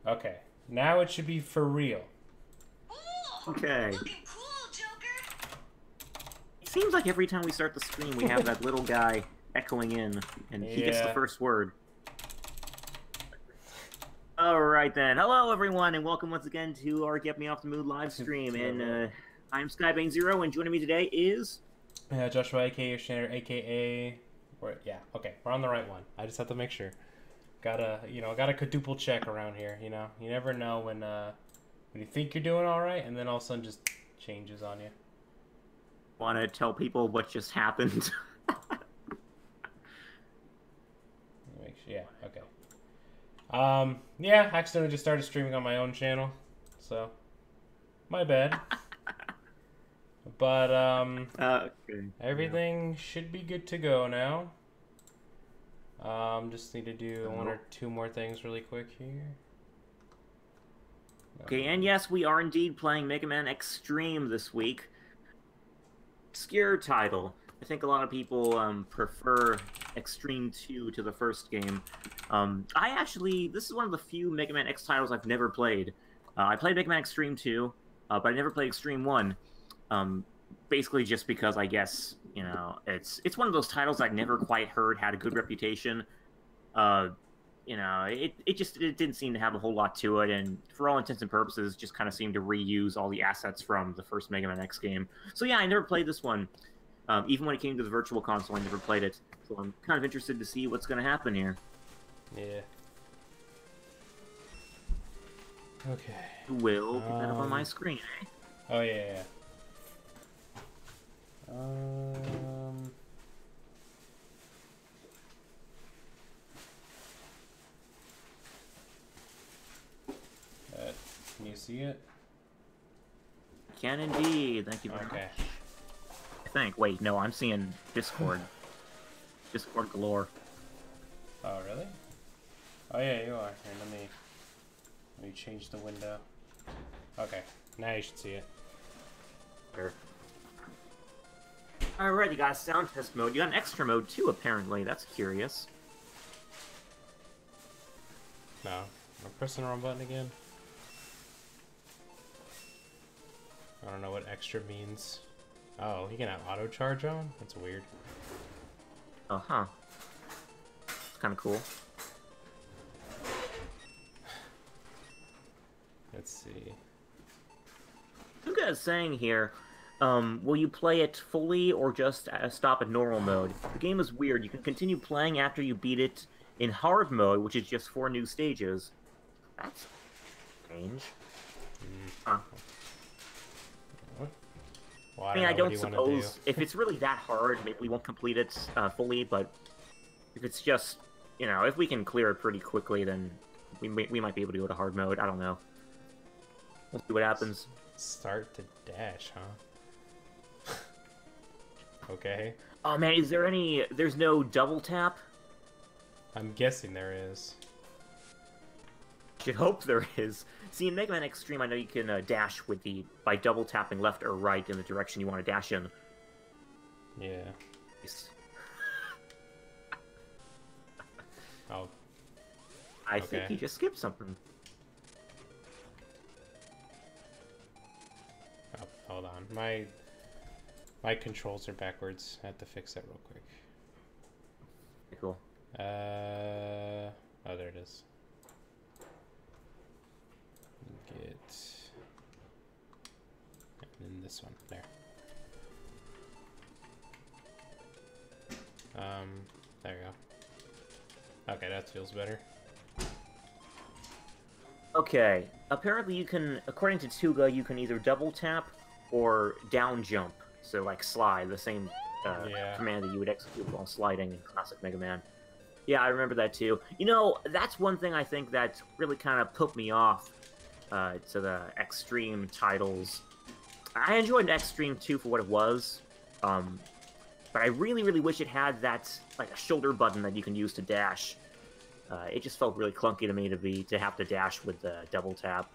Okay. Now it should be for real. Okay. Looking cool, Joker. It seems like every time we start the stream, we have that little guy echoing in, and he gets the Yeah. first word. Alright then. Hello everyone, and welcome once again to our Get Me Off the Mood live stream. And I'm Skybang0, and joining me today is... Joshua, aka Shanner, aka... yeah, okay, we're on the right one. I just have to make sure. Gotta quadruple check around here, you know? You never know when you think you're doing alright, and then all of a sudden just changes on you. Want to tell people what just happened? Make sure, yeah, okay. Yeah, I accidentally just started streaming on my own channel, so my bad. But okay. everything should be good to go now. Just need to do one or two more things really quick here. Okay, and yes, we are indeed playing Mega Man X-Treme this week. Obscure title. I think a lot of people prefer X-Treme 2 to the first game. This is one of the few Mega Man X titles I've never played. I played Mega Man X-Treme 2, but I never played X-Treme 1. Basically just because I guess, you know, it's one of those titles I never quite heard had a good reputation. You know, it didn't seem to have a whole lot to it, and for all intents and purposes, just kind of seemed to reuse all the assets from the first Mega Man X game. So yeah, I never played this one. Even when it came to the Virtual Console, I never played it. So I'm kind of interested to see what's going to happen here. Yeah. Okay. Will get that up on my screen, eh? Oh yeah. Can you see it? Can indeed. Thank you very much. I think. Wait, no, I'm seeing Discord. Discord galore. Oh really? Oh yeah, you are. Here, let me change the window. Okay, now you should see it. Sure. Alright, you got a sound test mode. You got an extra mode too, apparently. That's curious. No, I'm pressing the wrong button again. I don't know what extra means. Oh, you can have auto charge on? That's weird. Oh, huh. It's kind of cool. Let's see. Some guy's saying here, will you play it fully or just stop at normal mode? The game is weird. You can continue playing after you beat it in hard mode, which is just 4 new stages. That's strange. Huh. Well, I mean, I don't suppose if it's really that hard, maybe we won't complete it fully. But if it's just, you know, if we can clear it pretty quickly, then we might be able to go to hard mode. I don't know. We'll see what happens. Start to dash, huh? Okay. Oh man, is there any? There's no double tap. I'm guessing there is. Should hope there is. See, in Mega Man X-Treme, I know you can dash with by double tapping left or right in the direction you want to dash in. Yeah. Nice. Oh. I think you just skipped something. Oh, hold on. My controls are backwards. I have to fix that real quick. Cool. Oh, there it is. Get, and then this one there. There you go. Okay, that feels better. Okay, apparently you can, according to Tuga, you can either double tap or down jump. So like slide, the same command that you would execute while sliding in classic Mega Man. Yeah, I remember that too. You know, that's one thing I think that really kind of put me off to the X-Treme titles. I enjoyed X-Treme 2 for what it was, but I really, really wish it had that, like, a shoulder button that you can use to dash. It just felt really clunky to me to have to dash with the double tap.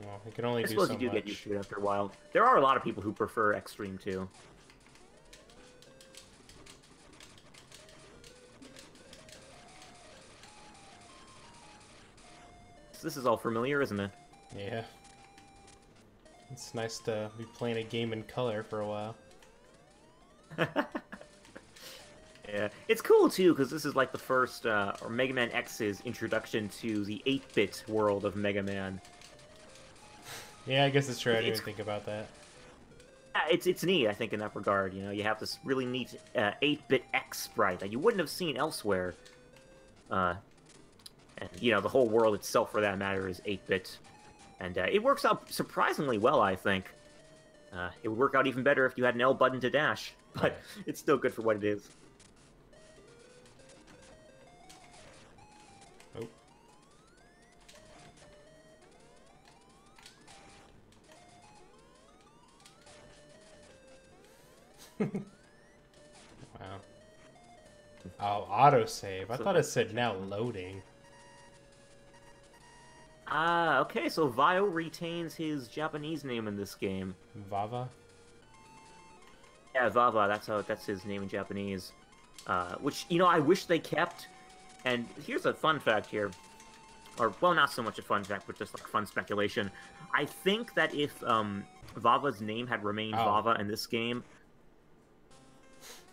Well, you can only I do suppose so you do much. get used to it after a while. There are a lot of people who prefer X-Treme 2. this is all familiar, isn't it? Yeah. It's nice to be playing a game in color for a while. Yeah, it's cool too because this is like the first, or Mega Man X's introduction to the 8-bit world of Mega Man. Yeah, I guess it's true. I didn't even think about that. Yeah, it's neat, I think, in that regard. You know, you have this really neat 8-bit X sprite that you wouldn't have seen elsewhere. And, you know, the whole world itself, for that matter, is 8-bit. And it works out surprisingly well, I think. It would work out even better if you had an L button to dash, but it's still good for what it is. Oh. Wow. Oh, autosave. I thought it said now loading. Ah, okay, so Vio retains his Japanese name in this game. Vava? Yeah, Vava, that's his name in Japanese. Which, you know, I wish they kept. And here's a fun fact here. Or, well, not so much a fun fact, but just like fun speculation. I think that if Vava's name had remained Vava in this game,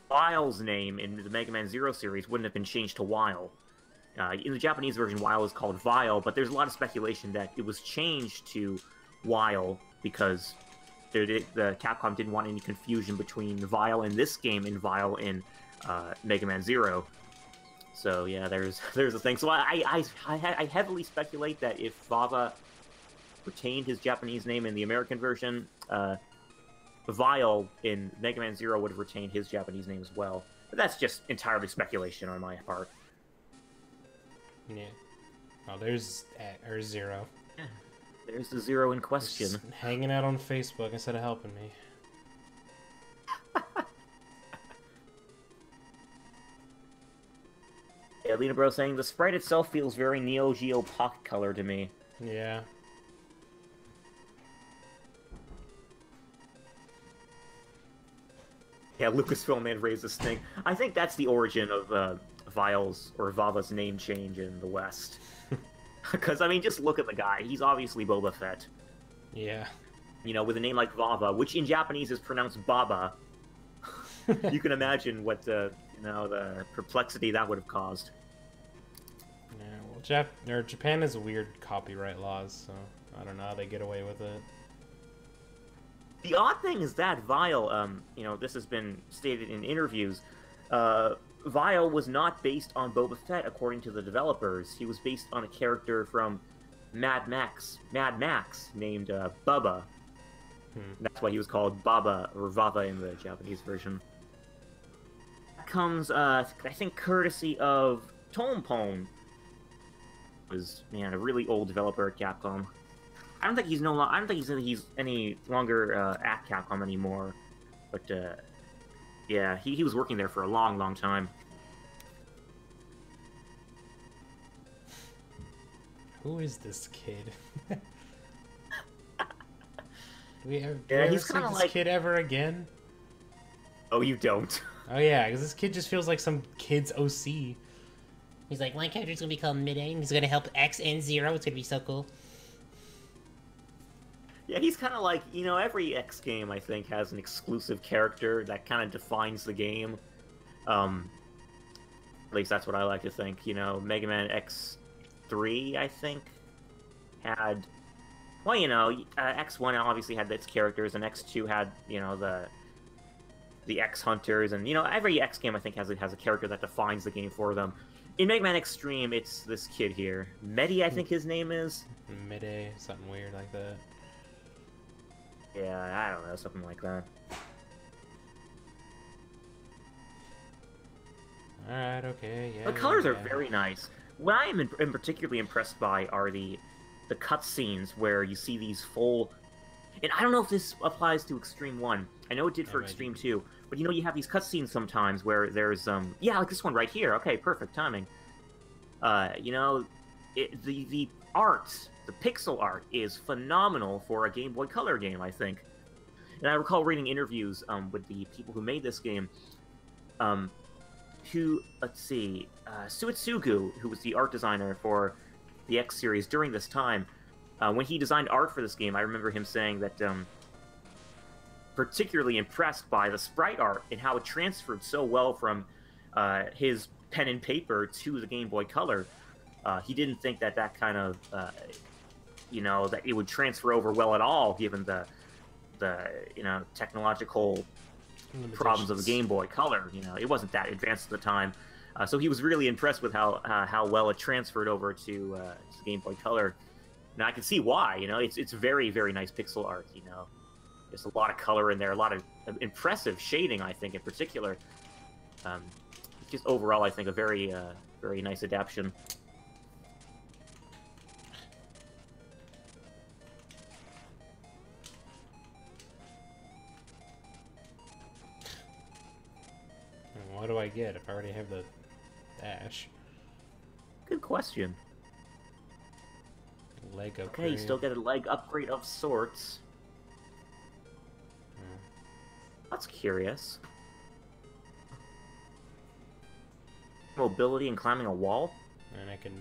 Wile's name in the Mega Man Zero series wouldn't have been changed to Wile. In the Japanese version, Wile is called Vile, but there's a lot of speculation that it was changed to Wile because the Capcom didn't want any confusion between Vile in this game and Vile in Mega Man Zero. So yeah, there's a thing. So I heavily speculate that if Vava retained his Japanese name in the American version, Vile in Mega Man Zero would have retained his Japanese name as well. But that's just entirely speculation on my part. Yeah. Oh, there's Zero. Yeah. There's the Zero in question. Just hanging out on Facebook instead of helping me. Yeah, Lena Bro saying, the sprite itself feels very Neo Geo Pocket Color to me. Yeah. Yeah, Lucasfilm had raised this thing. I think that's the origin of Vile's or Vava's name change in the West. Because, I mean, just look at the guy. He's obviously Boba Fett. Yeah. You know, with a name like Vava, which in Japanese is pronounced Baba. You can imagine what the perplexity that would have caused. Yeah, well, Japan has weird copyright laws, so I don't know how they get away with it. The odd thing is that Vile, you know, this has been stated in interviews, Vile was not based on Boba Fett, according to the developers. He was based on a character from Mad Max, named Bubba. That's why he was called Baba, or Vava in the Japanese version. That comes, I think, courtesy of Tompone. Was, man, a really old developer at Capcom. I don't think he's he's any longer at Capcom anymore. But, yeah, he was working there for a long, long time. Who is this kid? Do we ever he's see kind of this like kid ever again? Oh, you don't. Oh yeah, because this kid just feels like some kid's OC. He's like, my character's gonna be called Mid-A, and he's gonna help X and Zero. It's gonna be so cool. Yeah, he's kind of like, you know, every X game, I think, has an exclusive character that kind of defines the game. At least that's what I like to think. You know, Mega Man X3, I think, had... Well, you know, X1 obviously had its characters, and X2 had, you know, the X Hunters, and, you know, every X game, I think, has a character that defines the game for them. In Mega Man X-Treme, it's this kid here. Medi, I think his name is. Mid-A, something weird like that. Yeah, I don't know, something like that. Alright, okay, yeah. The colors are very nice. What I am particularly impressed by are the cutscenes where you see these full... And I don't know if this applies to X-Treme 1. I know it did for X-Treme 2. But, you know, you have these cutscenes sometimes where there's, yeah, like this one right here. Okay, perfect timing. You know, the art, the pixel art is phenomenal for a Game Boy Color game, I think. And I recall reading interviews with the people who made this game, who, let's see, Suetsugu, who was the art designer for the X series during this time. When he designed art for this game, I remember him saying that particularly impressed by the sprite art and how it transferred so well from his pen and paper to the Game Boy Color. He didn't think that that kind of, that it would transfer over well at all, given the technological problems of the Game Boy Color. It wasn't that advanced at the time. So he was really impressed with how well it transferred over to the Game Boy Color. Now I can see why. It's very, very nice pixel art. There's a lot of color in there, a lot of impressive shading. I think in particular, just overall, I think a very, very nice adaptation. What do I get if I already have the dash? Good question. Leg upgrade. Okay, you still get a leg upgrade of sorts. That's curious. Mobility and climbing a wall? And I can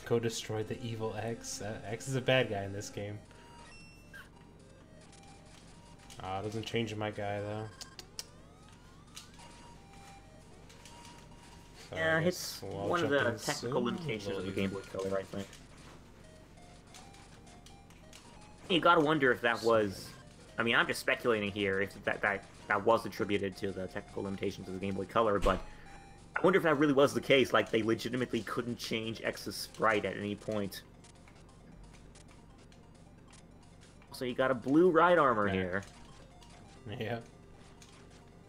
go destroy the evil X. X is a bad guy in this game. It doesn't change my guy, though. So Yeah, it's one of the technical limitations of the Game Boy Color, I think. You gotta wonder if that was... I mean, I'm just speculating here if that was attributed to the technical limitations of the Game Boy Color, but I wonder if that really was the case, like they legitimately couldn't change X's sprite at any point. So you got a blue ride armor here. Yeah.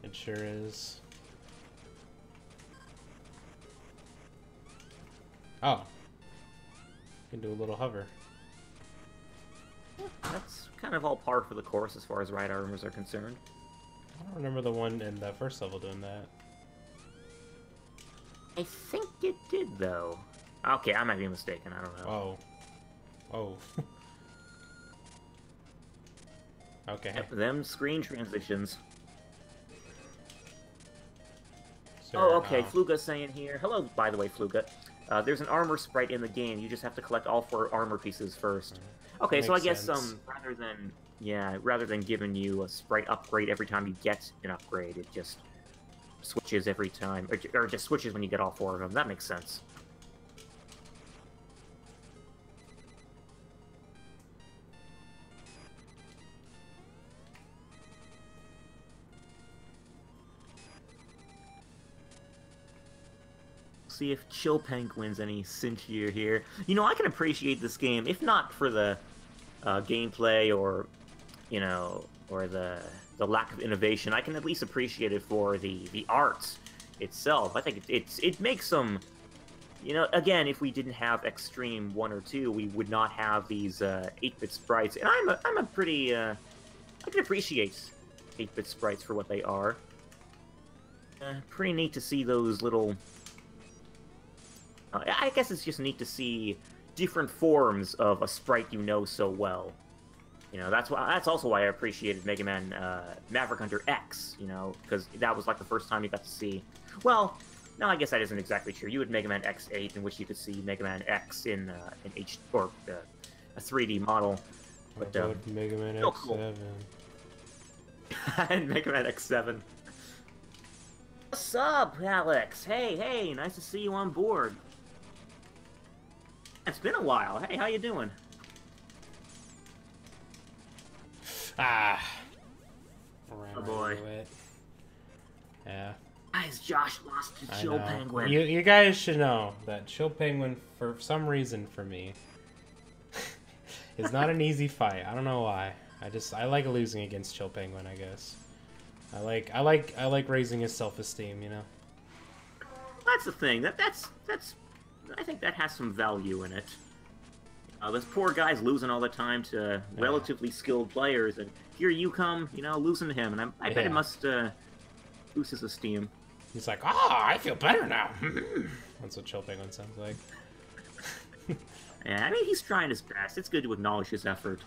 It sure is. Oh. You can do a little hover. That's kind of all par for the course as far as ride armors are concerned. I don't remember the one in the first level doing that. I think it did, though. Okay, I might be mistaken. I don't know. Oh. Okay. Yep, them screen transitions. Sir, Oh, okay. Fluga's saying here. Hello, by the way, Fluga. There's an armor sprite in the game. You just have to collect all 4 armor pieces first. Okay, so I guess sense. rather than giving you a sprite upgrade every time you get an upgrade, it just switches every time, or just switches when you get all 4 of them. That makes sense. See if Chill Penguin's any cinchier here. I can appreciate this game, if not for the gameplay or the lack of innovation. I can at least appreciate it for the art itself. I think it makes some. Again, if we didn't have X-Treme 1 or 2, we would not have these 8-bit sprites. And I'm a pretty I can appreciate 8-bit sprites for what they are. Pretty neat to see those little. I guess it's just neat to see different forms of a sprite you know so well. That's also why I appreciated Mega Man Maverick Hunter X, because that was like the first time you got to see... Well, no, I guess that isn't exactly true. You had Mega Man X8, in which you could see Mega Man X in a 3D model. But, Mega Man oh, X7. cool. And Mega Man X7. What's up, Alex? Hey, nice to see you on board. It's been a while. Hey, how you doing? Oh boy. Yeah. Guys, Josh lost to Chill Penguin. You guys should know that Chill Penguin, for some reason for me, is not an easy fight. I don't know why. I like losing against Chill Penguin, I guess. I like raising his self-esteem, That's the thing. That's I think that has some value in it. This poor guy's losing all the time to relatively skilled players, and here you come, losing to him, and I bet it must boost his esteem. He's like, I feel better now. That's what Chill Penguin sounds like. Yeah, I mean, he's trying his best. It's good to acknowledge his effort.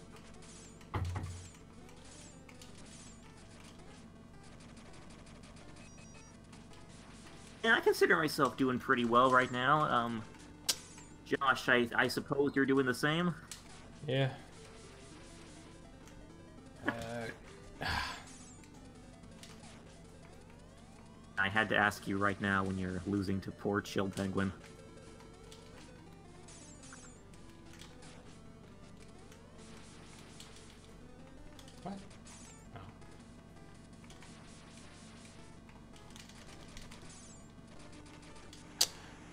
Yeah, I consider myself doing pretty well right now. Josh, I suppose you're doing the same? Yeah. I had to ask you right now when you're losing to poor Chill Penguin. What? Oh.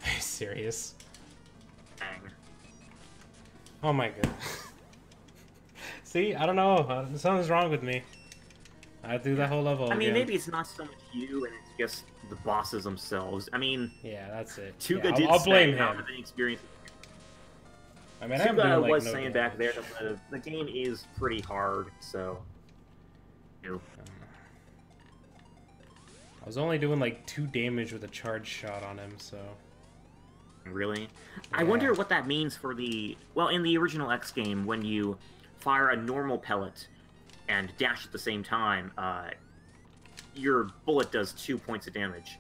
Are you serious? Dang. Oh my god. See, I don't know. Something's wrong with me. I do that whole level I mean, again. maybe it's not so much you, and it's just the bosses themselves. I mean, Yeah, that's it. Tuga Yeah, did I'll blame say not him. having experience. I mean, I'm doing Tuga like was no saying damage. back there that the game is pretty hard, so. Ew. I was only doing like 2 damage with a charge shot on him, so. Really? I Yeah. wonder what that means for the... Well, in the original X game, when you fire a normal pellet and dash at the same time, your bullet does 2 points of damage.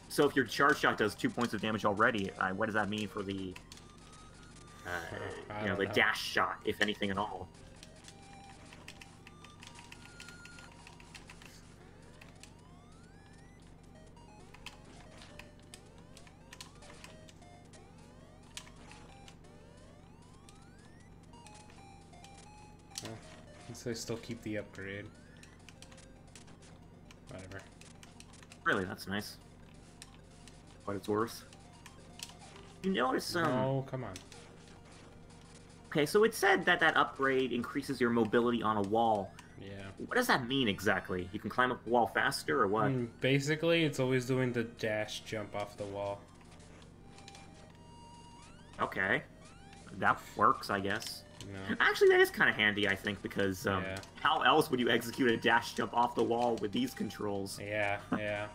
So if your charge shot does 2 points of damage already, what does that mean for the... I don't the know. dash shot, if anything at all? So they still keep the upgrade. Whatever. Really, that's nice. What it's worth. You notice, No, come on. Okay, so it said that that upgrade increases your mobility on a wall. Yeah. What does that mean exactly? You can climb up a wall faster, or what? Basically, it's always doing the dash jump off the wall. Okay. That works, I guess. No. Actually, that is kind of handy, I think, because Yeah. how else would you execute a dash jump off the wall with these controls? Yeah, yeah.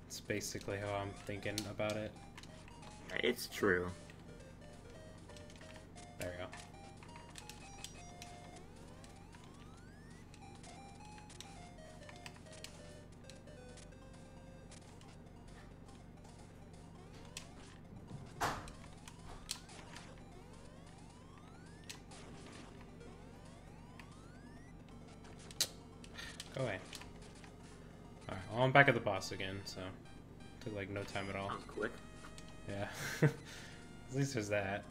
It's basically how I'm thinking about it. It's true. There we go. Go away. Alright, well, I'm back at the boss again, so took like no time at all. That was quick. Yeah. At least there's that.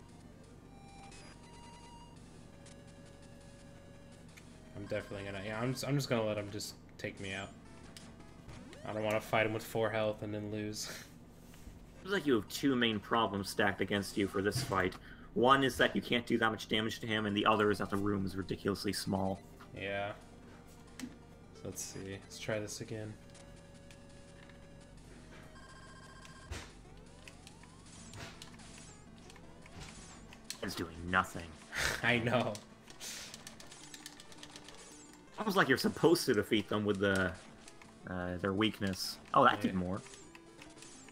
I'm definitely gonna... Yeah, I'm just gonna let him just take me out. I don't want to fight him with 4 health and then lose. Seems like you have 2 main problems stacked against you for this fight. One is that you can't do that much damage to him, and the other is that the room is ridiculously small. Yeah. So let's see. Let's try this again. It's doing nothing. I know. Almost like you're supposed to defeat them with the their weakness. Oh, that did Yeah. more.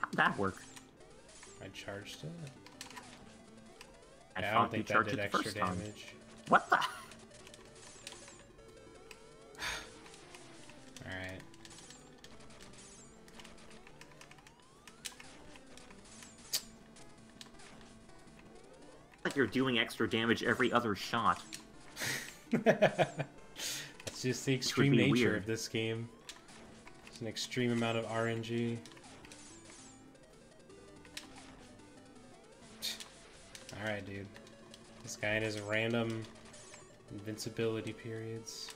How'd that work? I charged it. I Yeah, I thought don't think you that charged did it the extra first time. damage. What the? Alright. Like you're doing extra damage every other shot. It's just the extreme be nature weird. of this game. It's an extreme amount of RNG. Alright, dude. This guy and his random invincibility periods.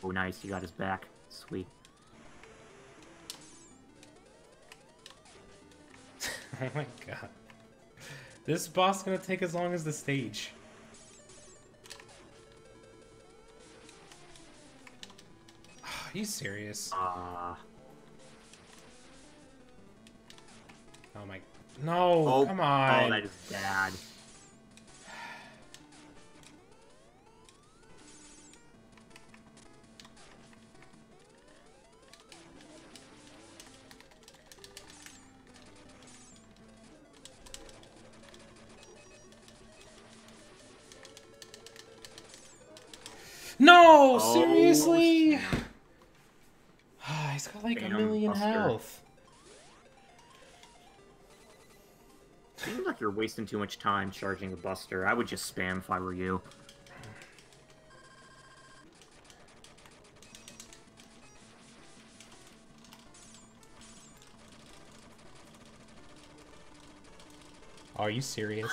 Oh, nice. You got his back. Sweet. Oh my god. This boss is gonna take as long as the stage. Are you serious? Ah. Oh my... No! Come on! Oh, that is bad. No! Oh, Seriously? snap. He's got like a Damn, million Buster. health. Seems like you're wasting too much time charging a Buster. I would just spam if I were you. Are you serious?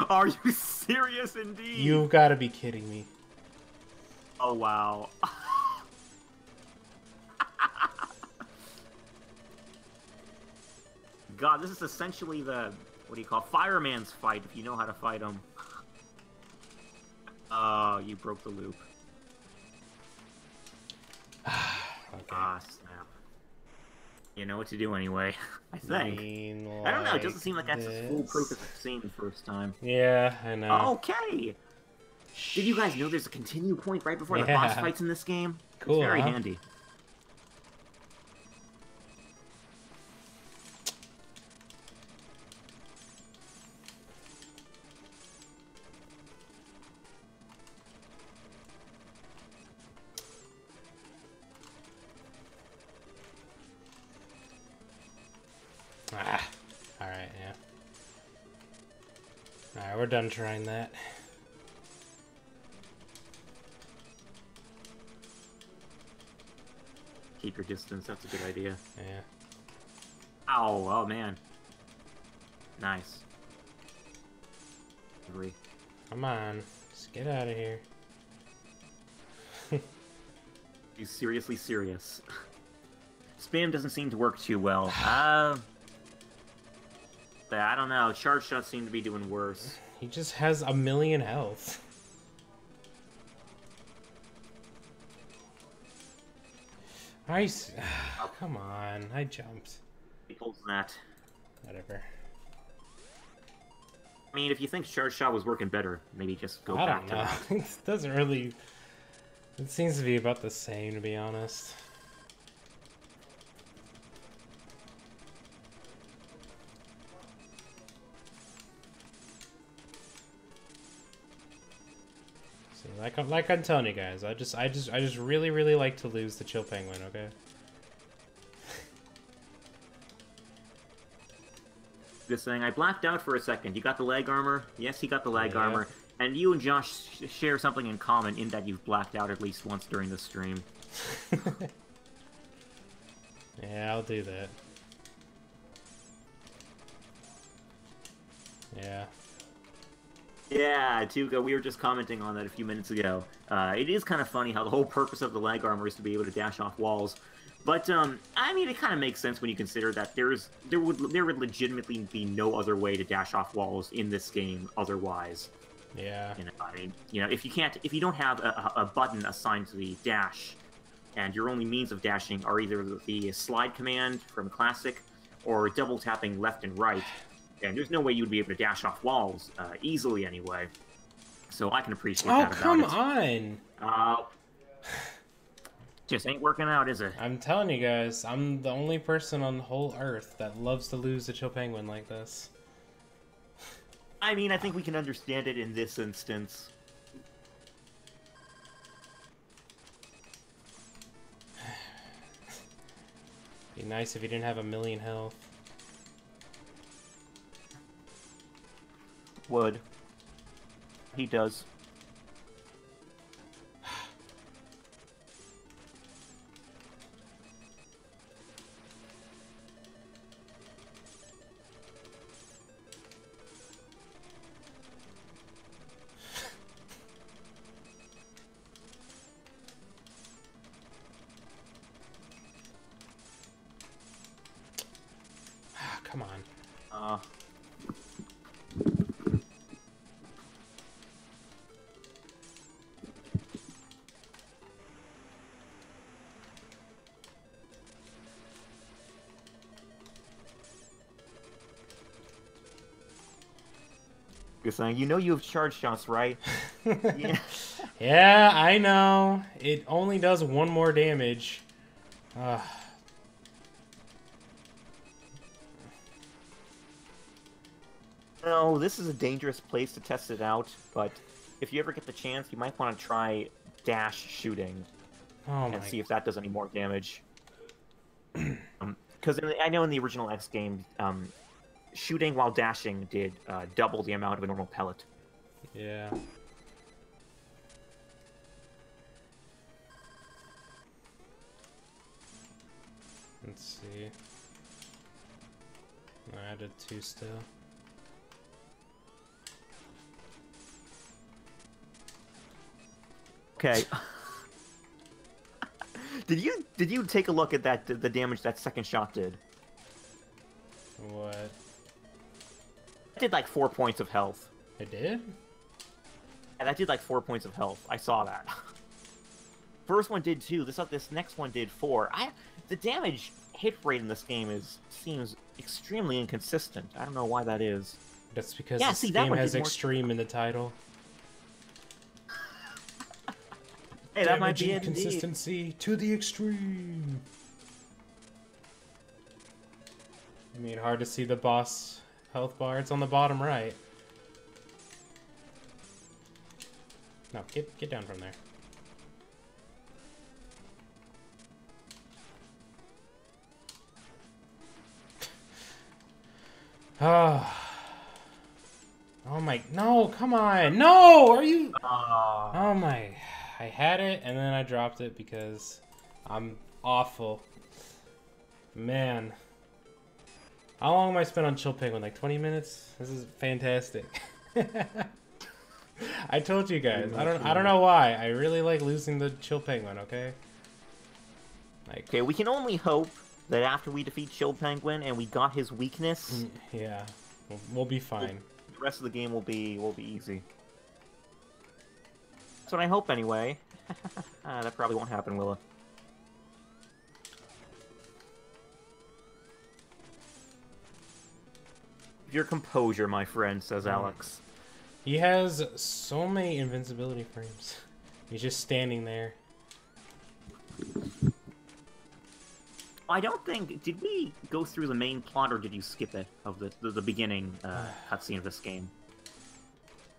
Are you serious indeed? You've got to be kidding me. Oh, wow. God, this is essentially the, what do you call, fireman's fight, if you know how to fight him. Oh, you broke the loop. Okay. Ah, snap. You know what to do anyway, I think. Mean I don't know, it doesn't like seem like that's as foolproof as this. it seemed the first time. Yeah, I know. Okay! Did you guys know there's a continue point right before the Yeah. boss fights in this game? Cool, It's very huh? handy. Ah. Alright, yeah. Alright, we're done trying that. Keep your distance, that's a good idea. Yeah. Ow, oh man. Nice. Agree. Come on. Just get out of here. You seriously serious. Spam doesn't seem to work too well. I don't know. Charge shots seem to be doing worse. He just has a million health. Come on. I jumped. He pulls that. Whatever. I mean, if you think charge shot was working better, maybe just go I back don't to know. that. It doesn't really... It seems to be about the same, to be honest. See, like I'm telling you guys, I just really like to lose the Chill Penguin, okay? Just saying, I blacked out for a second. You got the leg armor? Yes, he got the leg Yeah. armor. And you and Josh share something in common in that you've blacked out at least once during the stream. Yeah, I'll do that. Yeah. Yeah, Tuka, we were just commenting on that a few minutes ago. It is kind of funny how the whole purpose of the leg armor is to be able to dash off walls. But, I mean, it kind of makes sense when you consider that there would legitimately be no other way to dash off walls in this game otherwise. Yeah. You know, I mean, you know, if you don't have a button assigned to the dash, and your only means of dashing are either the slide command from Classic or double tapping left and right, and there's no way you'd be able to dash off walls easily anyway. So I can appreciate that about it. Oh, come on! Just ain't working out, is it? I'm telling you guys, I'm the only person on the whole earth that loves to lose the Chill Penguin like this. I mean, I think we can understand it in this instance. Be nice if you didn't have a million health. Would. He does. Come on. Good thing. You know you have charge shots, right? Yeah. Yeah, I know. It only does one more damage. No, this is a dangerous place to test it out, but if you ever get the chance, you might want to try dash shooting Oh and my. see if that does any more damage. Because I know in the original X game, shooting while dashing did double the amount of a normal pellet. Yeah. Let's see. I added 2 still. Okay. Did you take a look at that the damage that second shot did? What? It did like 4 points of health. It did? And that did like 4 points of health. I saw that. First one did 2. This next one did 4. The damage hit rate in this game seems extremely inconsistent. I don't know why that is. That's because Yeah, this see, that game one has did more- X-Treme in the title. Hey, that might Damage be and it indeed. consistency to the extreme. I mean, hard to see the boss health bar. It's on the bottom right. No, get down from there. Oh my, no, come on. No, are you? Oh my, I had it and then I dropped it because I'm awful. Man. How long am I spent on Chill Penguin? Like 20 minutes? This is fantastic. I told you guys. I don't know why. I really like losing the Chill Penguin, okay? Like, Okay, we can only hope that after we defeat Chill Penguin and we got his weakness, yeah. We'll be fine. the rest of the game will be easy. That's what I hope anyway. That probably won't happen, will it? Your composure, my friend, says Alex. He has so many invincibility frames. He's just standing there. I don't think... Did we go through the main plot, or did you skip it, of the beginning cutscene of this game?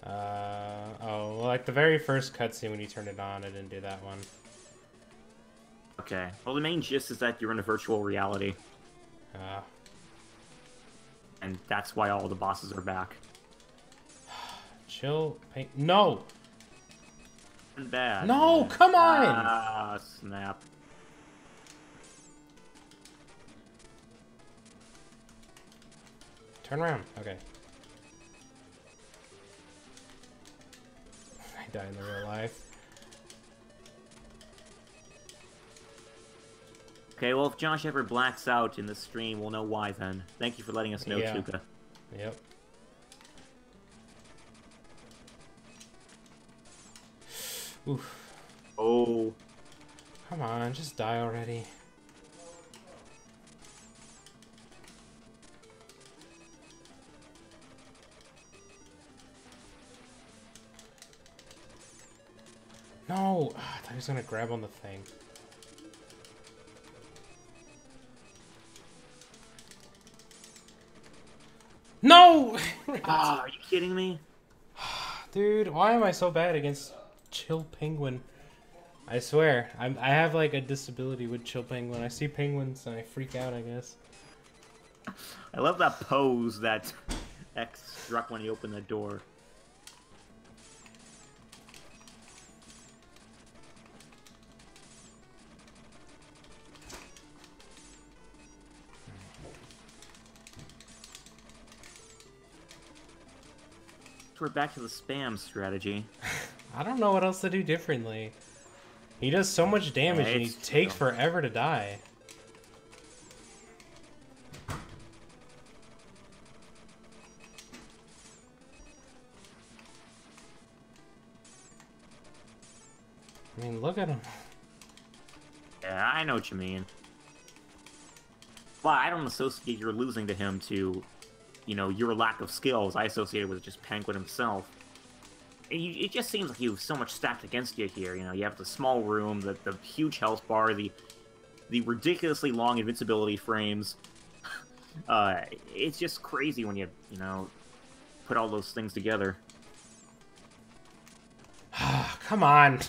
Oh, well, like the very first cutscene when you turned it on, I didn't do that one. Okay. Well, the main gist is that you're in a virtual reality, and that's why all the bosses are back. Chill. No! Bad. No, come on! Ah, snap. Turn around. Okay. I died in the real life. Okay, well, if Josh ever blacks out in this stream, we'll know why then. Thank you for letting us know, Yeah. Tuka. Yep. Oof. Oh. Come on, just die already. No! I thought he was gonna grab on the thing. No! Are you kidding me? Dude, why am I so bad against Chill Penguin? I swear, I have like a disability with Chill Penguin. I see penguins and I freak out, I guess. I love that pose that X struck when he opened the door. We're back to the spam strategy. I don't know what else to do differently. He does so much damage and he it's takes true. forever to die. I mean, look at him. Yeah, I know what you mean. Well, I don't associate your losing to him to, you know, your lack of skills. I associate it with just Penguin himself. It just seems like you have so much stacked against you here. You know, you have the small room, the huge health bar, the ridiculously long invincibility frames. It's just crazy when you know, put all those things together. Come on.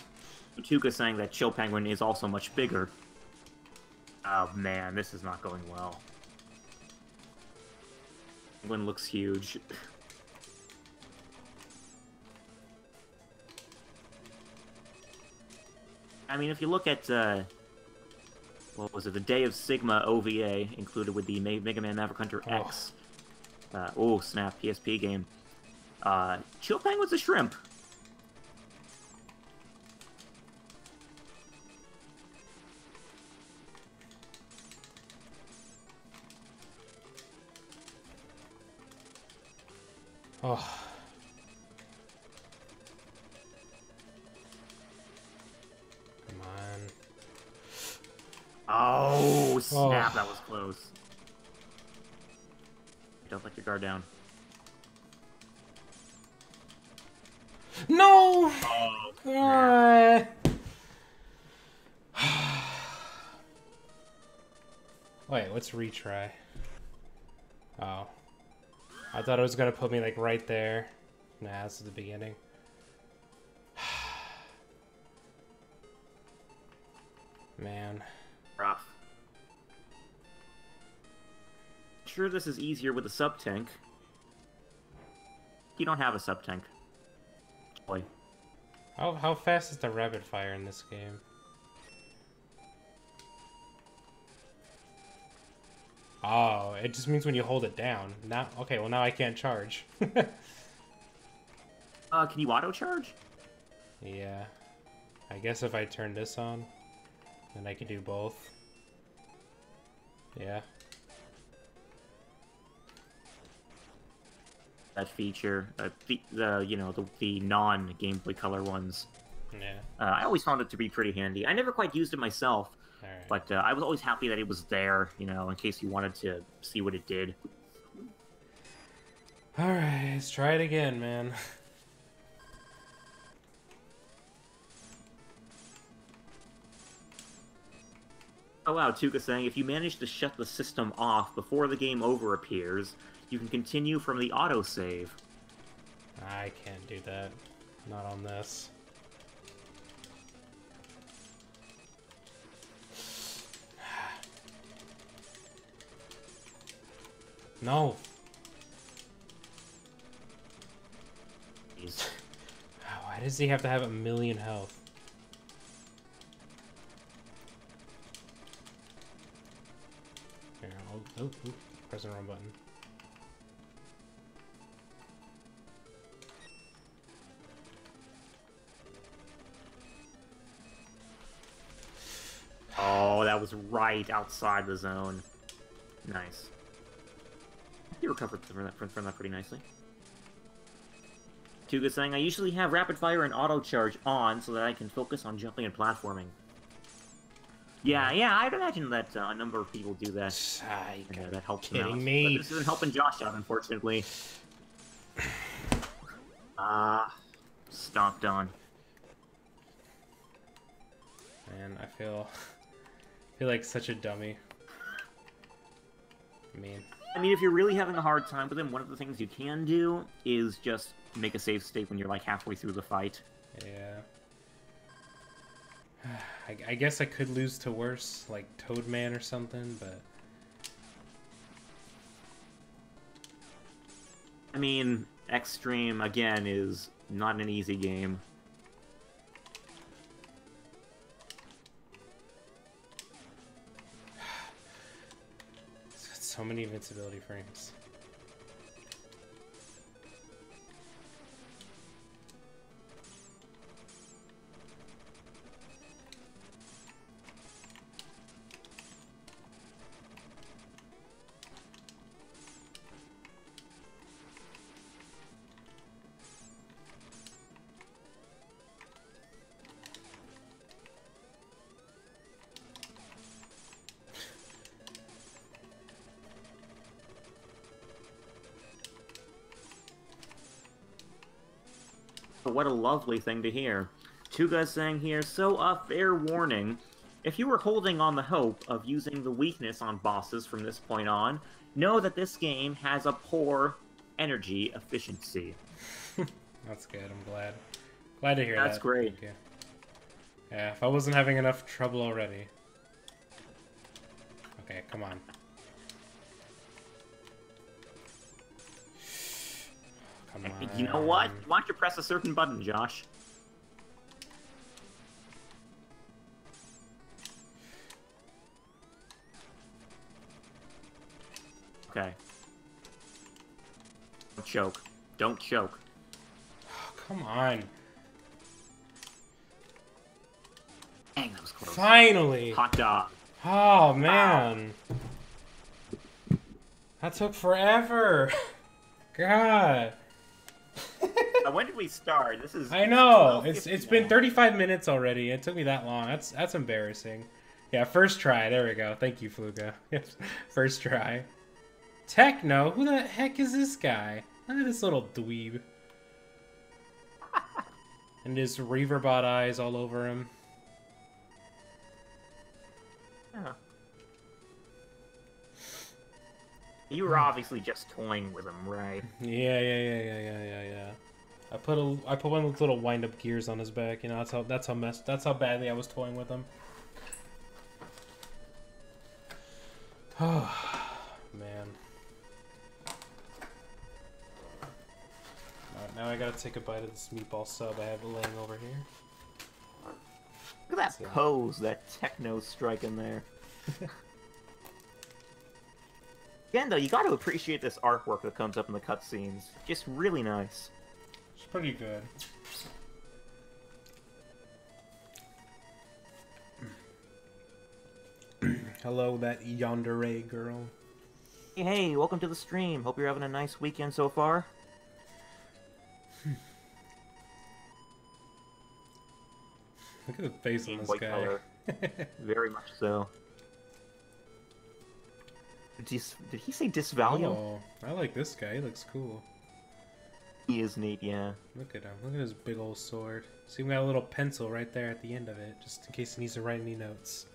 Tuka saying that Chill Penguin is also much bigger. Oh man, this is not going well. Penguin looks huge. I mean, if you look at, what was it, the Day of Sigma OVA, included with the Mega Man Maverick Hunter X. Oh, snap, PSP game. Chill Penguin's a shrimp. Oh. Come on. Oh, snap, Oh. that was close. Don't let your guard down. No! Oh, Wait, let's retry. Oh. I thought it was gonna put me like right there. Nah, this is the beginning. Man. rough. Sure, this is easier with a sub-tank. You don't have a sub-tank. Boy. How fast is the rapid fire in this game? Oh, it just means when you hold it down. Now, okay, well now I can't charge. Can you auto-charge? Yeah. I guess if I turn this on, then I can do both. Yeah. That feature, the non Game Boy Color ones. Yeah. I always found it to be pretty handy. I never quite used it myself, Alright. but I was always happy that it was there, in case you wanted to see what it did. Alright, let's try it again, man. Oh wow, Tuka saying, if you manage to shut the system off before the game over appears, you can continue from the autosave. I can't do that. Not on this. No. Jeez. Why does he have to have 1,000,000 health? Here, press the wrong button. Oh, that was right outside the zone. Nice. You recovered from that pretty nicely. Tuga saying, I usually have rapid fire and auto charge on so that I can focus on jumping and platforming. Yeah, I'd imagine that a number of people do that. Yeah, that helps them out. kidding me? But this isn't helping Josh out, unfortunately. Stomped on. Man, I feel like such a dummy. I mean, if you're really having a hard time with him, one of the things you can do is just make a save state when you're like halfway through the fight. Yeah. I guess I could lose to worse, like Toadman or something, but... I mean, X-Treme, again, is not an easy game. It's got so many invincibility frames. But what a lovely thing to hear. Tuga saying here, so a fair warning. If you were holding on the hope of using the weakness on bosses from this point on, know that this game has a poor energy efficiency. That's good, I'm glad. Glad to hear that. That's great. Thank you. Yeah, if I wasn't having enough trouble already. Okay, come on. Come on. You know what? Why don't you press a certain button, Josh? Okay. Don't choke. Don't choke. Oh, come on. Dang, that was close. Finally! Hot dog. Oh, man. That took forever. God. When did we start? This is. I know. 12:50 It's been now. 35 minutes already. It took me that long. That's embarrassing. Yeah, first try. There we go. Thank you, Fluga. First try. Techno? Who the heck is this guy? Look at this little dweeb. And his Reaverbot eyes all over him. Yeah. You were obviously just toying with him, right? Yeah. I put one of those little wind-up gears on his back. You know, that's how badly I was toying with him. Oh man. Alright, now I gotta take a bite of this meatball sub I have laying over here. Look at that pose, that techno strike in there. Again, though, you got to appreciate this artwork that comes up in the cutscenes. Just really nice. It's pretty good. Hello, that yandere girl. Hey, welcome to the stream. Hope you're having a nice weekend so far. Look at the face on this White guy. color. Very much so. Did he say Disvalue? Oh, I like this guy. He looks cool. He is neat, yeah. Look at him. Look at his big old sword. See, we got a little pencil right there at the end of it, just in case he needs to write any notes.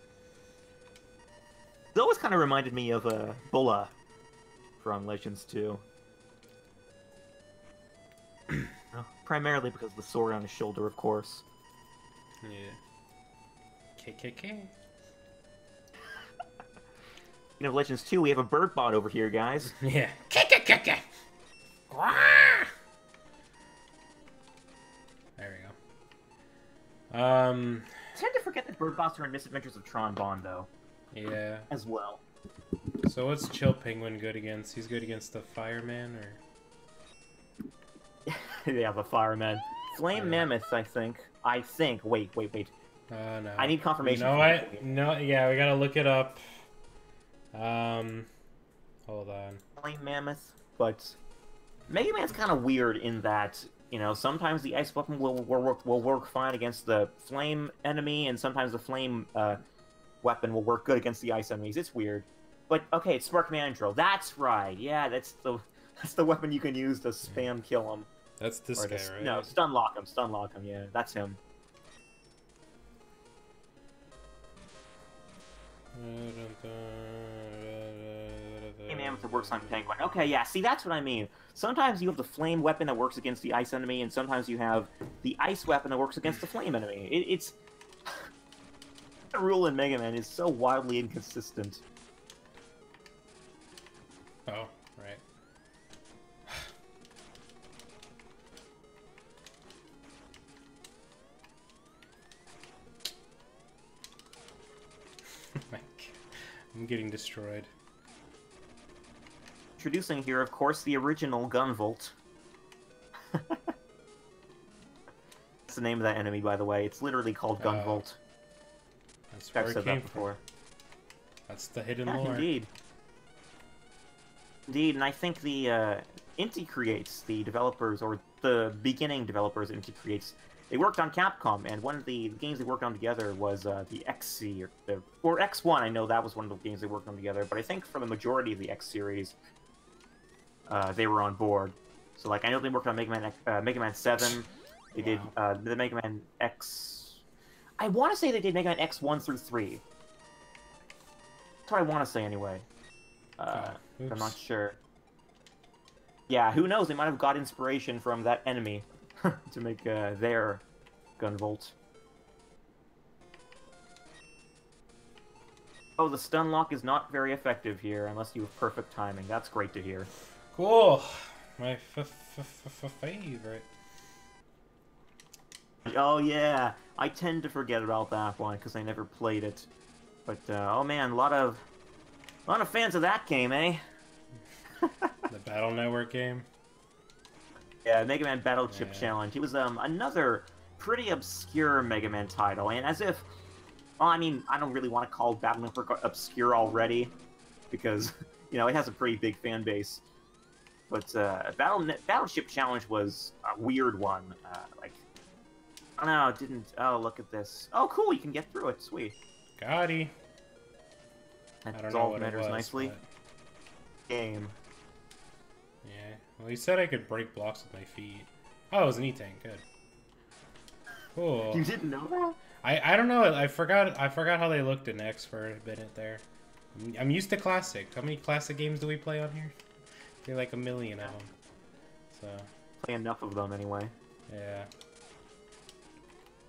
It always kind of reminded me of Bulla from Legends 2. Primarily because of the sword on his shoulder, of course. Yeah. KKK. You know, Legends 2, we have a bird bot over here, guys. Yeah. There we go. I tend to forget that bird bots are in Misadventures of Tron Bond, though, Yeah. as well. So what's Chill Penguin good against? He's good against the Fireman, or? Yeah, the fireman. Flame Mammoth, I think. Wait. No. I need confirmation. You know what? No, yeah, we gotta look it up. Hold on. Flame Mammoth, but Mega Man's kind of weird in that, you know, sometimes the ice weapon will work fine against the flame enemy, and sometimes the flame weapon will work good against the ice enemies. It's weird. But, okay, it's Spark Mandrill. That's right. Yeah, that's the weapon you can use to spam kill him. That's this guy, right? No, stun lock him, yeah, that's him. Flame Mammoth works on Penguin. Okay, yeah, see, that's what I mean. Sometimes you have the flame weapon that works against the ice enemy, and sometimes you have the ice weapon that works against the flame enemy. It's... The rule in Mega Man is so wildly inconsistent. Oh, right. I'm getting destroyed. Introducing here, of course, the original Gunvolt. That's the name of that enemy, by the way. It's literally called Gunvolt. That's where I've it said came that before. That's the hidden Yeah, lore. indeed. Indeed, and I think the Inti Creates, the developers, or the beginning developers of Inti Creates, they worked on Capcom, and one of the games they worked on together was the XC, or X1. I know that was one of the games they worked on together, but I think for the majority of the X series, they were on board. So, like, I know they worked on Mega Man 7. They did the Mega Man X. I want to say they did Mega Man X 1 through 3. That's what I want to say anyway. I'm not sure. Yeah, who knows? They might have got inspiration from that enemy to make their Gunvolt. Oh, the stun lock is not very effective here unless you have perfect timing. That's great to hear. Cool. My favorite. Oh yeah, I tend to forget about that one because I never played it. But oh man, a lot of fans of that game, eh? The Battle Network game. Yeah, Mega Man Battle Chip Challenge. It was another pretty obscure Mega Man title, and as if, well, I mean, I don't really want to call Battle Network obscure already, because you know it has a pretty big fan base. But Battleship Challenge was a weird one. Like, I don't know, it didn't. Oh, look at this. Oh, cool, you can get through it. Sweet. Gotti. That I don't know what it matters was, nicely. but... Game. Yeah. Well, he said I could break blocks with my feet. Oh, it was an E-Tank. Good. Cool. You didn't know that? I don't know. I forgot how they looked in X for a minute there. I'm used to classic. How many classic games do we play on here? They're like a million of them. So. Play enough of them anyway. Yeah.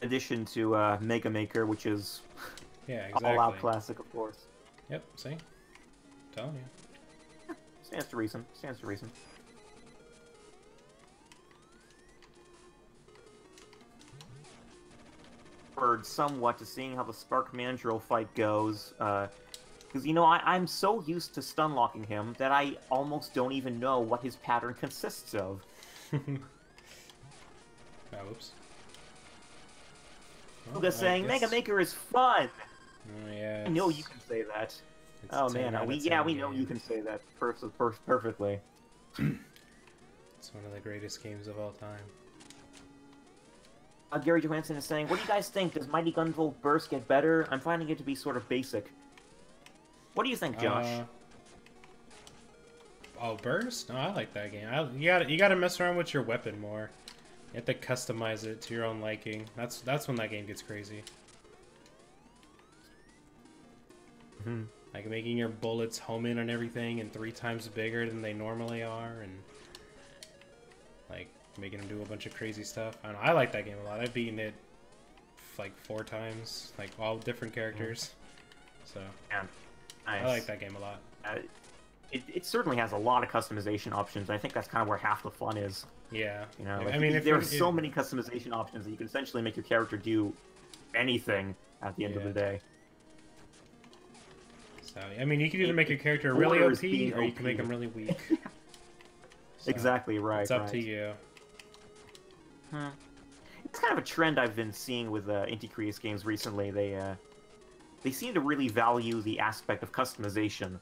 In addition to Mega Maker, which is yeah, exactly. all-out classic, of course. Yep. See, I'm telling you. Stands to reason. Stands to reason. Somewhat to seeing how the Spark Mandrill fight goes, because you know I'm so used to stun locking him that I almost don't even know what his pattern consists of. Oh, oops. I'm just saying, Mega Maker is fun. Yeah. I know you can say that. Oh man, we know you can say that perfectly. It's one of the greatest games of all time. Gary Johansson is saying, what do you guys think? Does Mighty Gunvolt Burst get better? I'm finding it to be sort of basic. What do you think, Josh? Oh, Burst? No, I like that game. You gotta mess around with your weapon more. You have to customize it to your own liking. That's when that game gets crazy. Mm-hmm. Like making your bullets home in and everything and 3 times bigger than they normally are, and like making them do a bunch of crazy stuff. I don't know, I like that game a lot. I've beaten it like 4 times, like all different characters. So yeah, nice. I like that game a lot. It certainly has a lot of customization options. I think that's kind of where half the fun is. Yeah, you know, like, I mean, there are so many customization options that you can essentially make your character do anything at the end of the day. So I mean, you can either make your character really OP, or you can make him really weak. So, exactly right. It's up to you. It's kind of a trend I've been seeing with Inti-Creates games recently. They seem to really value the aspect of customization.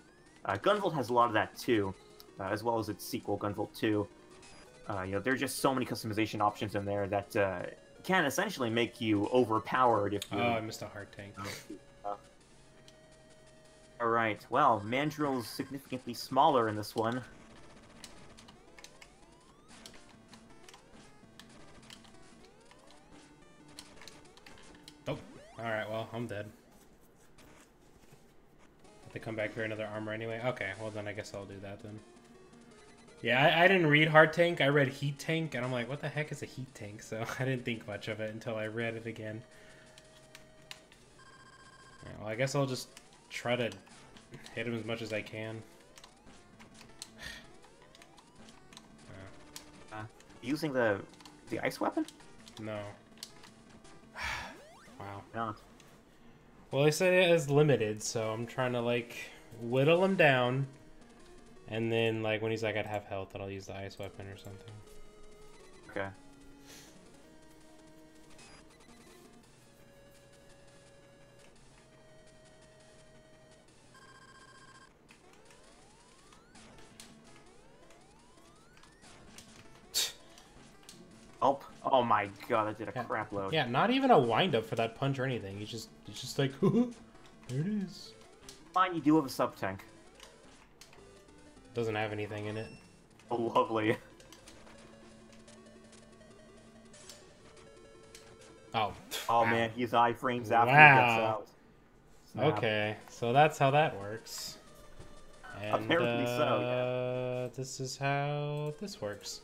Gunvolt has a lot of that too, as well as its sequel, Gunvolt 2. You know, there are just so many customization options in there that can essentially make you overpowered if you... Oh, I missed a hard tank. Alright, well, Mandrill's significantly smaller in this one. Oh, alright, well, I'm dead. Have to come back for another armor anyway? Okay, well then I guess I'll do that then. Yeah, I didn't read hard tank, I read heat tank, and I'm like, what the heck is a heat tank? So I didn't think much of it until I read it again. Yeah, well, I guess I'll just try to hit him as much as I can. Using the ice weapon? No. Wow. No. Well, they said it is limited, so I'm trying to, like, whittle him down. And then, like, when he's like at half health, I'll use the ice weapon or something. Okay. Oh my god, I did a crap load. Yeah, not even a wind-up for that punch or anything. He's just like, there it is. Fine, you do have a sub-tank. Doesn't have anything in it. Oh, lovely. Oh. Oh man, he's iframes after he gets out. Snap. Okay, so that's how that works. And, apparently so, yeah. This is how this works.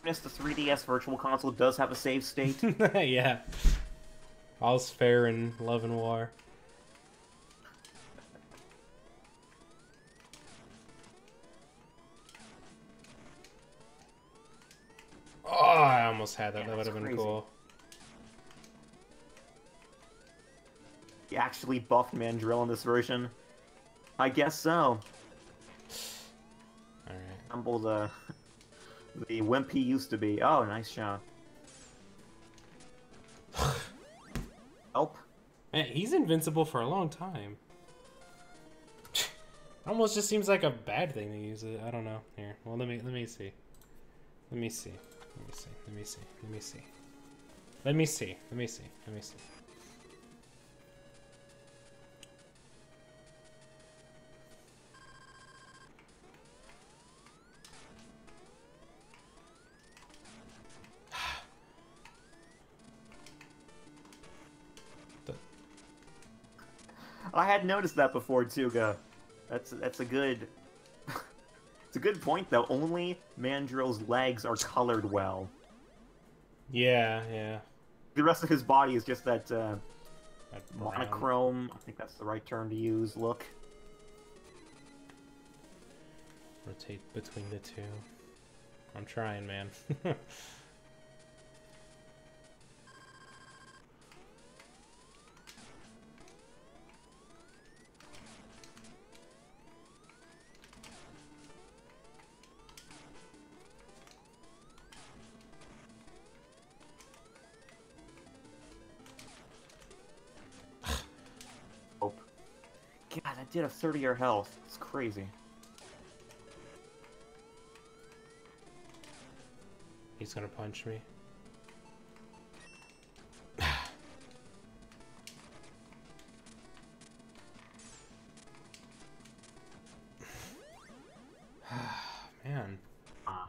The 3DS Virtual Console does have a save state. Yeah. All's fair in love and war. Oh, I almost had that. Yeah, That would have been crazy. cool. He actually buffed Mandrill in this version. I guess so. Alright. Humble the wimp he used to be. Oh, nice shot. Help. Man, he's invincible for a long time. Almost just seems like a bad thing to use it. I don't know. Here, well, let me see. Let me see. Let me see. Let me see. Let me see. Let me see. Let me see. Let me see. I had noticed that before, Tuga. That's a good... it's a good point, though. Only Mandrill's legs are colored well. Yeah, yeah. The rest of his body is just that, That brown. monochrome, I think that's the right term to use, look. Rotate between the two. I'm trying, man. Oh. God, that did a 30-year health. It's crazy. He's gonna punch me. Man. Ah.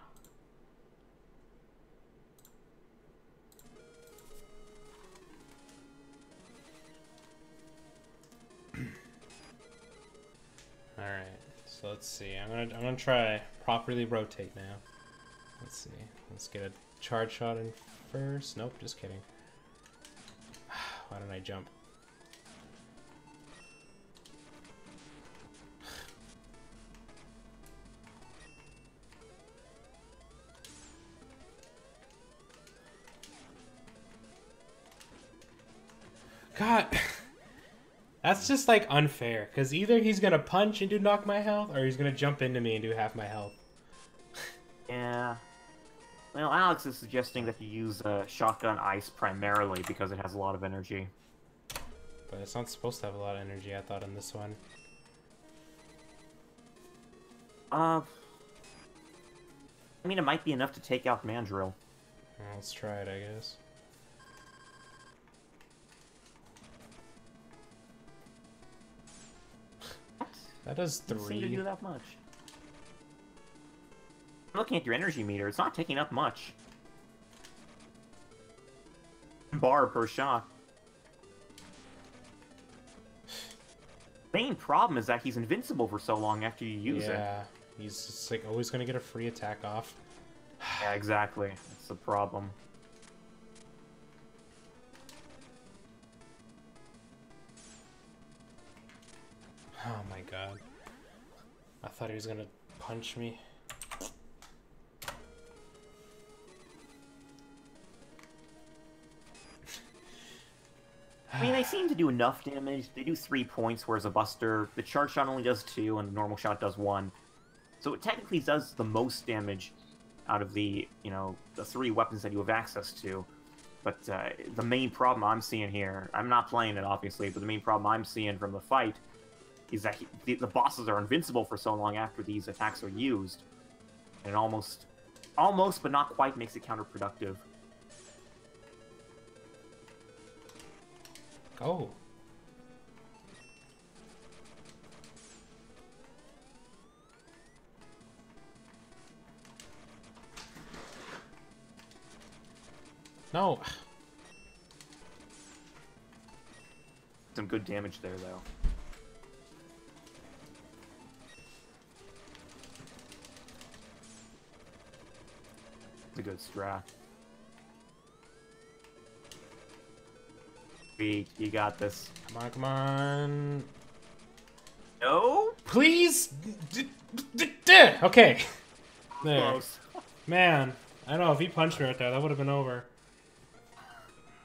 All right. So let's see. I'm gonna try properly rotate now. Let's see. Let's get a charge shot in first. Nope, just kidding. Why didn't I jump? God, that's just like unfair. Because either he's gonna punch and do knock my health, or he's gonna jump into me and do half my health. Yeah. Well, Alex is suggesting that you use shotgun ice primarily because it has a lot of energy. But it's not supposed to have a lot of energy, I thought, in this one. I mean, it might be enough to take out Mandrill. Well, let's try it, I guess. That does Doesn't seem to 3. do that much. I'm looking at your energy meter. It's not taking up much. Bar per shot. Main problem is that he's invincible for so long after you use it. Yeah, he's just like always gonna get a free attack off. Yeah, exactly. That's the problem. Oh my god. I thought he was gonna punch me. I mean, they seem to do enough damage. They do 3 points, whereas a Buster, the charge shot only does 2, and the normal shot does 1. So it technically does the most damage out of the, the 3 weapons that you have access to. But the main problem I'm seeing here, I'm not playing it, obviously, but the main problem I'm seeing from the fight is that the bosses are invincible for so long after these attacks are used. And it almost, but not quite, makes it counterproductive. Oh. No. Some good damage there, though. It's a good strat. Sweet, you got this. Come on, come on. No? Please! Okay. There. Close. Man, I know if he punched me right there, that would have been over.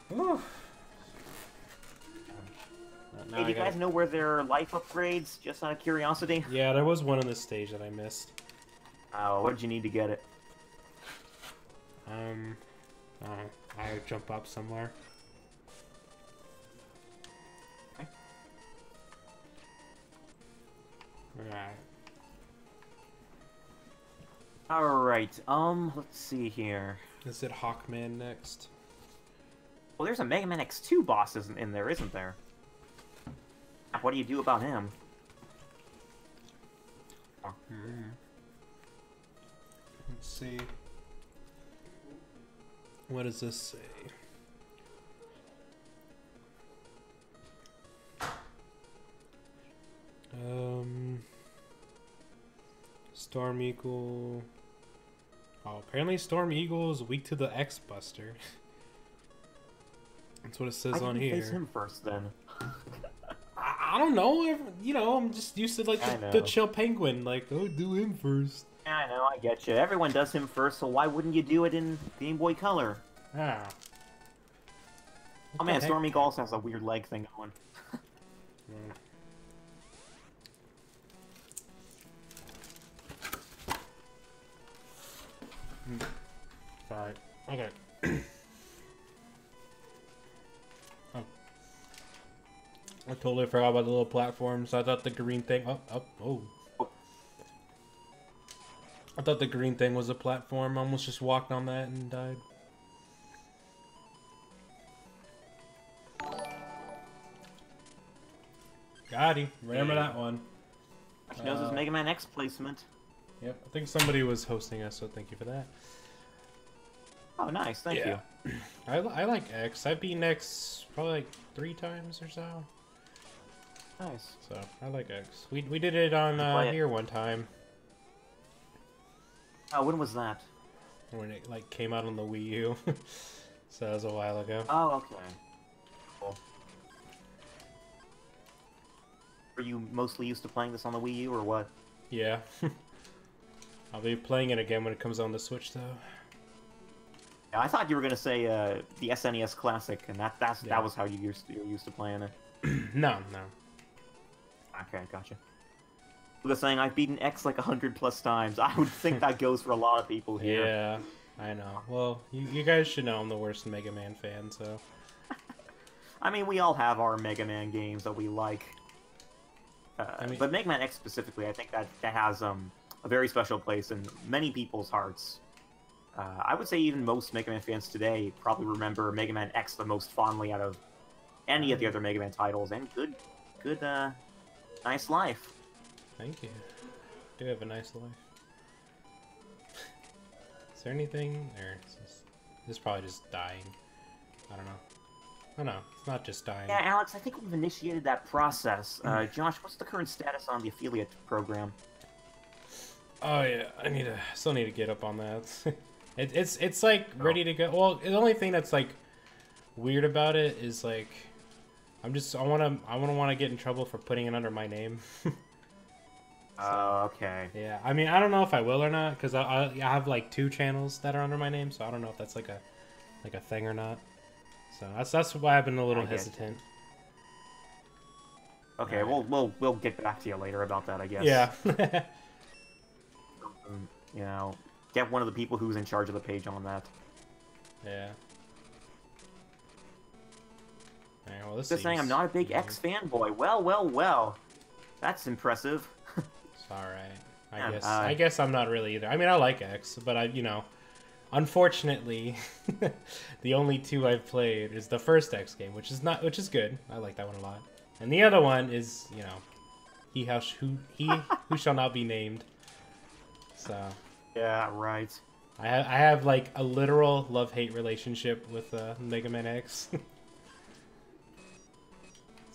Whew. Hey, do you guys know where there are life upgrades, just out of curiosity? Yeah, there was one on this stage that I missed. Oh, what did you need to get it? I jump up somewhere. Okay. Alright. Alright, let's see here. Is it Hawkman next? Well, there's a Mega Man X2 boss in there, isn't there? What do you do about him? Oh. Let's see. What does this say? Storm Eagle. Oh, apparently Storm Eagle is weak to the X Buster. That's what it says on here. Face him first, then. I don't know. You know, I'm just used to like the chill penguin. Like, oh, do him first. Yeah, I know, I get you. Everyone does him first, so why wouldn't you do it in Game Boy Color? Ah. Oh man, Storm Eagle also has a weird leg thing going. Sorry. Okay. Oh. I totally forgot about the little platforms. I thought the green thing. Oh. I thought the green thing was a platform. I almost just walked on that and died. Got him. Remember that one. He knows his Mega Man X placement. Yep. I think somebody was hosting us, so thank you for that. Oh, nice. Thank you. I like X. I've beaten X probably like 3 times or so. Nice. So I like X. We did it on here one time. Oh, when was that? When it like came out on the Wii U. So that was a while ago. Oh, okay. Cool. Were you mostly used to playing this on the Wii U, or what? Yeah. I'll be playing it again when it comes on the Switch, though. Yeah, I thought you were gonna say the SNES Classic, and that was how you were used to playing it. No. Okay, gotcha. I was saying I've beaten X like 100+ times. I would think that goes for a lot of people here. Yeah, I know. Well, you guys should know I'm the worst Mega Man fan, so... I mean, we all have our Mega Man games that we like. But Mega Man X specifically, I think that has a very special place in many people's hearts. I would say even most Mega Man fans today probably remember Mega Man X the most fondly out of any of the other Mega Man titles, and good, nice life. Thank you. Do have a nice life. Is there anything? Or is this is probably just dying. I don't know. Oh no, it's not just dying. Yeah, Alex, I think we've initiated that process. Josh, what's the current status on the affiliate program? Oh yeah, still need to get up on that. It's like ready to go. Well, the only thing that's like weird about it is like I want to get in trouble for putting it under my name. Oh, okay. Yeah, I mean, I don't know if I will or not, because I have like 2 channels that are under my name, so I don't know if that's like a thing or not. So that's why I've been a little hesitant. Okay, we'll get back to you later about that, I guess. Yeah. You know, get one of the people who's in charge of the page on that. Yeah. Right, well, Just saying, I'm not a big X fanboy. Well. That's impressive. It's alright. I guess I'm not really either. I mean, I like X, but unfortunately, the only 2 I've played is the first X game, which is good. I like that one a lot. And the other one is, he who shall not be named. So. Yeah, right. I have like a literal love-hate relationship with Mega Man X.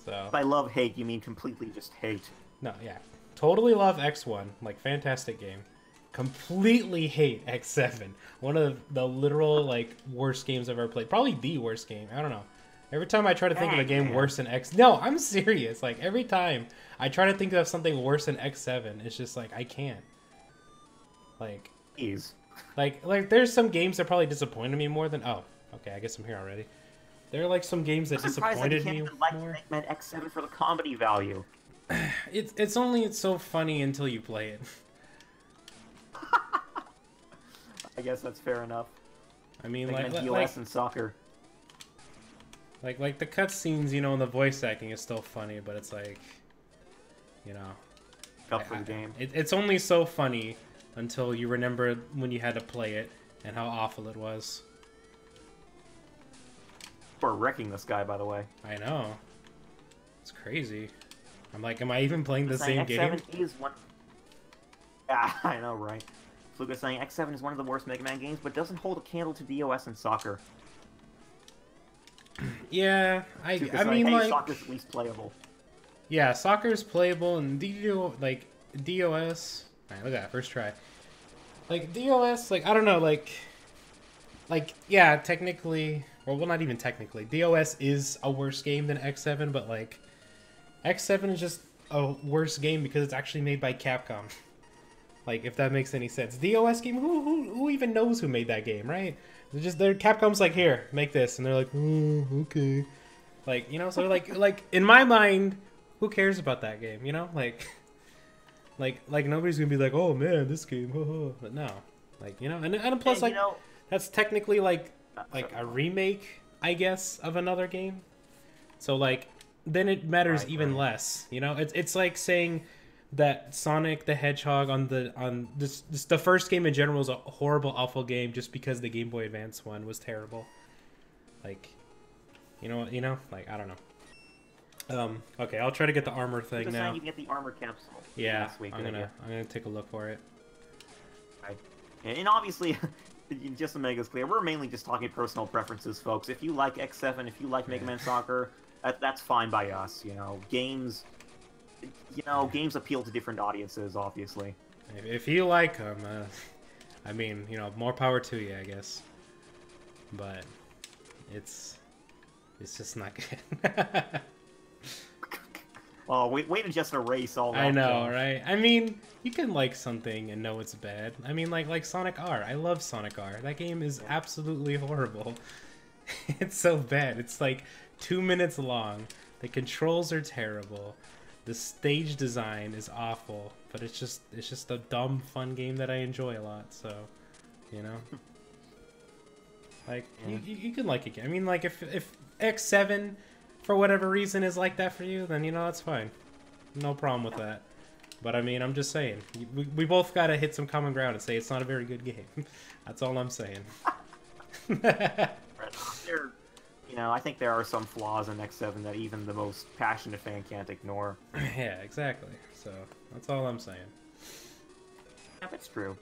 So. By love-hate, you mean completely just hate. No, yeah. Totally love X1, like fantastic game. Completely hate X7. One of the literal like worst games I've ever played. Probably the worst game. I don't know. Every time I try to think of a game worse than X... No, I'm serious. Like, every time I try to think of something worse than X7, it's just like, I can't. Like... Jeez. Like, there's some games that probably disappointed me more than... Oh, okay, I guess I'm here already. There are, like, some games that disappointed me more. Like X7 for the comedy value. It's only so funny until you play it. I guess that's fair enough. I mean, DOS and soccer. Like the cutscenes, you know, and the voice acting is still funny, but it's like, you know, Up for the game. It's only so funny until you remember when you had to play it and how awful it was. We're wrecking this guy, by the way. I know. It's crazy. I'm like, am I even playing the same game? X7 is one. Yeah, I know, right? Fluke saying X7 is one of the worst Mega Man games, but doesn't hold a candle to DOS and soccer. Yeah, I mean, hey, like, soccer's at least playable. Yeah, soccer's playable, and DOS. Alright, look at that, first try. Like, DOS, like, I don't know, like, yeah, technically, well, not even technically. DOS is a worse game than X7, but, like, X7 is just a worse game because it's actually made by Capcom. Like, if that makes any sense. DOS game, who even knows who made that game, right? Capcom's like, here, make this, and they're like, oh, okay. Like, you know, so like in my mind, who cares about that game, you know? Like nobody's gonna be like, oh man, this game, but no. Like, you know, and plus, like, that's technically like a remake, I guess, of another game. So, like, then it matters even less, you know? It's like saying that Sonic the Hedgehog the first game in general is a horrible, awful game just because the Game Boy Advance one was terrible. Like, you know, like, I don't know. Okay, I'll try to get the armor thing now. You can get the armor capsule. Yeah, I'm gonna take a look for it. Right. And obviously, just to make this clear, we're mainly just talking personal preferences, folks. If you like X7, if you like Mega Man Soccer, that's fine by us. You know, games appeal to different audiences, obviously. If you like them, I mean, you know, more power to you, I guess. But it's just not good. Oh, way to just erase all that. I know, right? I mean, you can like something and know it's bad. I mean, like Sonic R. I love Sonic R. That game is absolutely horrible. It's so bad. It's like 2 minutes long. The controls are terrible. The stage design is awful, but it's just a dumb, fun game that I enjoy a lot. So, you know, like, you can like a game. I mean, like, if X7 for whatever reason is like that for you, then, you know, that's fine. No problem with that. But I mean, I'm just saying, we both gotta hit some common ground and say it's not a very good game. That's all I'm saying. You know, I think there are some flaws in X7 that even the most passionate fan can't ignore. Yeah, exactly. So, that's all I'm saying. Yeah, that's true.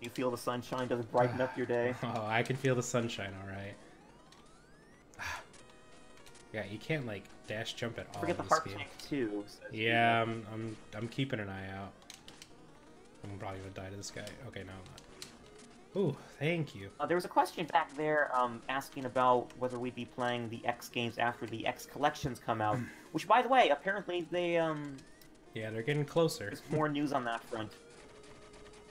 You feel the sunshine doesn't brighten up your day? Oh, I can feel the sunshine, alright. Yeah, you can't, like, dash jump at all. Forget the heart tank too. Yeah, I'm keeping an eye out. I'm probably gonna die to this guy. Okay, no, I'm not. Ooh, thank you. There was a question back there asking about whether we'd be playing the X games after the X collections come out. Which, by the way, apparently they yeah, they're getting closer. There's more news on that front.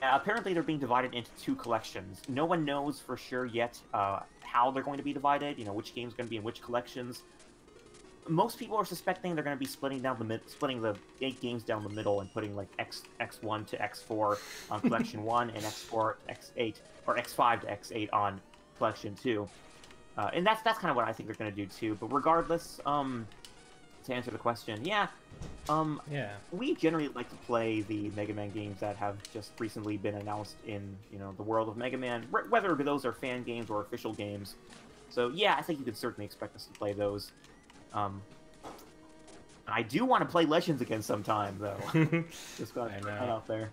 Apparently they're being divided into 2 collections. No one knows for sure yet how they're going to be divided. You know, which game's going to be in which collections. Most people are suspecting they're going to be splitting the 8 games down the middle and putting like X1 to X4 on Collection 1 and X4 to X8 or X5 to X8 on Collection 2. And that's kind of what I think they're going to do too. But regardless, to answer the question, yeah, we generally like to play the Mega Man games that have just recently been announced in, you know, the world of Mega Man, whether those are fan games or official games. So yeah, I think you could certainly expect us to play those. I do want to play Legends again sometime, though. Just got to put that out there.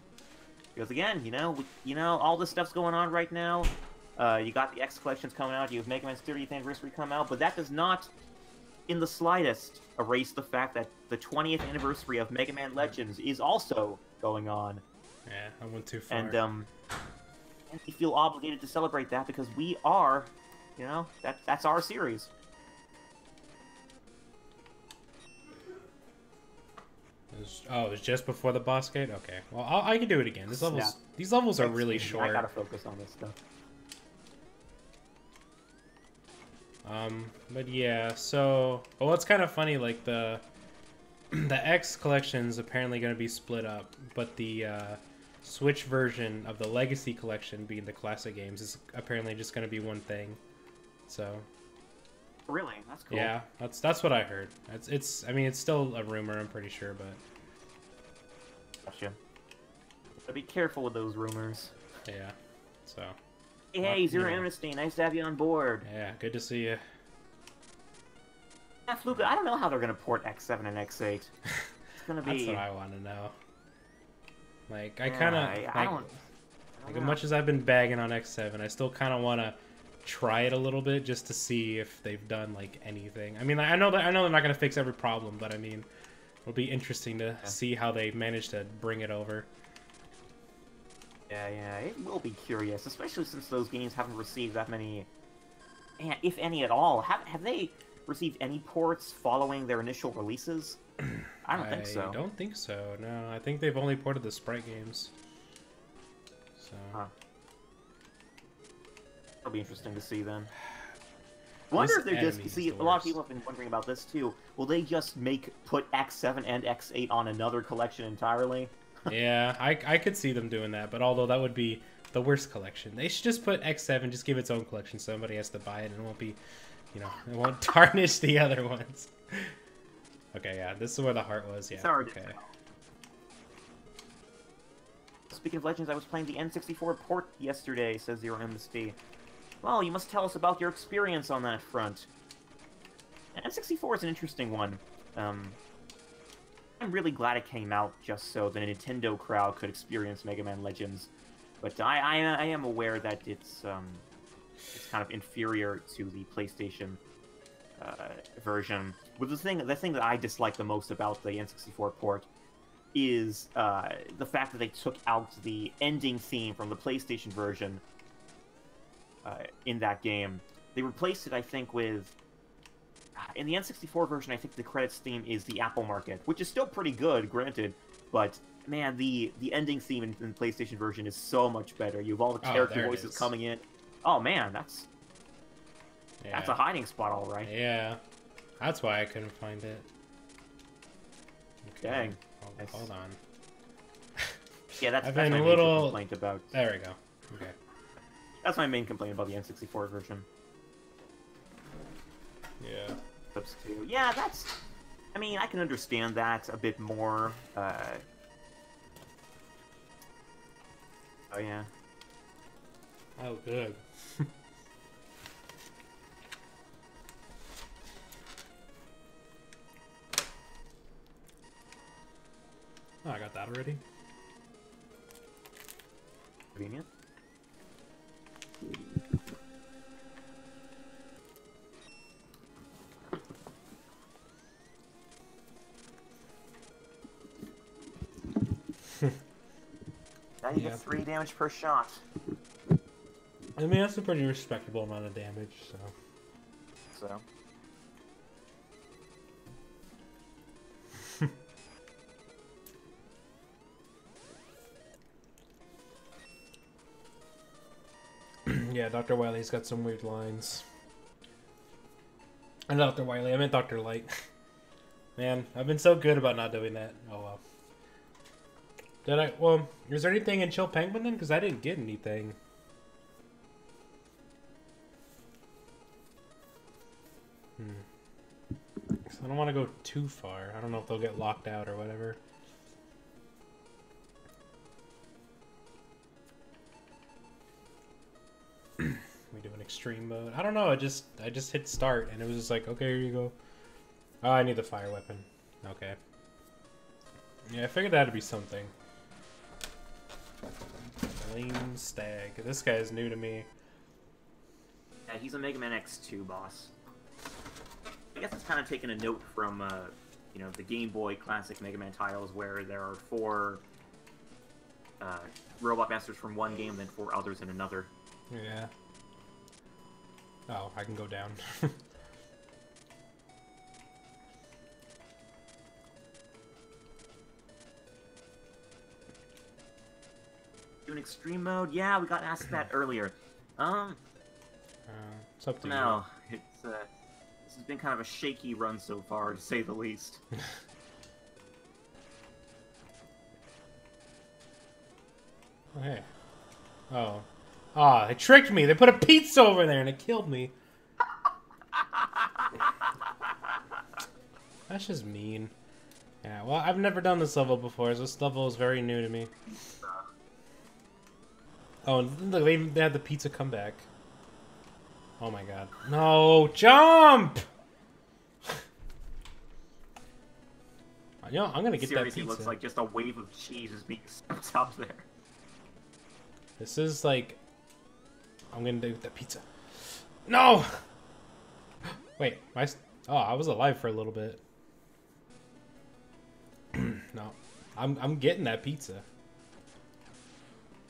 Because again, you know, all this stuff's going on right now. You got the X collections coming out. You have Mega Man's 30th anniversary come out, but that does not, in the slightest, erase the fact that the 20th anniversary of Mega Man Legends is also going on. Yeah, I went too far. And And we feel obligated to celebrate that because we are, you know, that's our series. It was just before the boss gate? Okay. Well, I can do it again. These levels are really short. I gotta focus on this stuff. But yeah, so... Well, it's kind of funny, like, the X collection's apparently going to be split up, but the, Switch version of the Legacy collection, being the classic games, is apparently just going to be one thing. So... Really? That's cool. Yeah, that's what I heard. I mean, it's still a rumor, I'm pretty sure, but... Gotcha. But be careful with those rumors. Yeah, so... Hey, Zero Amnesty, nice to have you on board. Yeah, good to see you. Yeah, Fluka, I don't know how they're gonna port X7 and X8. It's gonna be... That's what I want to know. Like, I kind of... I don't Like, know. as much as I've been bagging on X7, I still kind of want to try it a little bit just to see if they've done, like, anything. I mean, I know they're not going to fix every problem, but, I mean, it'll be interesting to see how they manage to bring it over. Yeah, it will be curious, especially since those games haven't received that many, if any at all. Have they received any ports following their initial releases? I don't think so. I don't think so, no. I think they've only ported the Sprite games. So... Huh. That'll be interesting to see then. Wonder if they're just... See, a lot of people have been wondering about this too. Will they just put X7 and X8 on another collection entirely? Yeah, I could see them doing that, but although that would be the worst collection. They should just put X7, just give its own collection, so somebody has to buy it, and it won't be, you know, it won't tarnish the other ones. Okay, yeah, this is where the heart was, yeah. Okay. Speaking of Legends, I was playing the N64 port yesterday, says Zero Amnesty. Well, you must tell us about your experience on that front. N64 is an interesting one. I'm really glad it came out just so the Nintendo crowd could experience Mega Man Legends, but I am aware that it's kind of inferior to the PlayStation version. But the thing that I dislike the most about the N64 port is the fact that they took out the ending theme from the PlayStation version in that game. They replaced it, I think, with... In the N64 version, I think the credits theme is the Apple Market, which is still pretty good, granted, but, man, the ending theme in the PlayStation version is so much better. You have all the character voices coming in. Oh, man, that's a hiding spot, all right. Yeah, that's why I couldn't find it. Okay. Dang. Hold on. Yeah, that's I've my been main complaint about... There we go. Okay. That's my main complaint about the N64 version. Yeah. Clips too. Yeah, that's... I mean, I can understand that a bit more. Oh, yeah. Oh, good. Oh, I got that already. Convenient. Now you get 3 damage per shot. I mean, that's a pretty respectable amount of damage, so... Yeah, Dr. Wiley's got some weird lines. And Dr. Wiley, I meant Dr. Light. Man, I've been so good about not doing that. Oh well. Well, is there anything in Chill Penguin then? Because I didn't get anything. I don't want to go too far. I don't know if they'll get locked out or whatever. We do an extreme mode. I don't know. I just hit start and it was just like, okay, here you go. Oh, I need the fire weapon. Okay. Yeah, I figured that'd be something. Lame Stag. This guy is new to me. Yeah, he's a Mega Man X2 boss. I guess it's kind of taken a note from, you know, the Game Boy classic Mega Man titles where there are 4 robot masters from one game, then 4 others in another. Yeah. Oh, I can go down. Doing extreme mode? Yeah, we got asked that earlier. It's up to you. No, it's this has been kind of a shaky run so far, to say the least. Oh, hey. Oh. Ah, they tricked me. They put a pizza over there and it killed me. That's just mean. Yeah, well, I've never done this level before, so this level is very new to me. Oh, and look, they had the pizza comeback. Oh my god. No, jump! You know, I'm gonna get that pizza. Seriously, looks like just a wave of cheese is being stuffed up there. This is like... I'm gonna do that pizza. No! Wait, oh, I was alive for a little bit. No. I'm getting that pizza.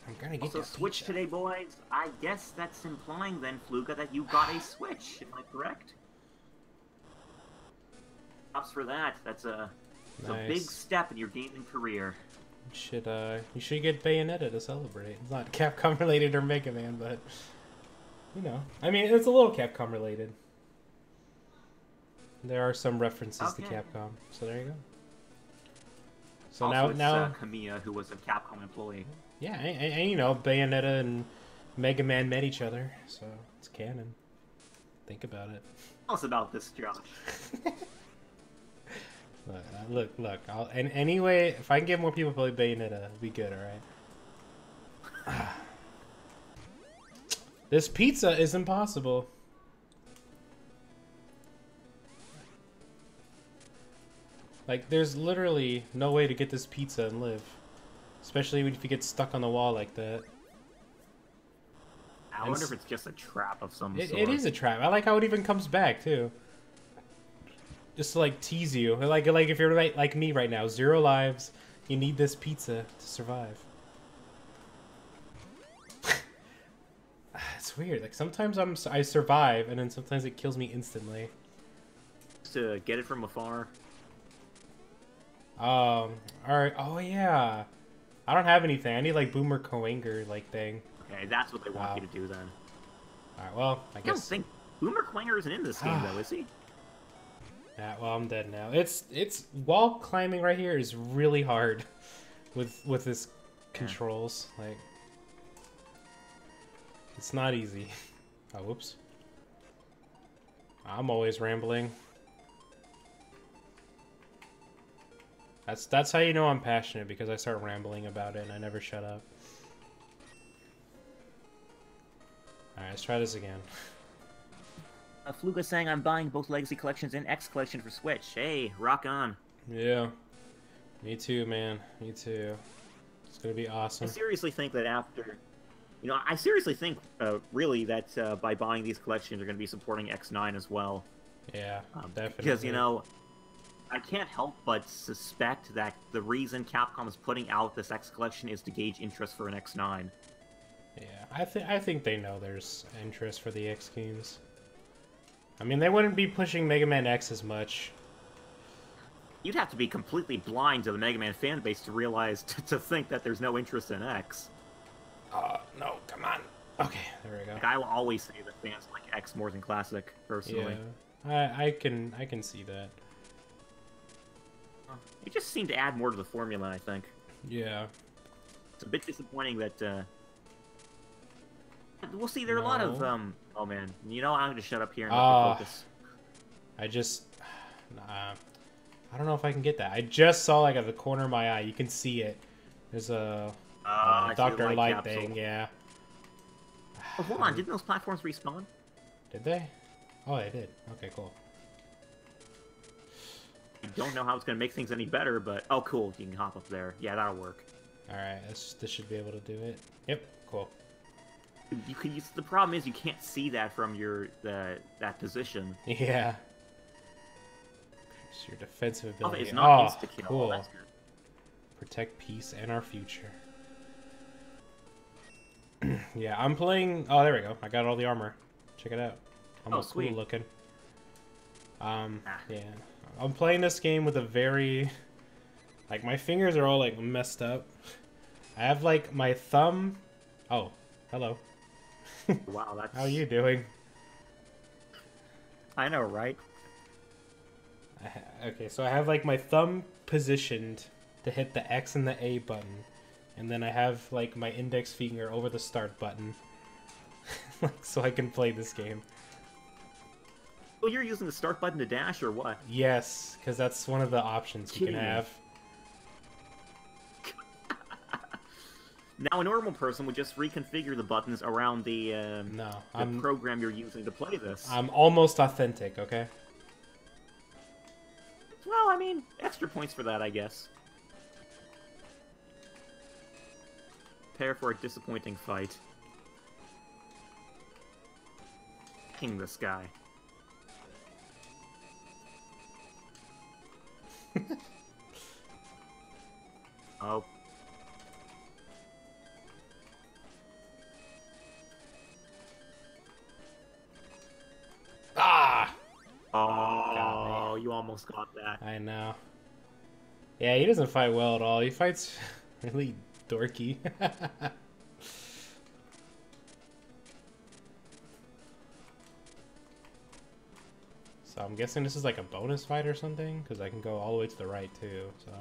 I'm gonna get Also, that Switch pizza. today, boys. I guess that's implying then, Fluga, that you got a Switch. Am I correct? Props for that. That's a big step in your gaming career. You should get Bayonetta to celebrate. It's not Capcom related or Mega Man, but you know, I mean, it's a little Capcom related. There are some references to Capcom, so there you go. So also, now it's Kamiya, who was a Capcom employee. Yeah, and you know, Bayonetta and Mega Man met each other, so it's canon. Think about it. Tell us about this, Josh. Look. And anyway, if I can get more people to play Bayonetta, it'll be good, alright? This pizza is impossible. Like, there's literally no way to get this pizza and live. Especially if you get stuck on the wall like that. I wonder if it's just a trap of some sort. It is a trap. I like how it even comes back, too. Just to, like, tease you. Like if you're like me right now, 0 lives, you need this pizza to survive. It's weird. Like, sometimes I survive, and then sometimes it kills me instantly. To get it from afar. Alright. Oh, yeah. I don't have anything. I need, like, Boomer Coanger, like, thing. Okay, that's what they want you to do, then. Alright, well, I guess... don't think... Boomer Quanger isn't in this game, though, is he? Yeah, well, I'm dead now. It's wall climbing right here is really hard with this controls. Like, it's not easy. Oh, whoops. I'm always rambling. That's how you know I'm passionate, because I start rambling about it and I never shut up. Alright, let's try this again. Fluga saying I'm buying both Legacy Collections and X Collection for Switch. Hey, rock on. Yeah. Me too, man. Me too. It's gonna be awesome. I seriously think that after... You know, I seriously think, really, that by buying these collections, you're going to be supporting X9 as well. Yeah, definitely. Because, you know, I can't help but suspect that the reason Capcom is putting out this X Collection is to gauge interest for an X9. Yeah, I think they know there's interest for the X games. I mean, they wouldn't be pushing Mega Man X as much. You'd have to be completely blind to the Mega Man fan base to realize, to think that there's no interest in X. No, come on. Okay, there we go. Like, I will always say that fans like X more than Classic, personally. Yeah, I can see that. It just seemed to add more to the formula, I think. Yeah. It's a bit disappointing that, we'll see, there are a lot of, oh man, you know, I'm gonna shut up here and let you focus. I just, I don't know if I can get that. I just saw, like, at the corner of my eye, you can see it. There's a Dr. Light thing, yeah. Oh, hold on, didn't those platforms respawn? Did they? Oh, they did. Okay, cool. I don't know how it's gonna make things any better, but... Oh, cool, you can hop up there. Yeah, that'll work. Alright, this should be able to do it. Yep, cool. You can use... The problem is you can't see that from your... that position. Yeah. It's your defensive ability. It's not insta-kill. Cool. That's good. Protect peace and our future. Yeah, I'm playing... Oh, there we go. I got all the armor. Check it out. Almost cool sweet. looking. Yeah. I'm playing this game with a very... Like, my fingers are all, like, messed up. I have, like, my thumb... Oh, hello. Wow, that's... How are you doing? I know, right? Okay, so I have, like, my thumb positioned to hit the X and the A button. And then I have, like, my index finger over the start button. Like, so I can play this game. Oh, you're using the start button to dash, or what? Yes, because that's one of the options you can Kidding me. have. Now, a normal person would just reconfigure the buttons around the No, program you're using to play this. I'm almost authentic, okay? Well, I mean, extra points for that, I guess. Prepare for a disappointing fight. King this guy. Oh. Ah! Oh, you almost got that. I know. Yeah, he doesn't fight well at all. He fights really dorky. So I'm guessing this is like a bonus fight or something, because I can go all the way to the right too, so...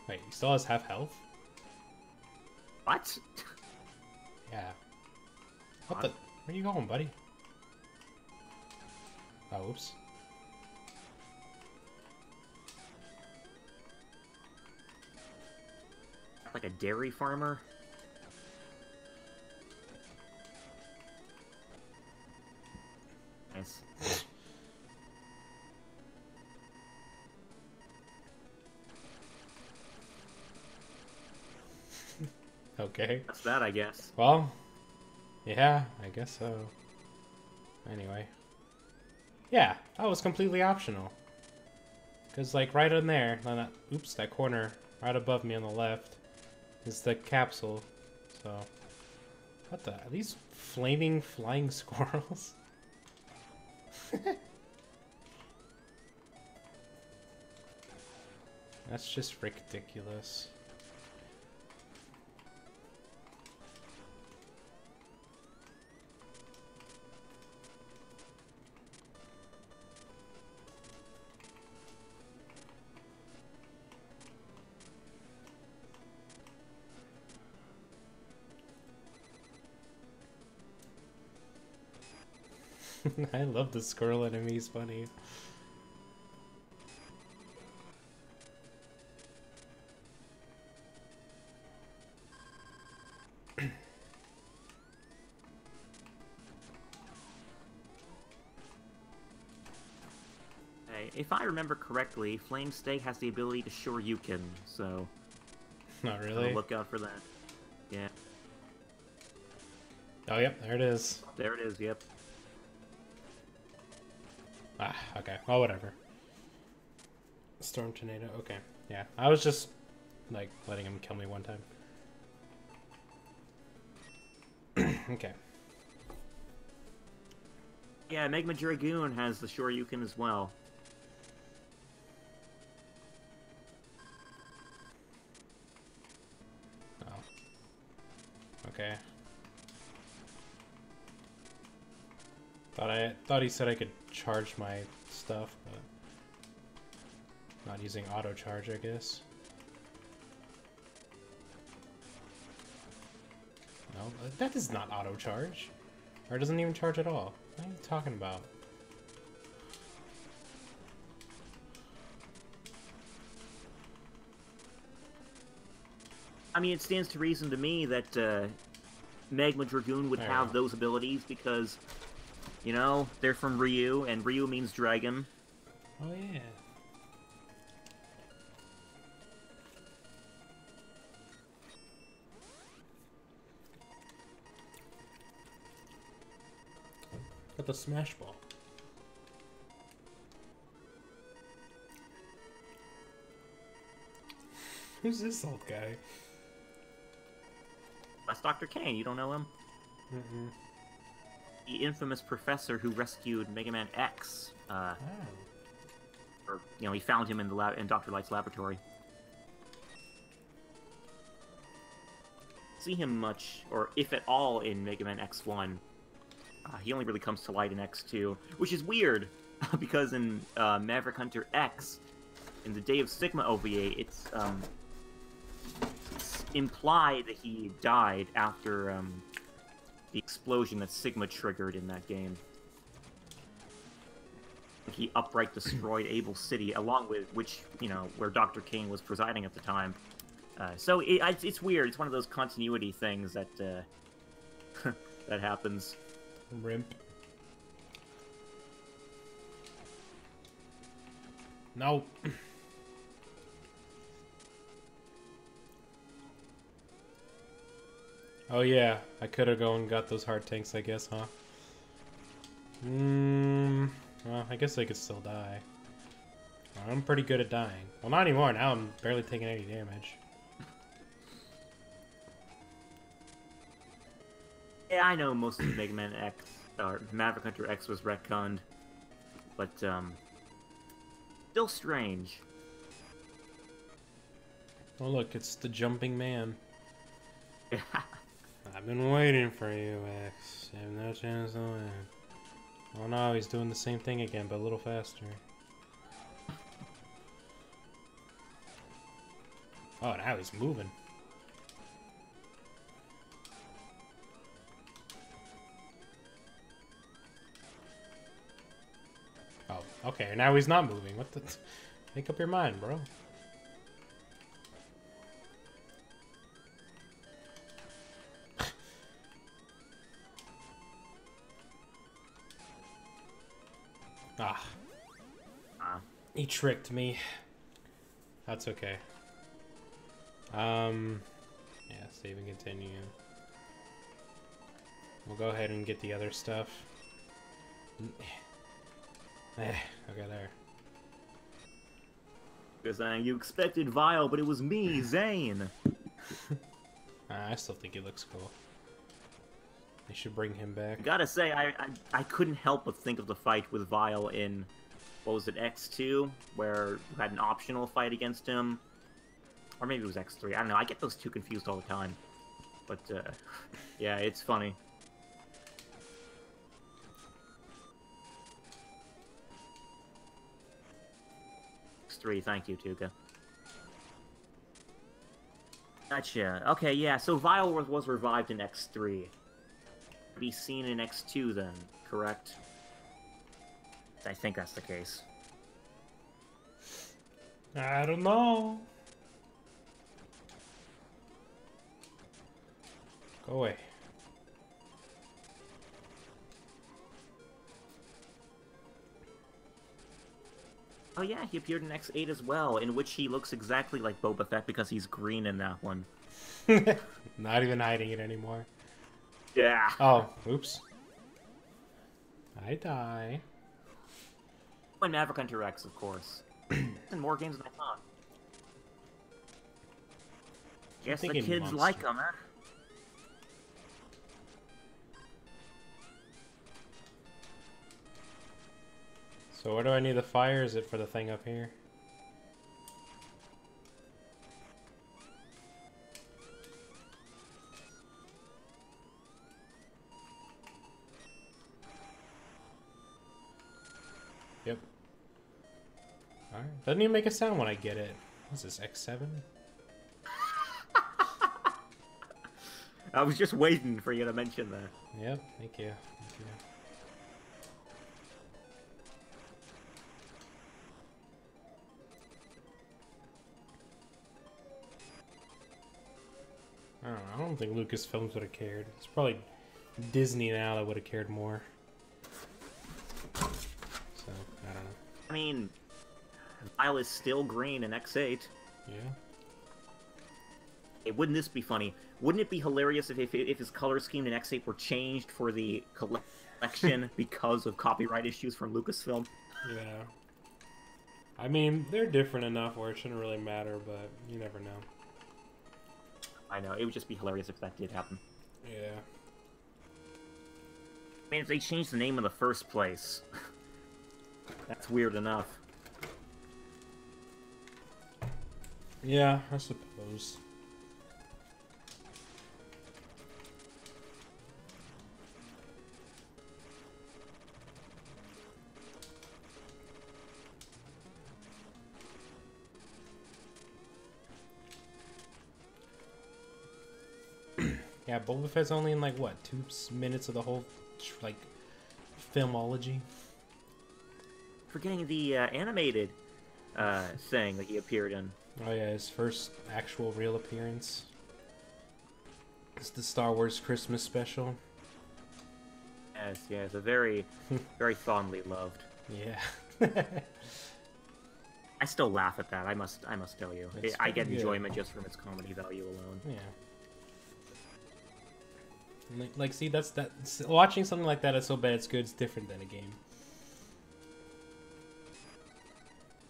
Wait, he still has half health? What? Yeah. What the? Where are you going, buddy? Oh, oops. Like a dairy farmer? Nice. Okay. That's that, I guess. Well, yeah, I guess so. Anyway. Yeah, that was completely optional. Because, like, right in there, oops, that corner, right above me on the left, is the capsule. So, what the? Are these flaming flying squirrels? That's just ridiculous. I love the squirrel enemy, he's funny. Hey, if I remember correctly, Flame Steak has the ability to Shoryuken, so... Not really. Look out for that. Yeah. Oh, yep, there it is. There it is, yep. Ah, okay. Well, whatever. Storm Tornado, okay. Yeah, I was just, like, letting him kill me one time. Okay. Yeah, Magma Dragoon has the Shoryuken as well. Oh. Okay. Thought he said I could charge my stuff, but not using auto charge, I guess. No, that is not auto charge. Or it doesn't even charge at all. What are you talking about? I mean, it stands to reason to me that Magma Dragoon would There you have go. those abilities because, you know, they're from Ryu, and Ryu means dragon. Oh yeah. Got the smash ball. Who's this old guy? that's Dr. Kane. You don't know him? Mm-mm. The infamous professor who rescued Mega Man X. Oh. Or, you know, he found him in the in Dr. Light's laboratory. See him much, or if at all, in Mega Man X1. He only really comes to light in X2, which is weird, because in Maverick Hunter X, in the Day of Sigma OVA, it's implied that he died after the explosion that Sigma triggered in that game. He outright destroyed Able City, along with which, you know, where Dr. Kane was presiding at the time. So it's weird. It's one of those continuity things that that happens. Rimp. No. Oh yeah, I could have gone and got those heart tanks, I guess, huh? Well, I guess I could still die. I'm pretty good at dying. Well, not anymore. Now I'm barely taking any damage. Yeah, I know most of the Mega Man X, or Maverick Hunter X was retconned, but, still strange. Oh look, it's the jumping man. I've been waiting for you, X. You have no chance to win. Oh no, he's doing the same thing again, but a little faster. Oh, now he's moving. Oh, okay, now he's not moving. What the... Make up your mind, bro. He tricked me. That's okay. Yeah, save and continue. We'll go ahead and get the other stuff. Okay, there. Because you expected Vile, but it was me, Zane. I still think he looks cool. They should bring him back. Gotta say, I couldn't help but think of the fight with Vile in, what was it, X2, where you had an optional fight against him. Or maybe it was X3, I don't know, I get those two confused all the time. But, yeah, it's funny. X3, thank you, Tuka. Gotcha. Okay, yeah, so Vile was revived in X3. Be seen in X2 then, correct? I think that's the case. I don't know. Go away. Oh yeah, he appeared in X8 as well, in which he looks exactly like Boba Fett because he's green in that one. Not even hiding it anymore. Yeah. Oh, oops. I die. And Maverick Hunter X, of course. And more games than I thought. Guess the kids Monster. like them, huh? So where do I need the fire? Is it for the thing up here? Yep. Alright. Doesn't even make a sound when I get it. What's this, X7? I was just waiting for you to mention that. Yep, thank you. Thank you. I don't think Lucasfilms would have cared. It's probably Disney now that would have cared more. So, I don't know. I mean, Vile is still green in X8. Yeah. Hey, wouldn't this be funny? Wouldn't it be hilarious if his color scheme in X8 were changed for the collection because of copyright issues from Lucasfilm? Yeah. I mean, they're different enough where it shouldn't really matter, but you never know. I know, it would just be hilarious if that did happen. Yeah. I mean, if they changed the name in the first place, that's weird enough. Yeah, I suppose. Yeah, Boba Fett's only in like what, 2 minutes of the whole like filmology. Forgetting the animated thing that he appeared in. Oh yeah, his first actual real appearance. It's the Star Wars Christmas special. Yes, yes, a very, very fondly loved. Yeah. I still laugh at that. I must tell you, It's I get pretty good. enjoyment just from its comedy value alone. Yeah. Like, see, that's watching something like that is so bad it's good. It's different than a game.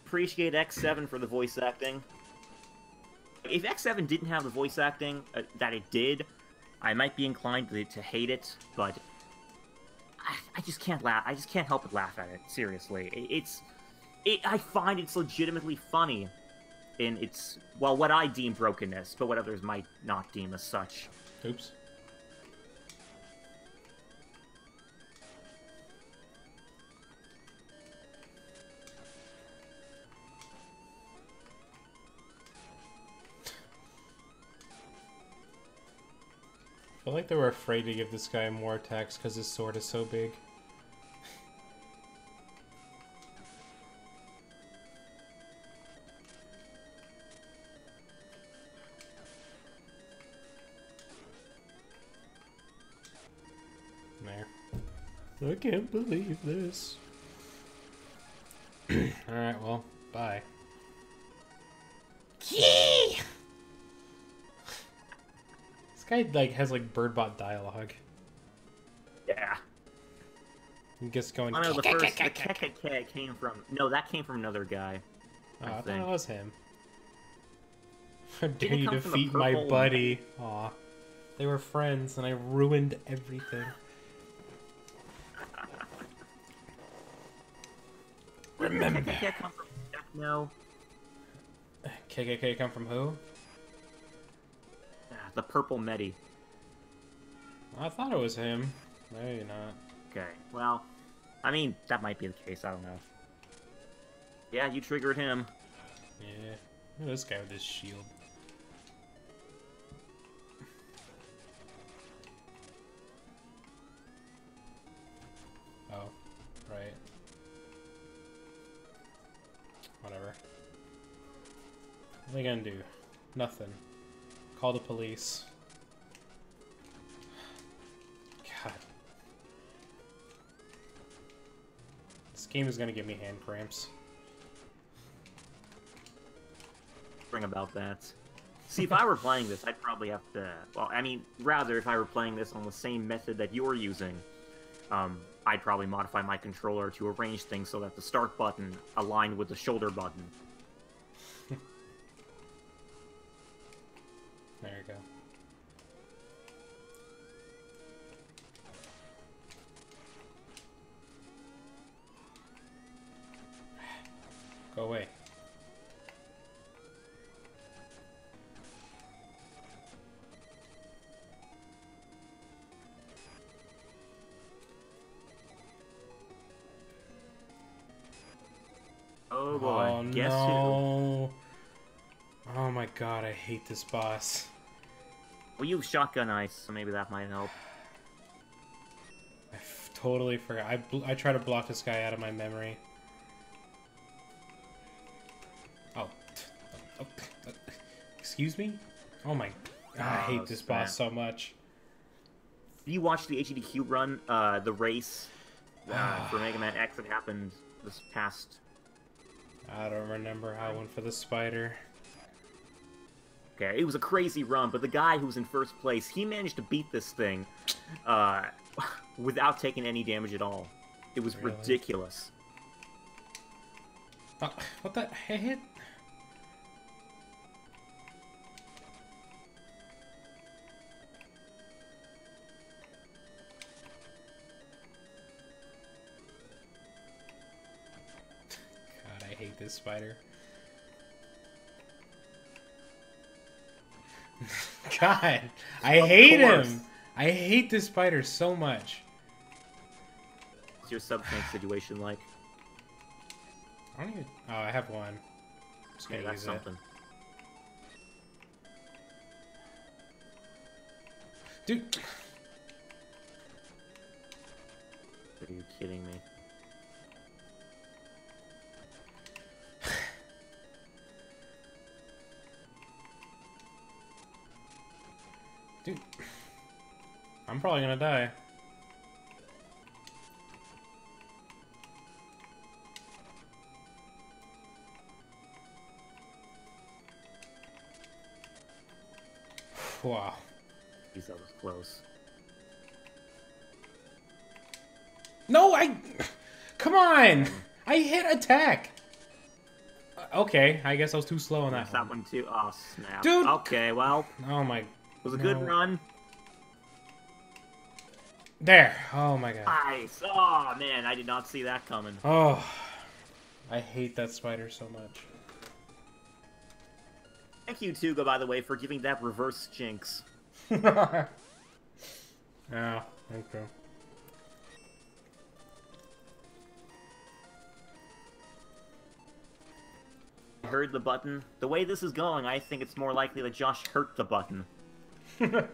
Appreciate X7 for the voice acting. If X7 didn't have the voice acting that it did, I might be inclined to hate it, but I just can't laugh. I just can't help but laugh at it. Seriously, I find it's legitimately funny in its, well, what I deem brokenness, but what others might not deem as such. Oops. I feel like they were afraid to give this guy more attacks because his sword is so big. There. I can't believe this. Alright, well, bye. Yay! This guy, like, has, like, birdbot dialogue. Yeah. He gets going... I know the first, the KKK came from, no, that came from another guy. Oh, I thought think. it was him. How dare Didn't it you come from the defeat my purple buddy? Aw. They were friends, and I ruined everything. Remember. KKK come from no. KKK come from who? The purple Medi. I thought it was him. Maybe not. Okay, well, I mean, that might be the case, I don't know. Yeah, you triggered him. Yeah. Look at this guy with his shield. Oh, right. Whatever. What are they gonna do? Nothing. Call the police. God. This game is gonna give me hand cramps. Bring about that. See, if I were playing this, I'd probably have to... Well, I mean, rather, if I were playing this on the same method that you're using, I'd probably modify my controller to arrange things so that the start button aligned with the shoulder button. There you go. Go away. Oh boy, Oh guess no. Oh my god, I hate this boss. who? Well, you have shotgun ice, so maybe that might help. Totally forgot. I try to block this guy out of my memory. Oh. Oh. Excuse me? Oh my... I hate this boss so much. Did you watch the HDQ run, the race for Mega Man X that happened this past... I don't remember how I went for the spider. Okay, it was a crazy run, but the guy who was in first place, he managed to beat this thing without taking any damage at all. It was Really? ridiculous. What the hit? this spider. God, I hate him. I hate this spider so much. What's your sub-tank situation like? I don't even... Oh, I have one. Just gonna Yeah, use that's something. Dude. Are you kidding me? Dude. I'm probably gonna die. Wow. Jeez, that was close. No, come on! I hit attack! Okay, I guess I was too slow on that That one too. Oh, snap. Dude! Okay, well, Oh my... it was a good run. There! Oh my god. Nice! Oh, man, I did not see that coming. Oh. I hate that spider so much. Thank you, Tuga, by the way, for giving that reverse jinx. Yeah, thank you. Heard the button. The way this is going, I think it's more likely that Josh hurt the button. Go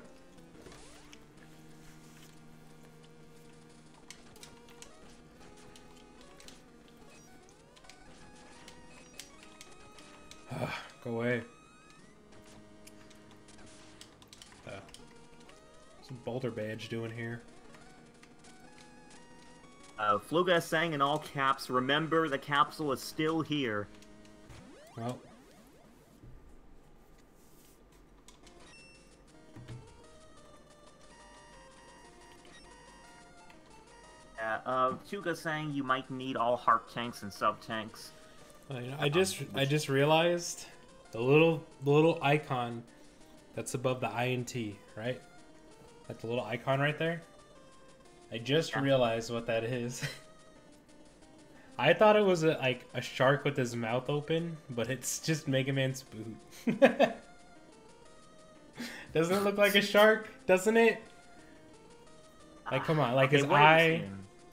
away. What's a boulder badge doing here? Fluga is saying in all caps, remember the capsule is still here. Well. Tuga saying you might need all heart tanks and sub tanks. I just realized the little icon that's above the INT, right? Like the little icon right there. I just realized what that is. I thought it was like a shark with his mouth open, but it's just Mega Man's boot. Doesn't it look like a shark? Doesn't it? Like, come on, like his eye,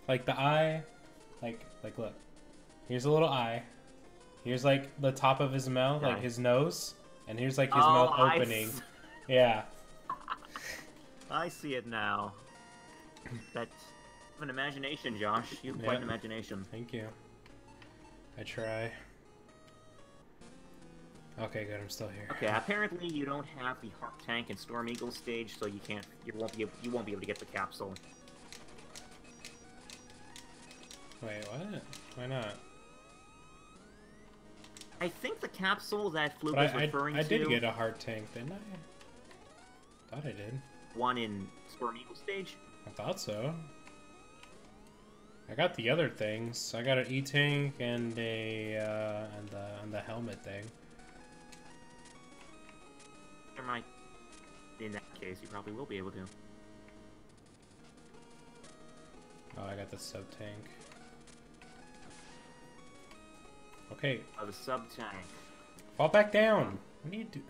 like the eye, like look. Here's a little eye. Here's like the top of his mouth, like his nose, and here's like his mouth opening. Yeah. I see it now. That's an imagination, Josh. You have quite an imagination. Thank you. I try. Okay, good. I'm still here. Okay, apparently you don't have the Heart Tank and Storm Eagle stage, so you won't be able to get the capsule. Wait, what? Why not? I think the capsule that Fluke But was referring to... I did get a Heart Tank, didn't I? Thought I did. One in Storm Eagle stage? I thought so. I got the other things. I got an E-Tank and a and the helmet thing. There might... In that case, you probably will be able to. Oh, I got the sub-tank. Okay. Oh, the sub-tank. Fall back down! What do you do?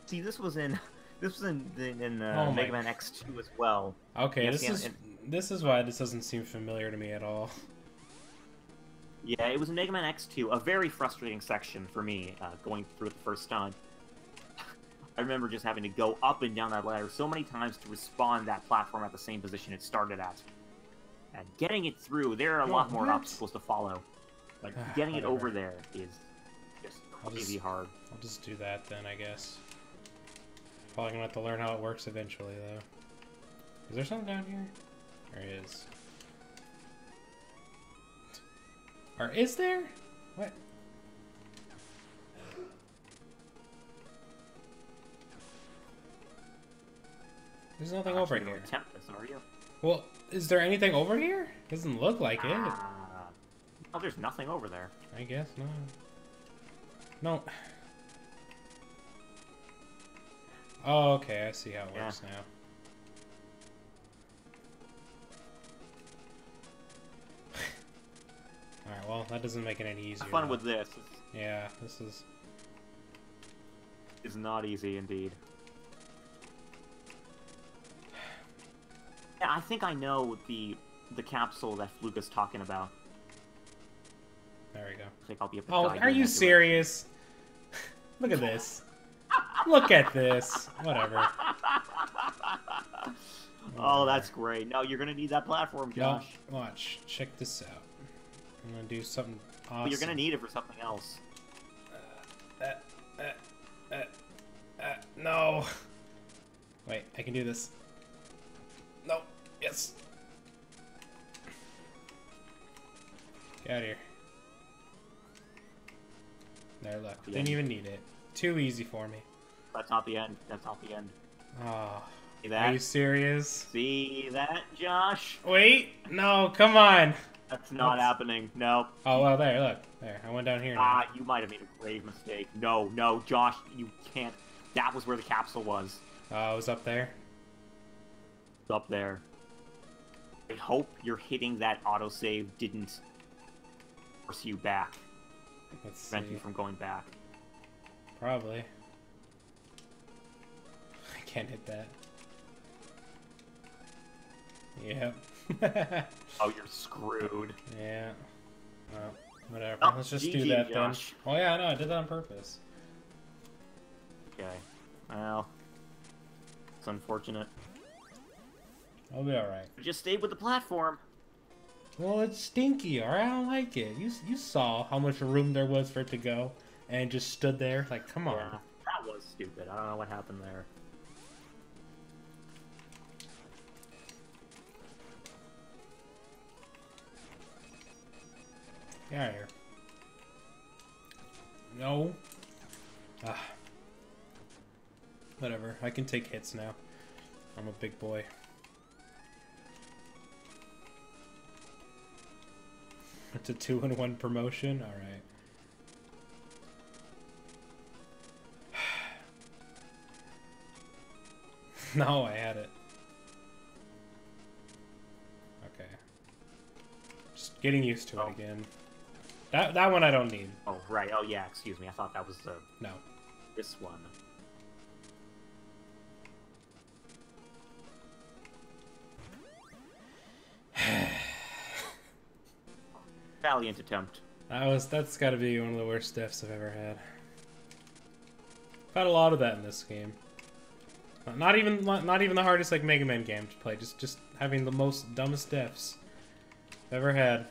See, this was in Oh Mega Man X2 as well. Okay, Yes, this is why this doesn't seem familiar to me at all. Yeah, it was in Mega Man X2, a very frustrating section for me, going through it the first time. I remember just having to go up and down that ladder so many times to respawn that platform at the same position it started at. And getting it through, there are a lot more obstacles to follow. But getting it over there is just crazy hard. I'll just do that then, I guess. Probably gonna have to learn how it works eventually, though. Is there something down here? There is. Or is there? What? There's nothing over You're here. gonna attempt this, are you? Well, is there anything over here? Doesn't look like it. Oh, there's nothing over there. I guess not. No. Oh, okay, I see how it works now. Alright, well, that doesn't make it any easier. Have fun though. with this. Yeah, this is... It's not easy, indeed. Yeah, I think I know the capsule that Fluke is talking about. There we go. I think I'll be able to Oh, guide are in you that serious? Look at this. Look at this. Whatever. Oh, that's great. No, you're gonna need that platform, No, Josh. watch. Check this out. I'm gonna do something awesome. But you're gonna need it for something else. No. Wait, I can do this. No. Yes. Get out of here. There, look. Didn't even need it. Too easy for me. That's not the end. That's not the end. Oh. See that? Are you serious? See that, Josh? Wait. No, come on. That's not happening. No. Oh, well, there, look. There, I went down here now. Ah, you might have made a grave mistake. No, no, Josh, you can't. That was where the capsule was. Oh, it was up there? It's up there. I hope you're hitting that autosave didn't force you back. Let's see. Prevent you from going back. Probably. I can't hit that. Yep. Oh, you're screwed. Yeah. Well, whatever. Oh, Let's just GG, do that Josh. then. Oh yeah, no, I did that on purpose. Okay. Well, it's unfortunate. I'll be alright. Just stay with the platform. Well, it's stinky, alright? I don't like it. You saw how much room there was for it to go, and just stood there. Like, come on. Yeah, that was stupid. I don't know what happened there. Get out of here. No. Ah. Whatever. I can take hits now. I'm a big boy. It's a 2-in-1 promotion? Alright. No, I had it. Okay. Just getting used to it again. That one I don't need. Oh, right. Oh, yeah, excuse me. I thought that was the... No. This one. Valiant attempt. That's gotta be one of the worst deaths I've ever had. I've had a lot of that in this game. Not even the hardest like Mega Man game to play. Just having the most dumbest deaths I've ever had.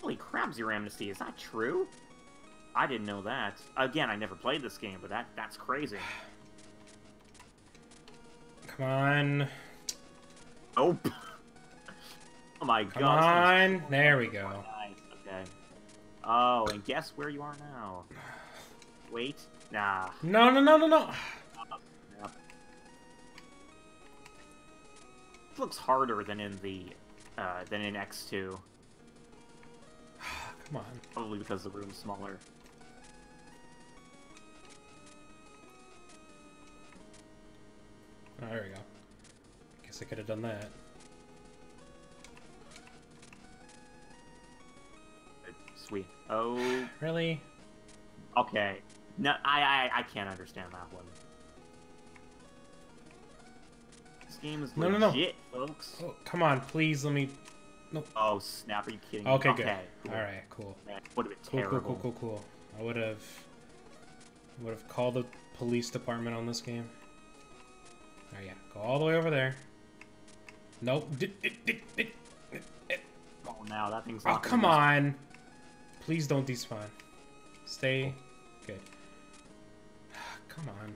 Holy crap, Zero Amnesty, is that true? I didn't know that. Again, I never played this game, but that's crazy. Come on. Nope. Oh my Come god. on. There we go. Nice, okay. Oh, and guess where you are now? Wait. Nah. No. Yep. This looks harder than in the than in X2. Come on. Probably because the room's smaller. Oh, there we go. Guess I could have done that. Sweet. Oh. Really? Okay. No, I can't understand that one. This game is No. legit, folks. Oh, come on, please let me. No. Oh snap! Are you kidding me? Okay, good. Cool. All right, cool. Would have been terrible. Cool. I would have called the police department on this game. Oh yeah, go all the way over there. Nope. Oh, now that thing's. Oh, not come gonna on. Please don't despawn. Stay good. Come on.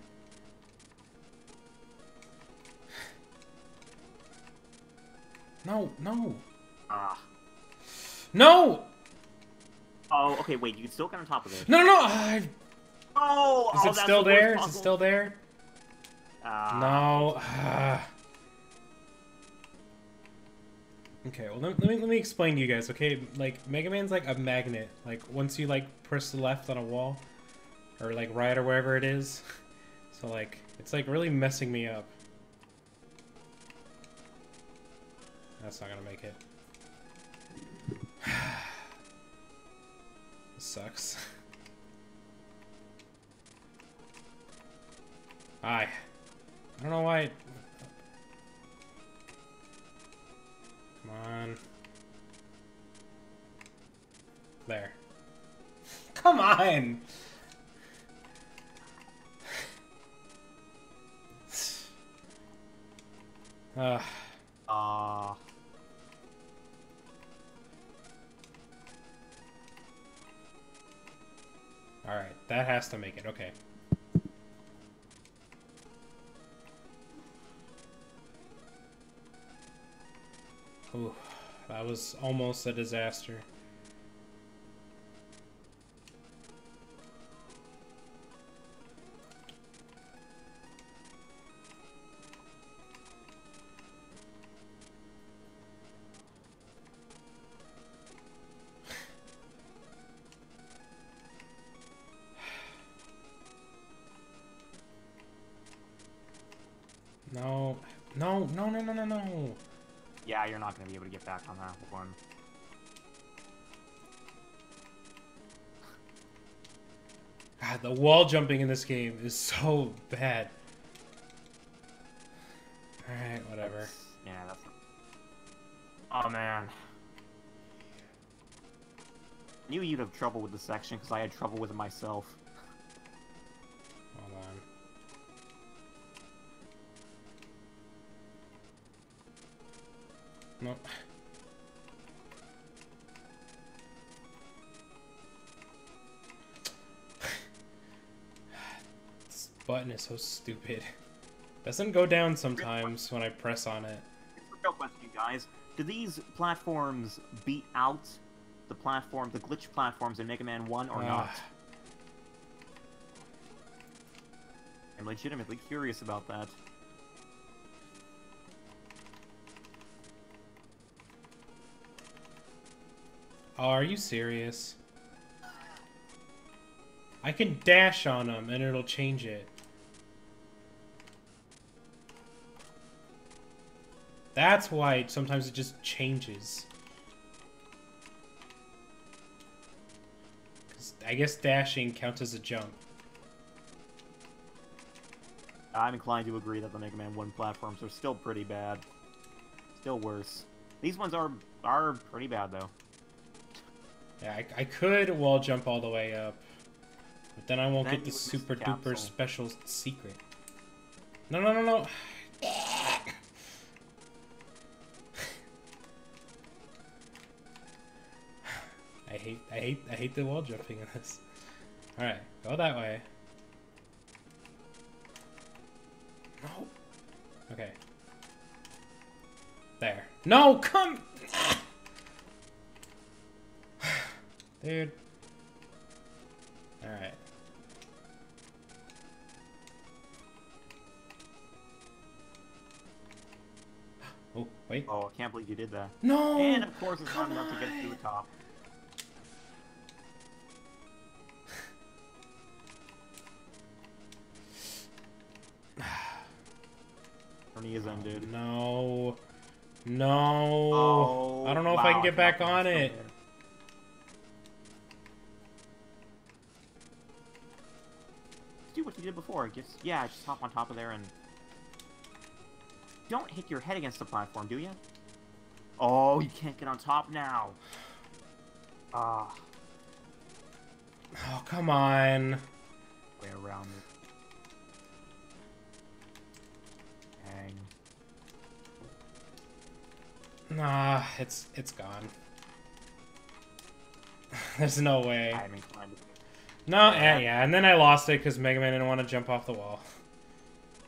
No. Ah. No! Oh, okay. Wait, you can still get on top of it. No! Oh, Is it that's still the worst there? Is it puzzle. still there? No. Okay, well let me explain to you guys, okay? Like Mega Man's like a magnet. Like once you like press left on a wall or like right or wherever it is. So like it's like really messing me up. That's not gonna make it. This sucks. I don't know why. Come on. There. Come on! Alright, that has to make it. Okay. Ooh, that was almost a disaster. No. No, no, no, no, no, no. Yeah, you're not going to be able to get back on that one. God, the wall jumping in this game is so bad. Alright, whatever. Yeah, that's... Oh, man. I knew you'd have trouble with this section, because I had trouble with it myself. Hold on. Nope. This button is so stupid. Doesn't go down sometimes when I press on it. Real question, you guys. Do these platforms beat out the glitch platforms in Mega Man 1 or not? I'm legitimately curious about that. Oh, are you serious? I can dash on them and it'll change it. That's why sometimes it just changes. 'Cause I guess dashing counts as a jump. I'm inclined to agree that the Mega Man 1 platforms are still pretty bad. Still worse. These ones are pretty bad, though. Yeah, I could wall jump all the way up. But then I won't Then get the you would miss super the duper capsule. special secret. No, no, no, no. I hate the wall jumping in this. Alright, go that way. No. Okay. There. No, come! Dude. Alright. Oh, wait. Oh, I can't believe you did that. No! And of course, it's not Come enough to get to on. the top. Journey is ended. No. No. Oh, I don't know if I wow, can get back forgot on that was it. still there. Do what you did before. Yeah, just hop on top of there and... Don't hit your head against the platform, do you? Oh, you can't get on top now. Ah, Oh, come on. way around it. Dang. Nah, it's gone. There's no way. I'm inclined to... No, yeah, and then I lost it because Mega Man didn't want to jump off the wall.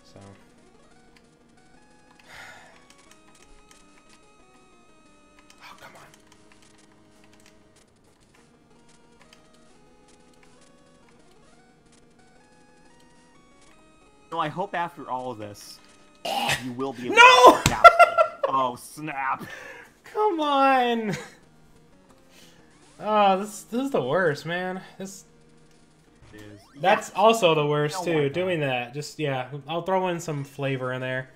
So. Oh, come on. So I hope after all of this, you will be able No! to capture. Oh, snap. Come on! Oh, this is the worst, man. This Is... That's also the worst, You know too, what, doing that. Just, yeah, I'll throw in some flavor in there.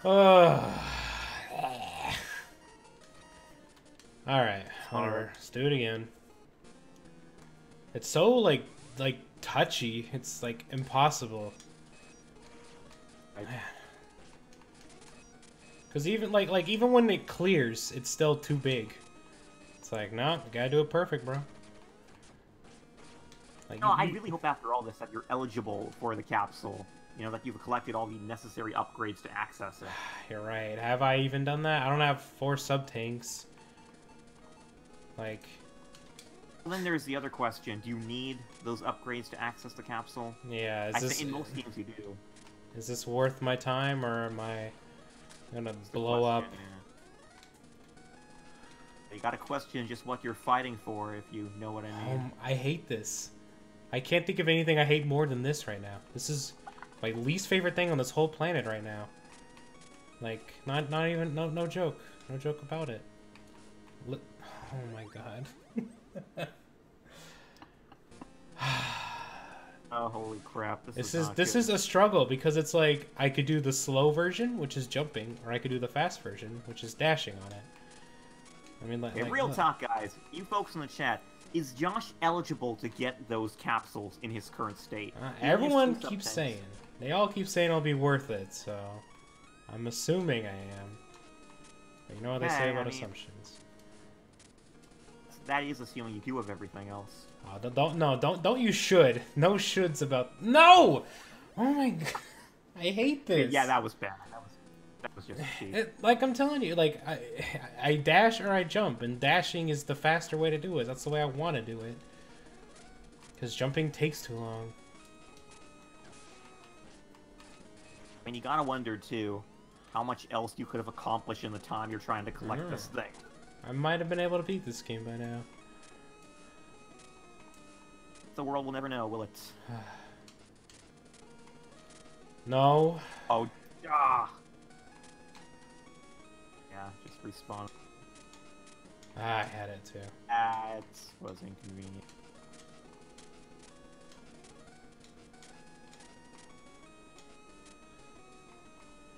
Ugh. Alright, whatever. Let's do it again. It's so, like touchy. It's, like, impossible. Because even, like, even when it clears, it's still too big. It's like, no, you gotta do it perfect, bro. Like, No, I really hope after all this that you're eligible for the capsule. You know, that you've collected all the necessary upgrades to access it. You're right. Have I even done that? I don't have 4 sub-tanks. Like... Well, then there's the other question. Do you need those upgrades to access the capsule? Yeah, I think in most games you do. Is this worth my time, or am I gonna blow up? You gotta question just what you're fighting for, if you know what I mean. I hate this. I can't think of anything I hate more than this right now. This is my least favorite thing on this whole planet right now. Like, not even, no joke. No joke about it. Oh my god. Oh, holy crap. This is a struggle, because it's like, I could do the slow version, which is jumping, or I could do the fast version, which is dashing on it. I mean, like, real talk, guys. You folks in the chat, is Josh eligible to get those capsules in his current state? Everyone keeps saying. They all keep saying it'll be worth it, so I'm assuming I am. But you know what they say about assumptions. That is assuming you do have everything else. Don't you should. No shoulds about... No! Oh my god. I hate this. Yeah, that was bad. That was just cheap. Like, I'm telling you, like, I dash or I jump, and dashing is the faster way to do it. That's the way I want to do it. Because jumping takes too long. I mean, you gotta wonder, too, how much else you could have accomplished in the time you're trying to collect this thing. I might have been able to beat this game by now. The world will never know, will it? No. Oh, ah! Yeah, just respawn. I had it too. That was inconvenient.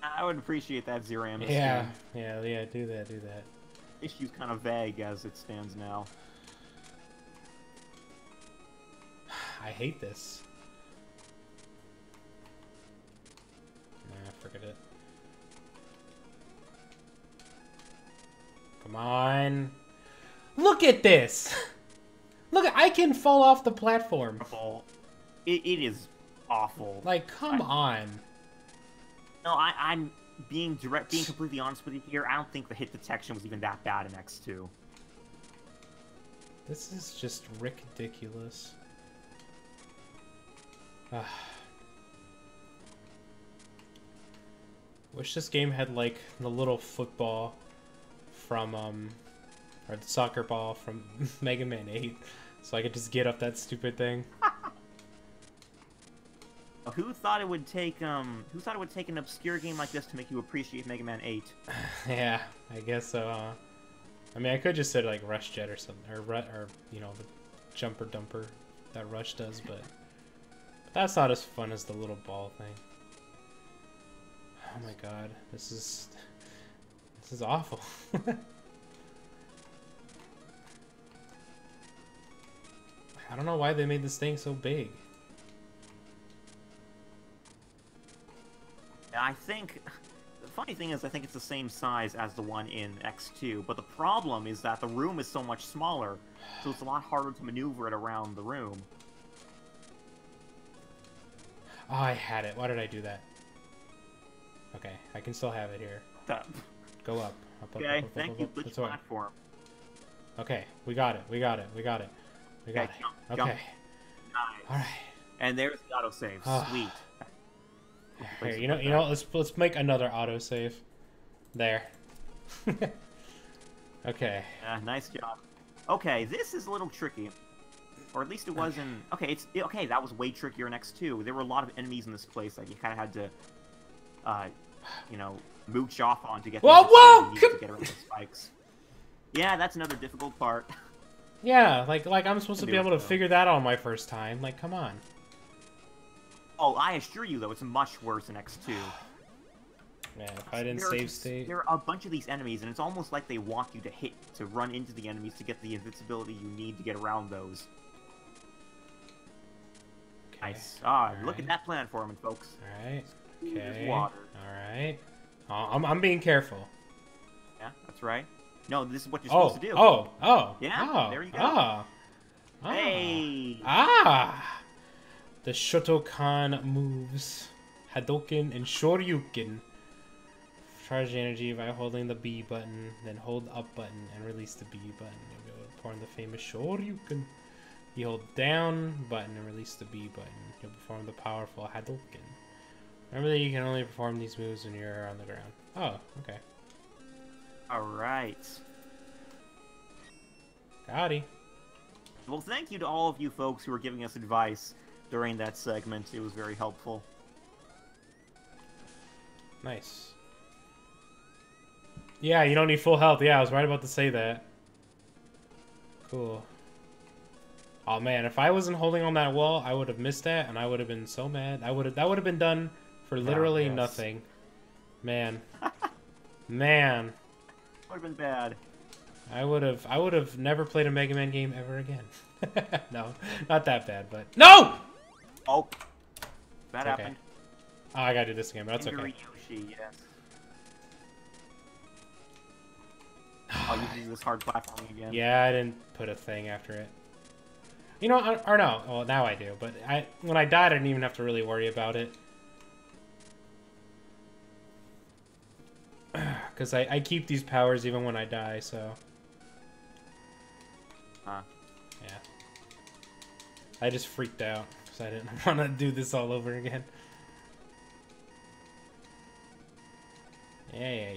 I would appreciate that Zero Ammo yeah, do that. Issue's kind of vague as it stands now. I hate this. Nah, forget it. Come on. Look at this! Look, I can fall off the platform. It is awful. Like, come on. No, I'm being completely honest with you here. I don't think the hit detection was even that bad in X2. This is just ridiculous. Wish this game had, like, the little football from, or the soccer ball from Mega Man 8, so I could just get up that stupid thing. Who thought it would take an obscure game like this to make you appreciate Mega Man 8? Yeah, I guess so. I mean, I could just say like Rush Jet or something, or you know, the jumper dumper that Rush does, but that's not as fun as the little ball thing. Oh my god, this is awful. I don't know why they made this thing so big. I think the funny thing is I think it's the same size as the one in X2, but the problem is that the room is so much smaller, so it's a lot harder to maneuver it around the room. Oh, I had it. Why did I do that? Okay, I can still have it here. Go up. Okay, thank you. Glitch platform. Okay, we got it. We got it. Okay. Jump. Nice. Alright. And there's the autosave. Sweet. Here, you know, let's make another autosave. There. Okay. Nice job. Okay, this is a little tricky. Or at least it was in... Okay, that was way trickier in X2. There were a lot of enemies in this place that you kind of had to, you know, mooch off on to get to get around the spikes. Yeah, that's another difficult part. Yeah, like I'm supposed to be able to figure that out on my first time. Like, come on. Oh, I assure you, though, it's much worse in X2. Man, if I didn't save state... There are a bunch of these enemies, and it's almost like they want you to run into the enemies to get the invincibility you need to get around those. Okay. Nice. Look Alright. at that platforming, folks. Alright. There's Okay. water. Alright. I'm being careful. Yeah, that's right. No, this is what you're supposed to do. Yeah, there you go. Hey! The Shotokan moves Hadoken and Shoryuken. Charge energy by holding the B button, then hold up button and release the B button. You'll be able to perform the famous Shoryuken. You hold down button and release the B button. You'll perform the powerful Hadoken. Remember that you can only perform these moves when you're on the ground. Oh, okay. Alright. Howdy. Well, thank you to all of you folks who were giving us advice during that segment. It was very helpful. Nice. Yeah, you don't need full health. Yeah, I was right about to say that. Cool. Oh man, if I wasn't holding on that wall, I would have missed that, and I would have been so mad. That would have been done for literally nothing. Man. Man. Would have been bad. I would have never played a Mega Man game ever again. No, not that bad, but no. Oh, that happened. Oh, I gotta do this again, but that's okay. Yoshi, yes. Oh, you do this hard platforming again. Yeah, I didn't put a thing after it. You know, or no. Well, now I do, but when I died, I didn't even have to really worry about it. Because I keep these powers even when I die, so... Huh. Yeah. I just freaked out, because I didn't want to do this all over again. Yeah.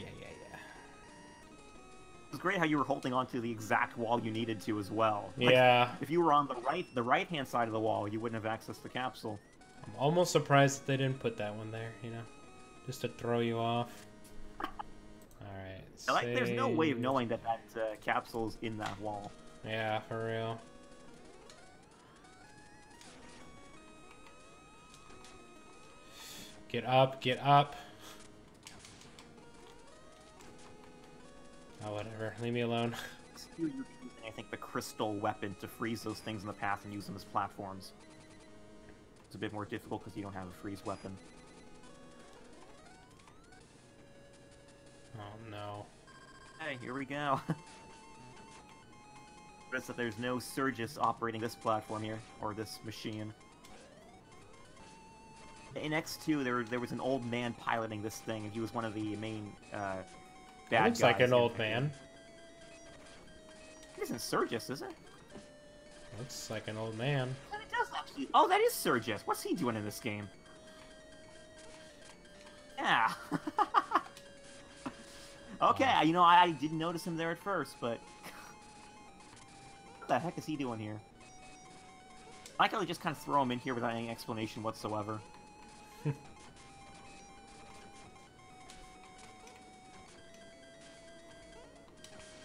It's great how you were holding on to the exact wall you needed to as well. Like, yeah. If you were on the right-hand side of the wall, you wouldn't have accessed the capsule. I'm almost surprised that they didn't put that one there, you know? Just to throw you off. Alright, Like, there's no way of knowing that capsule's in that wall. Yeah, for real. Get up, get up. Oh, whatever. Leave me alone. You're using, I think, the crystal weapon to freeze those things in the path and use them as platforms. It's a bit more difficult because you don't have a freeze weapon. Oh, no. Hey, here we go. Notice that there's no Surges operating this platform here, or this machine. In X2, there was an old man piloting this thing, and he was one of the main bad guys. Looks like an old man. It isn't Surges, is it? Looks like an old man. And it does actually. Oh, that is Surges. What's he doing in this game? Yeah. Okay, you know, I didn't notice him there at first, but... What the heck is he doing here? I like how they just kind of throw him in here without any explanation whatsoever.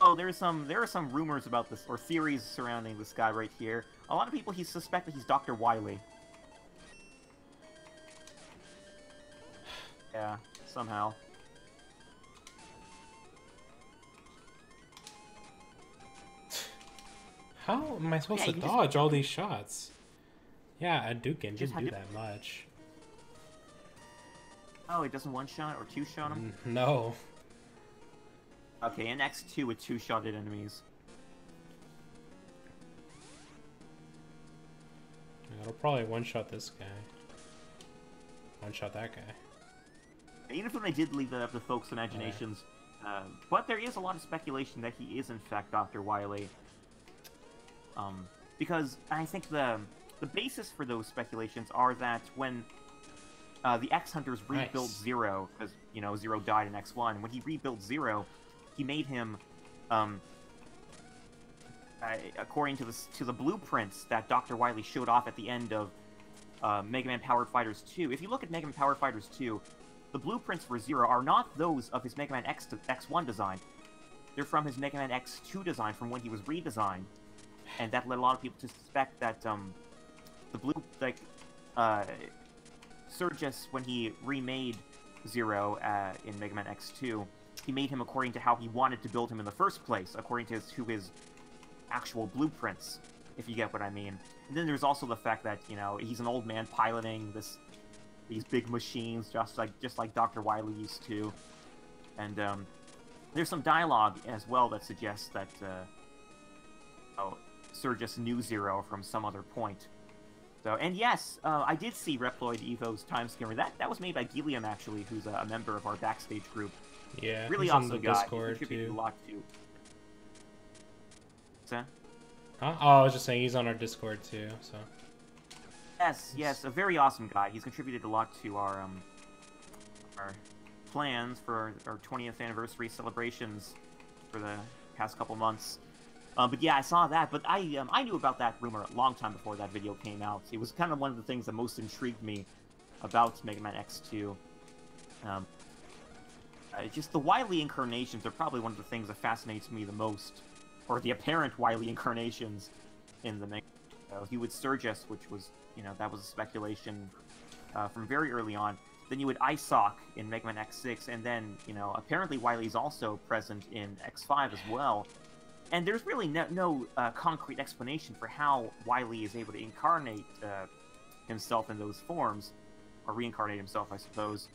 Oh, there are some rumors about this, or theories surrounding this guy right here. A lot of people suspect that he's Dr. Wily. Yeah, somehow. How am I supposed to dodge all these shots? Yeah, a Dukin didn't do that much. Oh, it doesn't one-shot or two-shot him? No. Okay, in X2 with two-shotted enemies. It'll probably one-shot this guy. One-shot that guy. Even if they did leave that up to folks' imaginations, but there is a lot of speculation that he is in fact Dr. Wily. Because I think the basis for those speculations are that when the X-Hunters rebuilt Zero, because, you know, Zero died in X1, when he rebuilt Zero, he made him, according to the blueprints that Dr. Wily showed off at the end of Mega Man Powered Fighters 2. If you look at Mega Man Powered Fighters 2, the blueprints for Zero are not those of his Mega Man X1 design. They're from his Mega Man X2 design from when he was redesigned. And that led a lot of people to suspect that Surges, when he remade Zero in Mega Man X2, he made him according to how he wanted to build him in the first place, according to his actual blueprints, if you get what I mean. And then there's also the fact that, you know, he's an old man piloting these big machines, just like Dr. Wily used to. And there's some dialogue as well that suggests that Surgus knew Zero from some other point. So, and yes, I did see Reploid Evo's time skimmer. That was made by Gilliam, actually, who's a member of our backstage group. Yeah, really he's awesome on the guy. Discord, He contributed too. a lot too. What's that? Huh? Oh, I was just saying he's on our Discord too. So. Yes, a very awesome guy. He's contributed a lot to our plans for our 20th anniversary celebrations for the past couple months. But yeah, I saw that, but I knew about that rumor a long time before that video came out. It was kind of one of the things that most intrigued me about Mega Man X2. Just the Wily incarnations are probably one of the things that fascinates me the most, or the apparent Wily incarnations in the Mega Man. You would Surgus, which was, you know, that was a speculation from very early on. Then you would Isoc in Mega Man X6, and then, you know, apparently Wily's also present in X5 as well. And there's really no concrete explanation for how Wily is able to incarnate himself in those forms, or reincarnate himself, I suppose.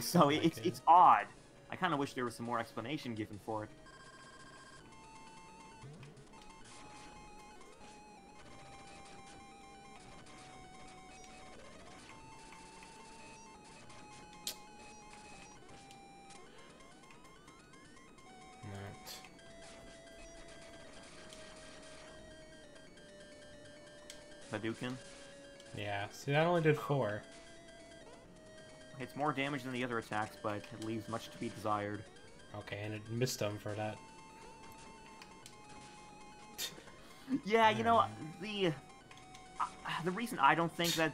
So it's odd. I kind of wish there was some more explanation given for it. Hadouken? Yeah, see, that only did 4. It's more damage than the other attacks, but it leaves much to be desired. Okay, and it missed him for that. Yeah, you know, the reason I don't think that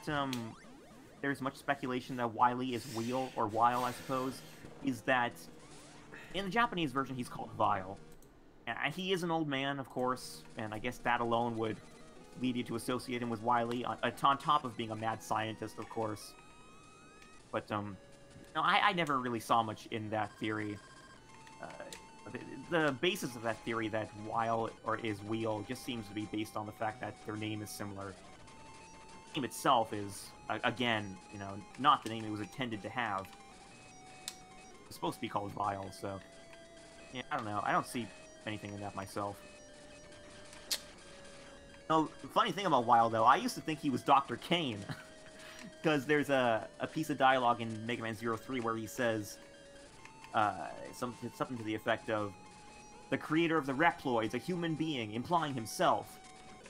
there's much speculation that Wily is Wheel, or Wile, I suppose, is that in the Japanese version he's called Vile. And he is an old man, of course, and I guess that alone would lead you to associate him with Wily, on top of being a mad scientist, of course. But, no, I never really saw much in that theory. The basis of that theory that Wile is Wheel just seems to be based on the fact that their name is similar. The name itself is, again, you know, not the name it was intended to have. It's supposed to be called Vile, so... Yeah, I don't know. I don't see anything in that myself. No, the funny thing about Wile, though, I used to think he was Dr. Kane. Because there's a piece of dialogue in Mega Man 03 where he says something to the effect of, the creator of the Reploids, a human being, implying himself.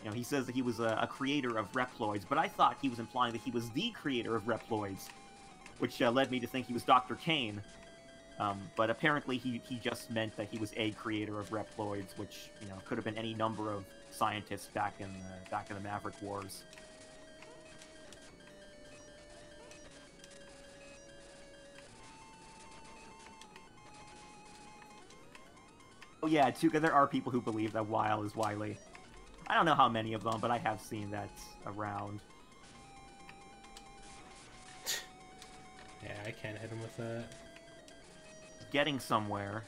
You know, he says that he was a creator of Reploids, but I thought he was implying that he was the creator of Reploids, which led me to think he was Dr. Kane. But apparently he just meant that he was a creator of Reploids, which, you know, could have been any number of scientists back in the Maverick Wars. Oh yeah, Tuka, there are people who believe that Wile is Wily. I don't know how many of them, but I have seen that around. Yeah, I can't hit him with that. Getting somewhere.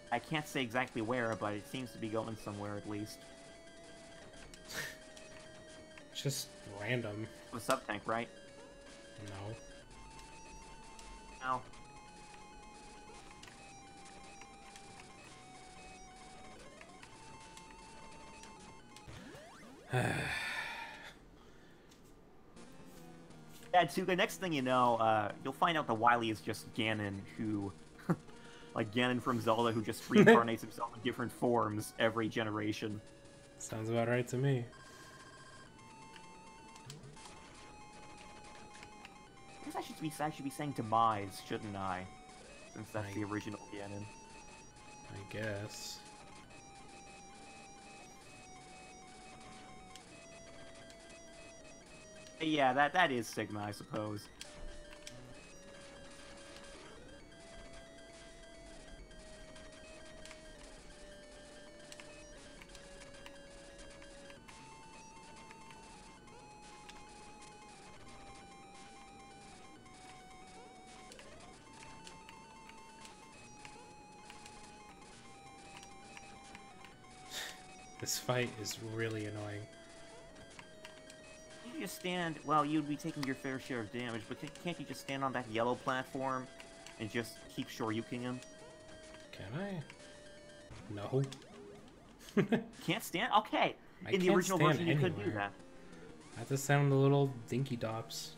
I can't say exactly where, but it seems to be going somewhere at least. It's just random. A sub-tank, right? No. No. Yeah, Tuka, next thing you know, you'll find out that Wily is just Ganon, who... like Ganon from Zelda, who just reincarnates himself in different forms every generation. Sounds about right to me. I guess I should be saying Demise, shouldn't I? Since that's the original Ganon. I guess. Yeah, that is Sigma, I suppose. This fight is really annoying. You just stand. Well, you'd be taking your fair share of damage, but can't you just stand on that yellow platform and just keep shoryuking him? Can I? No. Can't stand? Okay. I In the can't original stand version, you could do anywhere. that. I have to sound the little dinky dops.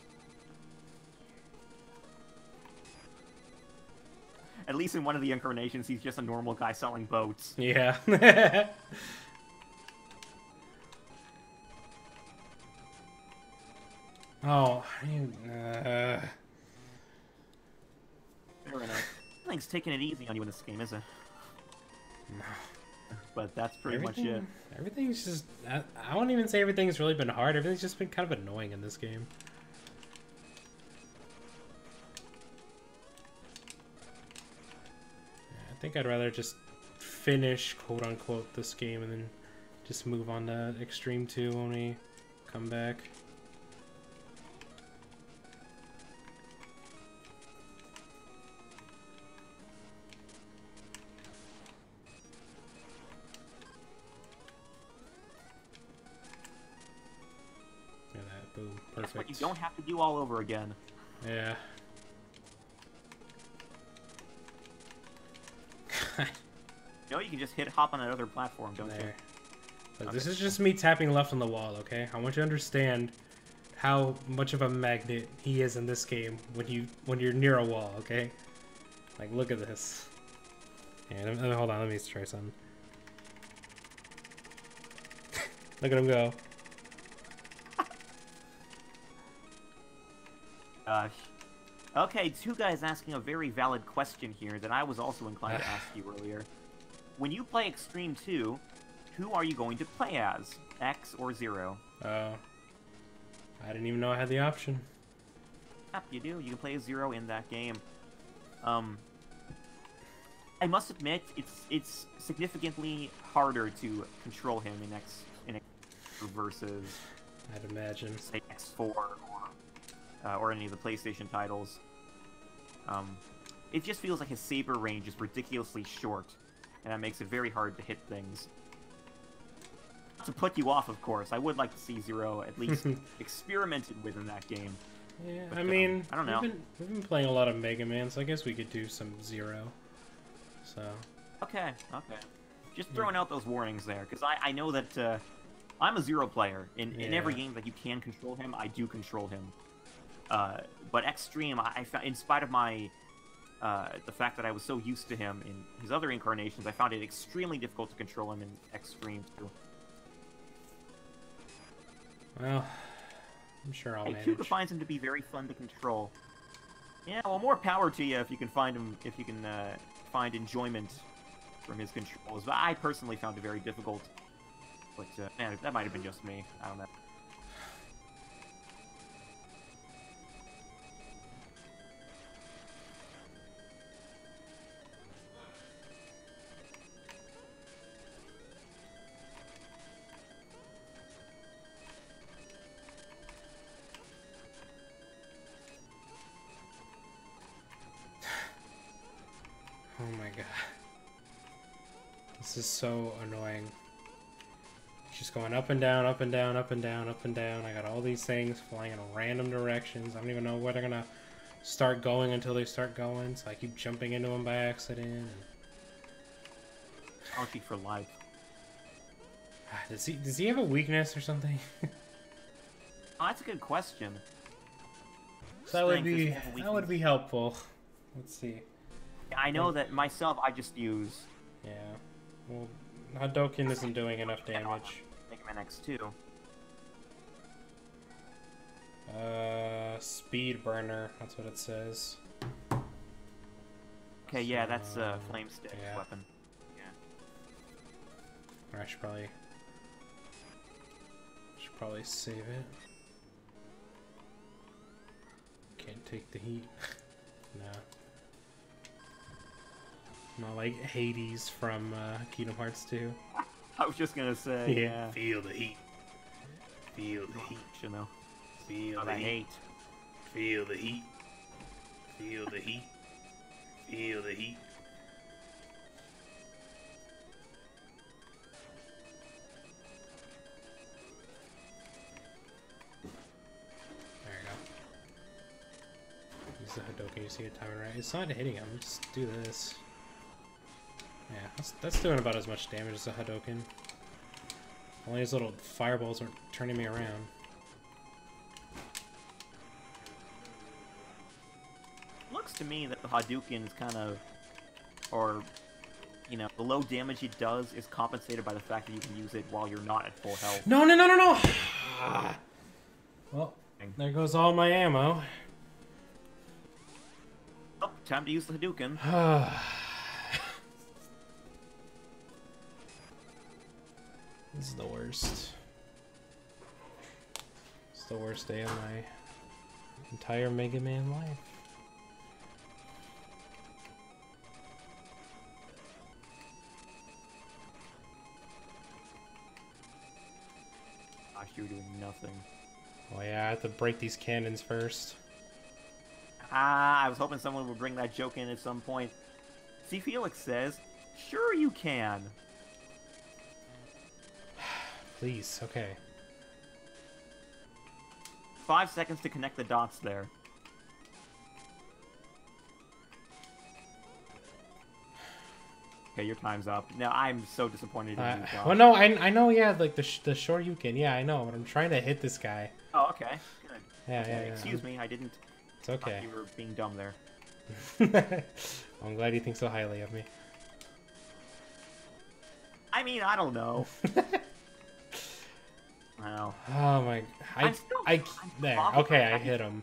At least in one of the incarnations, he's just a normal guy selling boats. Yeah. Oh, Fair enough. Nothing's taking it easy on you in this game, is it? no. But that's pretty much it. Everything's just... I won't even say everything's really been hard. Everything's just been kind of annoying in this game. I think I'd rather just finish, quote-unquote, this game and then just move on to X-Treme 2 when we come back. Look at that, boom, perfect. That's what you don't have to do all over again. Yeah. You know, you can just hop on another platform, don't you? There. Look, Okay. this is just me tapping left on the wall, okay? I want you to understand how much of a magnet he is in this game when you're near a wall, okay? Like, look at this. Yeah, hold on, let me try something. Look at him go. Gosh. Okay, two guys asking a very valid question here that I was also inclined to ask you earlier. When you play X-Treme 2, who are you going to play as? X or Zero? Oh. I didn't even know I had the option. Yep, you do. You can play as Zero in that game. I must admit, it's significantly harder to control him in X versus, I'd imagine. say, X4 or any of the PlayStation titles. It just feels like his saber range is ridiculously short, and that makes it very hard to hit things. To put you off, of course, I would like to see Zero at least experimented with in that game. Yeah, But, I mean, I don't know. We've been playing a lot of Mega Man, so I guess we could do some Zero. So. Okay. Just throwing out those warnings there, because I know that I'm a Zero player. In every Yeah. game that you can control him, I do control him. But X-Treme, I found, in spite of my the fact that I was so used to him in his other incarnations, I found it extremely difficult to control him in X-Treme too. Well, I'm sure I'll Hey, manage. Kuka finds him to be very fun to control. Yeah, well, more power to you if you can find him, if you can find enjoyment from his controls. But I personally found it very difficult. But man, that might have been just me. I don't know. Oh my god. This is so annoying. Just going up and down, up and down, up and down, up and down. I got all these things flying in random directions. I don't even know where they're gonna start going until they start going, so I keep jumping into them by accident. And... Archie for life. Does he have a weakness or something? Oh, that's a good question. That would Strength is be one of the that would be helpful. Let's see. I know that myself, I just use Yeah. Well, Hadouken isn't doing enough damage. Mega Man X2. Speed burner. That's what it says. Okay, yeah, that's Flame Stick yeah. weapon. Yeah. Or I should probably save it. Can't take the heat. No. Not like Hades from Kingdom Hearts 2. I was just gonna say, yeah. Feel the heat. Feel the heat. You know, Feel what the I heat. hate. Feel the heat. Feel the heat. Feel the heat. timing right. It's not hitting him. Just do this. Yeah, that's doing about as much damage as a Hadouken. Only his little fireballs aren't turning me around. Looks to me that the Hadouken is kind of, or, you know, the low damage it does is compensated by the fact that you can use it while you're not at full health. No, no, no, no, no! Ah. Well, there goes all my ammo. Oh, time to use the Hadouken. This is the worst. It's the worst day of my entire Mega Man life. Gosh, you were doing nothing. Oh yeah, I have to break these cannons first. Ah, I was hoping someone would bring that joke in at some point. See, Felix says, sure you can. Please, okay. 5 seconds to connect the dots there. Okay, your time's up. Now, I'm so disappointed in you, Josh. Well, no, I know, yeah, like the Shoryuken. Yeah, I know, but I'm trying to hit this guy. Oh, okay. Good. Yeah, Okay, yeah, yeah. excuse me, I didn't... It's okay. You were being dumb there. I'm glad you think so highly of me. I mean, I don't know. Wow. Oh my... There, okay, I hit him.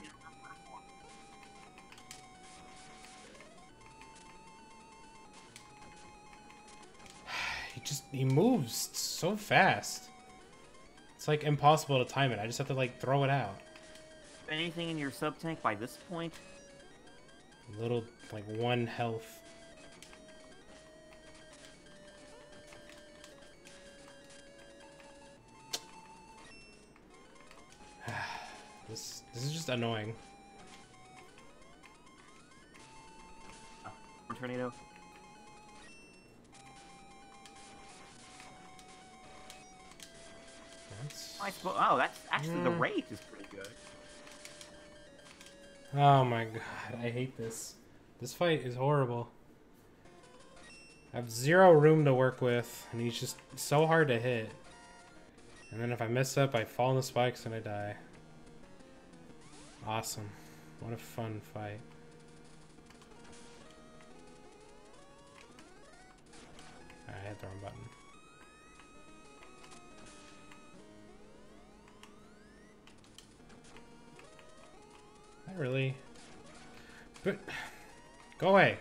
He moves so fast. It's like impossible to time it. I just have to like throw it out. Anything in your sub-tank by this point? Little, like, 1 health. This is just annoying. Tornado. Oh, that's actually the rate is pretty good. Oh my god, I hate this. This fight is horrible. I have 0 room to work with, and he's just so hard to hit. And then if I mess up, I fall in the spikes and I die. Awesome. What a fun fight. I hit the wrong button. Not really. But go away.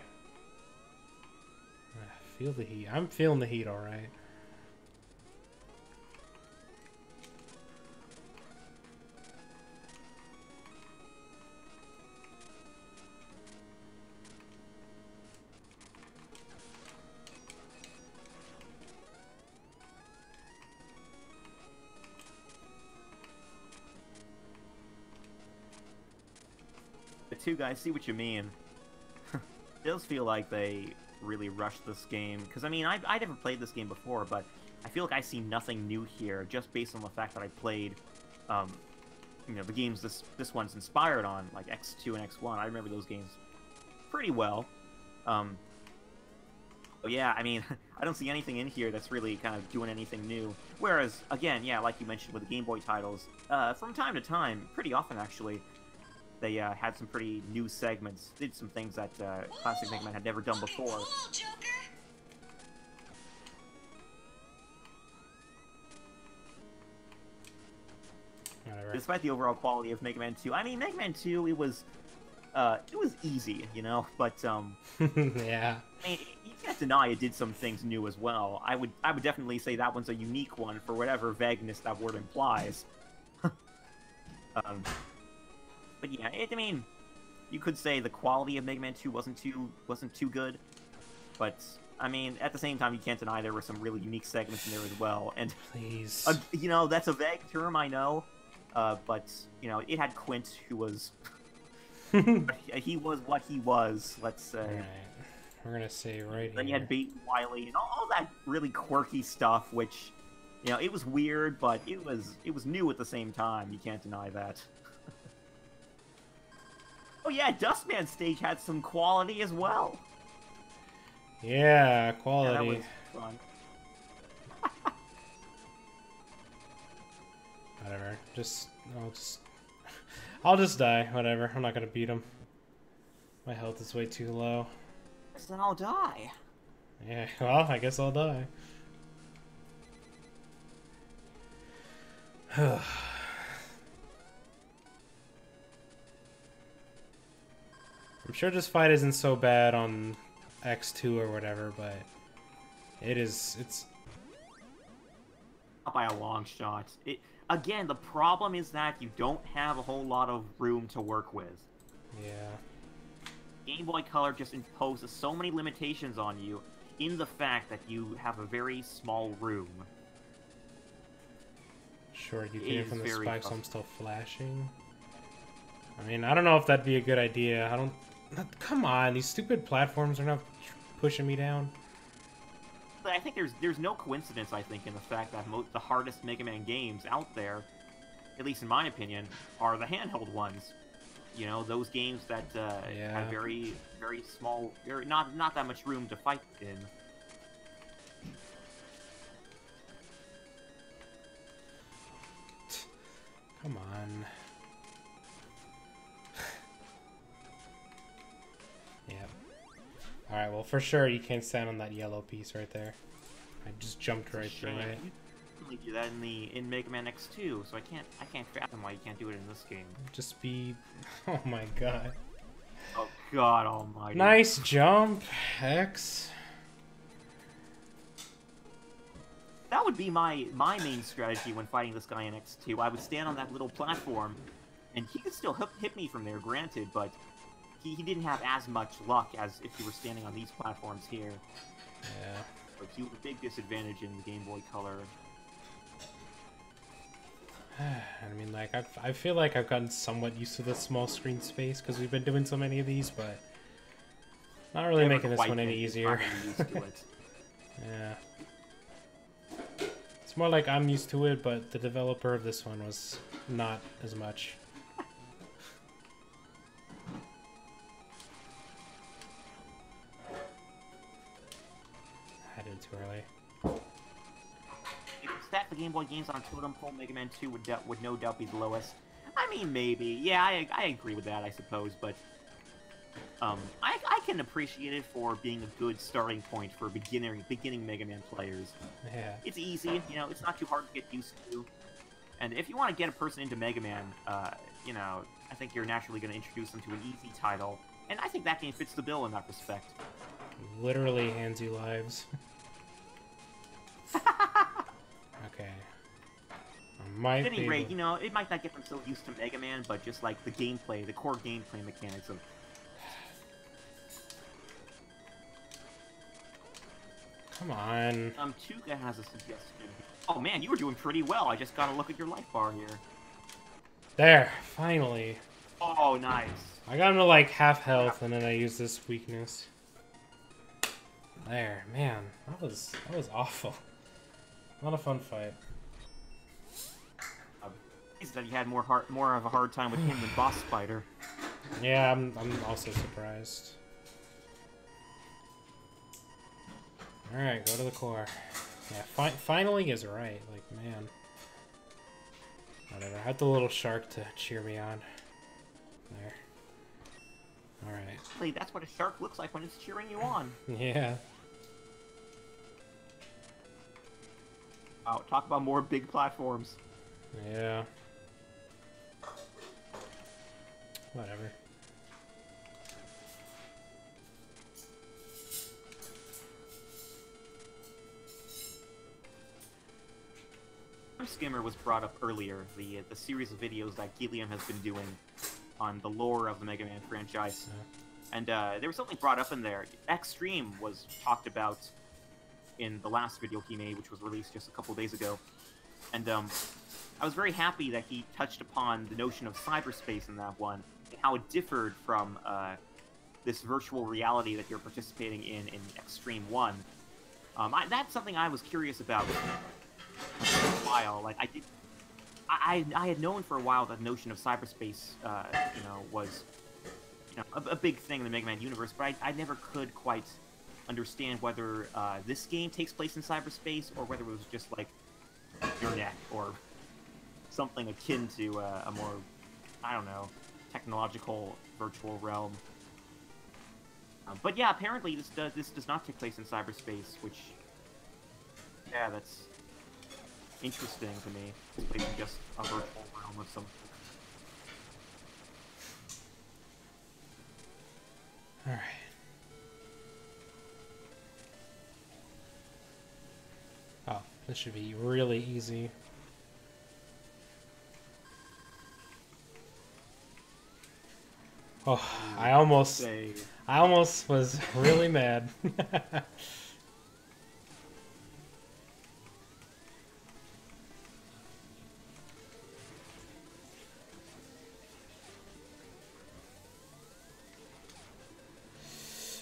Feel the heat. I'm feeling the heat, all right. The two guys, see what you mean. It does feel like they really rushed this game. Because, I mean, I never played this game before, but I feel like I see nothing new here, just based on the fact that I played, you know, the games this one's inspired on, like X2 and X1. I remember those games pretty well. But yeah, I mean, I don't see anything in here that's really kind of doing anything new. Whereas, again, yeah, like you mentioned with the Game Boy titles, from time to time, pretty often actually, they had some pretty new segments, did some things that classic Mega Man had never done before. Cool, Joker. Whatever. Despite the overall quality of Mega Man 2, I mean, Mega Man 2, it was easy, you know, but Yeah. I mean, you can't deny it did some things new as well. I would definitely say that one's a unique one for whatever vagueness that word implies. But yeah, I mean, you could say the quality of Mega Man 2 wasn't too good, but I mean, at the same time, you can't deny there were some really unique segments in there as well. And Please. you know, that's a vague term, I know, but you know, it had Quint, who was he was what he was. Let's say. Alright. We're gonna say right Then you here. had Bait and Wily and all that really quirky stuff, which, you know, it was weird, but it was new at the same time. You can't deny that. Oh yeah, Dustman stage had some quality as well. Yeah, Yeah, quality. that was fun. Whatever. I'll just die. Whatever. I'm not gonna beat him. My health is way too low. Guess then I'll die. Yeah. Well, I guess I'll die. I'm sure this fight isn't so bad on X2 or whatever, but it's Not by a long shot. Again, the problem is that you don't have a whole lot of room to work with. yeah. Game Boy Color just imposes so many limitations on you in the fact that you have a very small room. Sure, you It get it is from the very spikes, tough. I'm still flashing. I mean, I don't know if that'd be a good idea. Come on, these stupid platforms are not pushing me down. But I think there's no coincidence, I think, in the fact that the hardest Mega Man games out there, at least in my opinion, are the handheld ones. You know, those games that Yeah. have very, very small, not that much room to fight in. Come on. Yep. Alright, well, for sure you can't stand on that yellow piece right there. I just jumped right through it. You can only do that in Mega Man X2, so I can't fathom why you can't do it in this game. Just be... Oh my god. Oh God Almighty! Nice jump, X. That would be my main strategy when fighting this guy in X2. I would stand on that little platform, and he could still hit me from there, granted, but he didn't have as much luck as if he were standing on these platforms here. Yeah. But he was a big disadvantage in the Game Boy Color. I mean, like, I feel like I've gotten somewhat used to the small screen space because we've been doing so many of these, but not really Never making this quite one any been easier. used to it. Yeah. It's more like I'm used to it, but the developer of this one was not as much. I did too early. If you stack the Game Boy games on a totem pole, Mega Man 2 would no doubt be the lowest. I mean, maybe. Yeah, I agree with that, I suppose, but... I can appreciate it for being a good starting point for beginning Mega Man players. Yeah. It's easy, you know, it's not too hard to get used to. And if you want to get a person into Mega Man, you know, I think you're naturally going to introduce them to an easy title. And I think that game fits the bill in that respect. Literally hands you lives. Okay. At any rate, you know, it might not get them so used to Mega Man, but just like the gameplay, the core gameplay mechanics of... Come on. Tuga has a suggestion. Oh man, you were doing pretty well. I just gotta look at your life bar here. There, finally. Oh, nice. I got him to like half health, and then I used this weakness. There, man, that was awful. Not a fun fight. He said you had more of a hard time with him than Boss Spider. Yeah, I'm also surprised. All right, go to the core. Yeah, finally is right. Like, man. Whatever. I had the little shark to cheer me on. There. All right. Actually, that's what a shark looks like when it's cheering you on. Yeah. Wow, talk about more big platforms. Yeah. Whatever. Skimmer was brought up earlier, the series of videos that Gilliam has been doing on the lore of the Mega Man franchise. Yeah. And there was something brought up in there. X-Treme was talked about in the last video he made, which was released just a couple days ago. And I was very happy that he touched upon the notion of cyberspace in that one, and how it differed from this virtual reality that you're participating in X-Treme 1. That's something I was curious about for a while. Like, I had known for a while that the notion of cyberspace, you know, was a big thing in the Mega Man universe, but I never could quite understand whether this game takes place in cyberspace or whether it was just like internet or something akin to a more, I don't know, technological virtual realm. But yeah, apparently this does not take place in cyberspace, which, yeah, that's interesting to me. It's plays in just a virtual realm of some. All right. Oh, this should be really easy. Oh, I almost was really mad.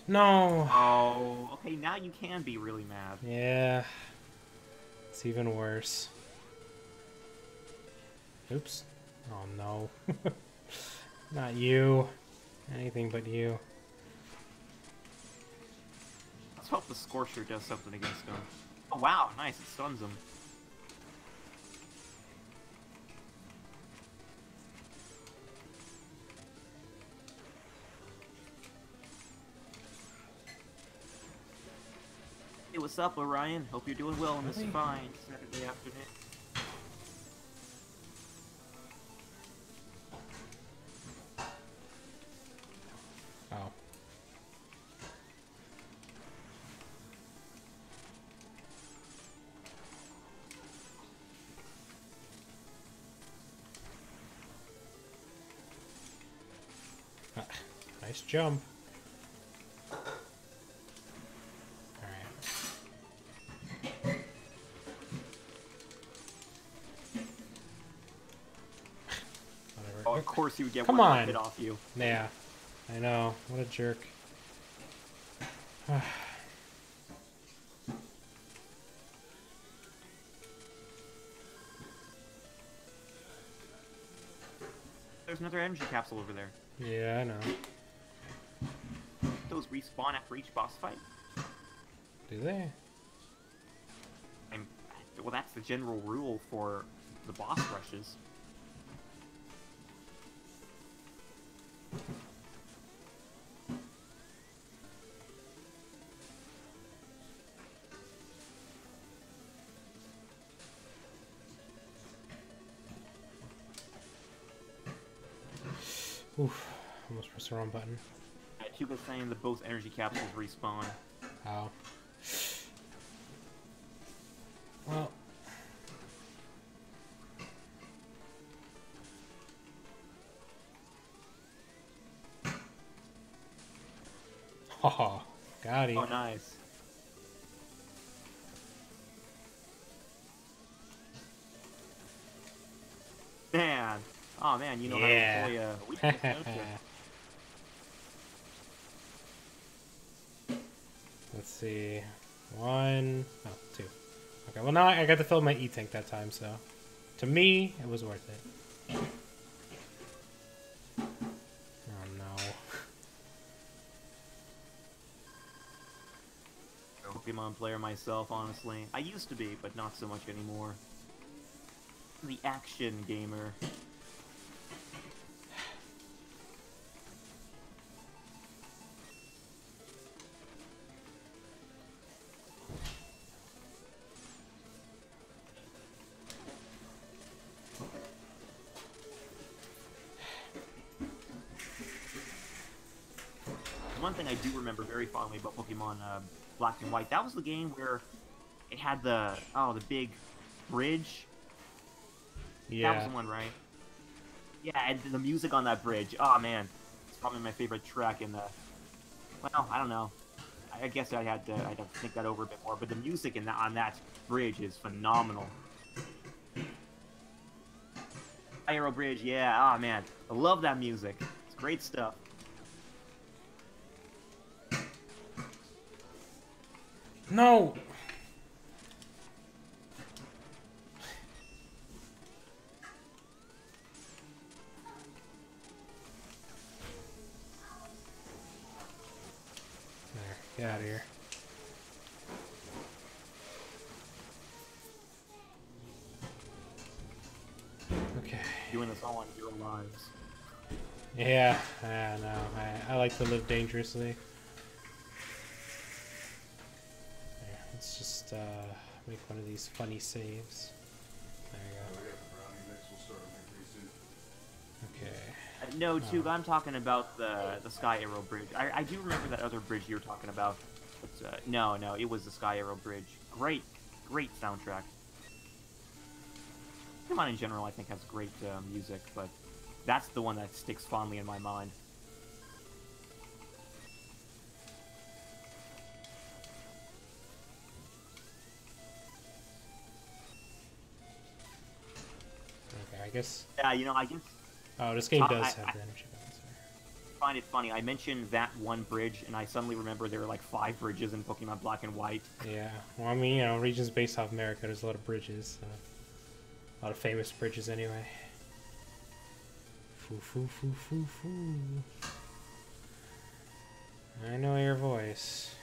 No. Oh, okay, now you can be really mad. Yeah. It's even worse. Oops. Oh no. Not you. Anything but you. Let's hope the Scorcher does something against him. Oh wow, nice, it stuns him. Hey, what's up, Orion? Hope you're doing well on this fine Saturday afternoon. Oh. Ah, nice jump. Oh, of course he would get Come one on. hit off you. Yeah, I know. What a jerk. There's another energy capsule over there. Yeah, I know. Those respawn after each boss fight. Do they? Well, that's the general rule for the boss rushes. Oof. Almost pressed the wrong button. Tuba's saying that both energy capsules respawn. Oh. Well. Oh, got him. Oh, nice. Man. Oh, man, you know Yeah. how to employ a weakness, don't you? Let's see. One. Oh, two. Okay, well now I got to fill my E-tank that time, so to me, it was worth it. Oh no. Pokemon player myself, honestly. I used to be, but not so much anymore. The action gamer. One thing I do remember very fondly about Pokemon Black and White, that was the game where it had the big bridge. Yeah. That was the one, right? Yeah, and the music on that bridge. Oh man, it's probably my favorite track in the. Well, I don't know. I guess I'd have to think that over a bit more. But the music on that bridge is phenomenal. Aero Bridge, yeah. Oh man, I love that music. It's great stuff. No. Get out of here. Okay. Doing this all on your lives. Yeah, I know. I like to live dangerously. There, let's just make one of these funny saves. There you go. Okay. No, Tug, I'm talking about the Sky Arrow Bridge. I do remember that other bridge you were talking about. But, no, it was the Sky Arrow Bridge. Great soundtrack. Pokemon in general, I think, has great music, but that's the one that sticks fondly in my mind. Okay, I guess. Yeah, I guess. Oh, this game does have the energy balance. I find it funny. I mentioned that one bridge, and I suddenly remember there were like 5 bridges in Pokemon Black and White. Yeah, well, I mean, regions based off America, there's a lot of bridges. A lot of famous bridges, anyway. Foo, foo, foo, foo, foo. I know your voice.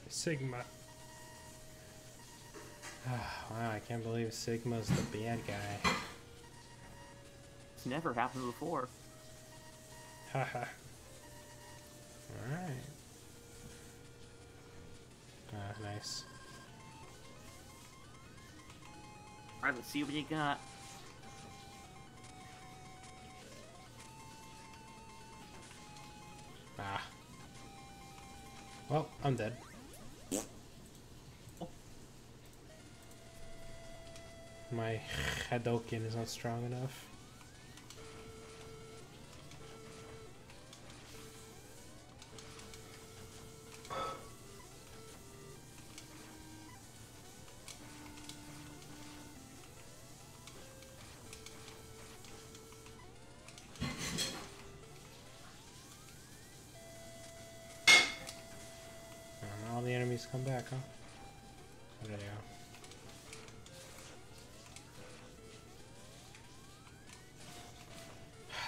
Sigma. Wow, I can't believe Sigma's the bad guy. It's never happened before. Haha. Alright. Nice. Alright, let's see what you got. Ah. Well, I'm dead. My Hadoken is not strong enough. All the enemies come back, huh? There they go.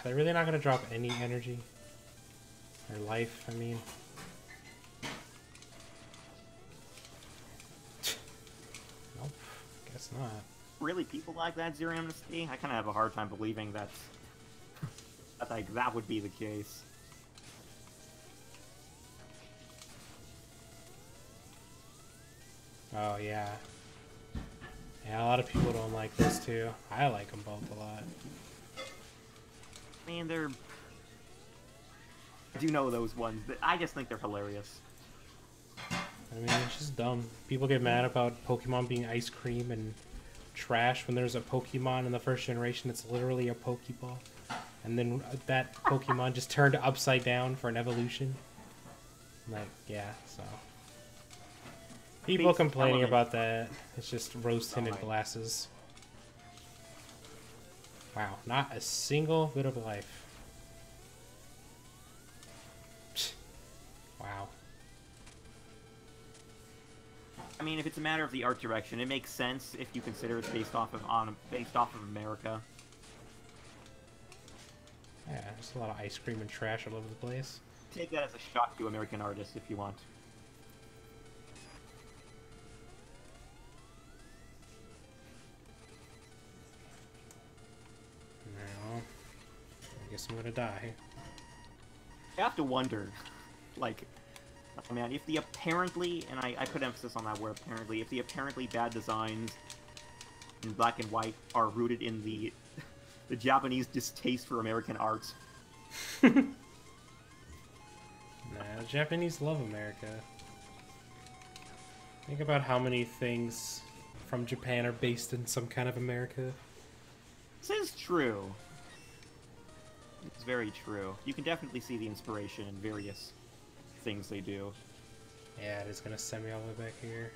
They're really not gonna drop any energy or life, I mean. Nope, guess not. Really, people like that, Zero Amnesty? I kind of have a hard time believing that like that would be the case. Oh yeah. Yeah, a lot of people don't like this too. I like them both a lot. I mean, I do know those ones, but I just think they're hilarious. I mean, it's just dumb. People get mad about Pokemon being ice cream and trash when there's a Pokemon in the first generation that's literally a Pokeball. And then that Pokemon just turned upside down for an evolution. Like, yeah, so. People Base complaining element. about that. It's just rose-tinted glasses. Wow, not a single bit of life. Wow. I mean, if it's a matter of the art direction, it makes sense if you consider it's based off of America. Yeah, there's a lot of ice cream and trash all over the place. Take that as a shot to American artists if you want. Now, I guess I'm gonna die. I have to wonder, like, oh man, if the apparently, and I put emphasis on that word apparently, if the apparently bad designs in Black and White are rooted in the Japanese distaste for American art. Nah, the Japanese love America. Think about how many things from Japan are based in some kind of America. This is true. It's very true. You can definitely see the inspiration in various things they do. Yeah, it is gonna send me all the way back here.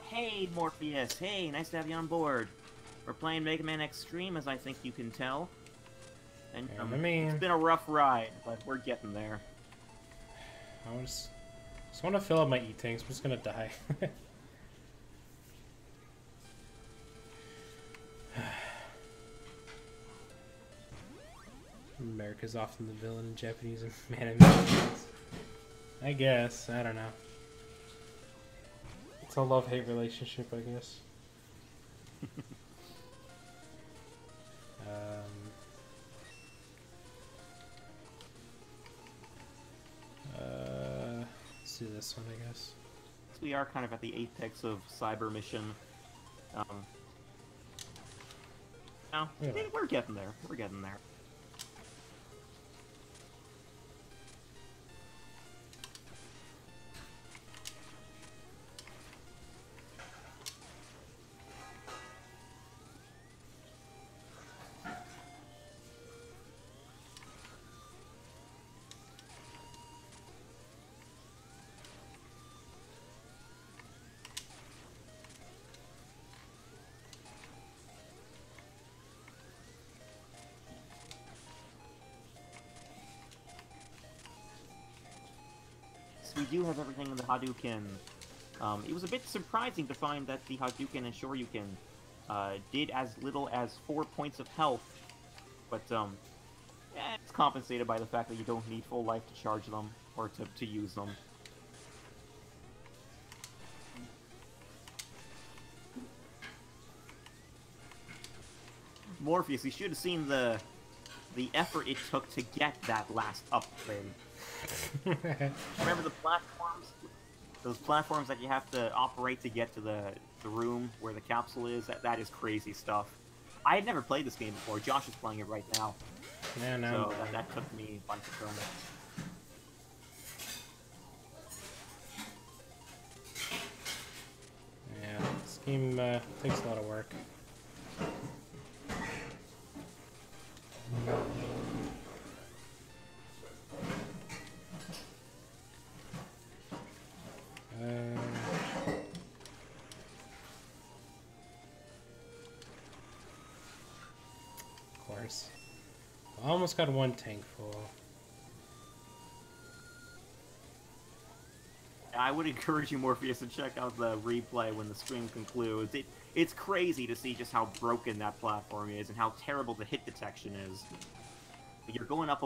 Hey, Morpheus. Hey, nice to have you on board. We're playing Mega Man X-Treme, as I think you can tell. And Yeah, I mean, it's been a rough ride, but we're getting there. I just want to fill up my E-tanks. I'm just gonna die. America's often the villain in Japanese animations. I guess. I don't know. It's a love-hate relationship, I guess. Let's do this one, I guess. We are kind of at the apex of cyber mission. No, Yeah. we're getting there. We're getting there. We do have everything in the Hadouken. It was a bit surprising to find that the Hadouken and Shoryuken did as little as 4 points of health, but it's compensated by the fact that you don't need full life to charge them, or to use them. Morpheus, you should have seen the effort it took to get that last upgrade. Remember the platforms? Those platforms that you have to operate to get to the room where the capsule is? That is crazy stuff. I had never played this game before. Josh is playing it right now. Yeah, no. So that took me a bunch of filming. Yeah, this game takes a lot of work. Of course. I almost got one tank full. I would encourage you, Morpheus, to check out the replay when the stream concludes. It's crazy to see just how broken that platform is and how terrible the hit detection is. You're going up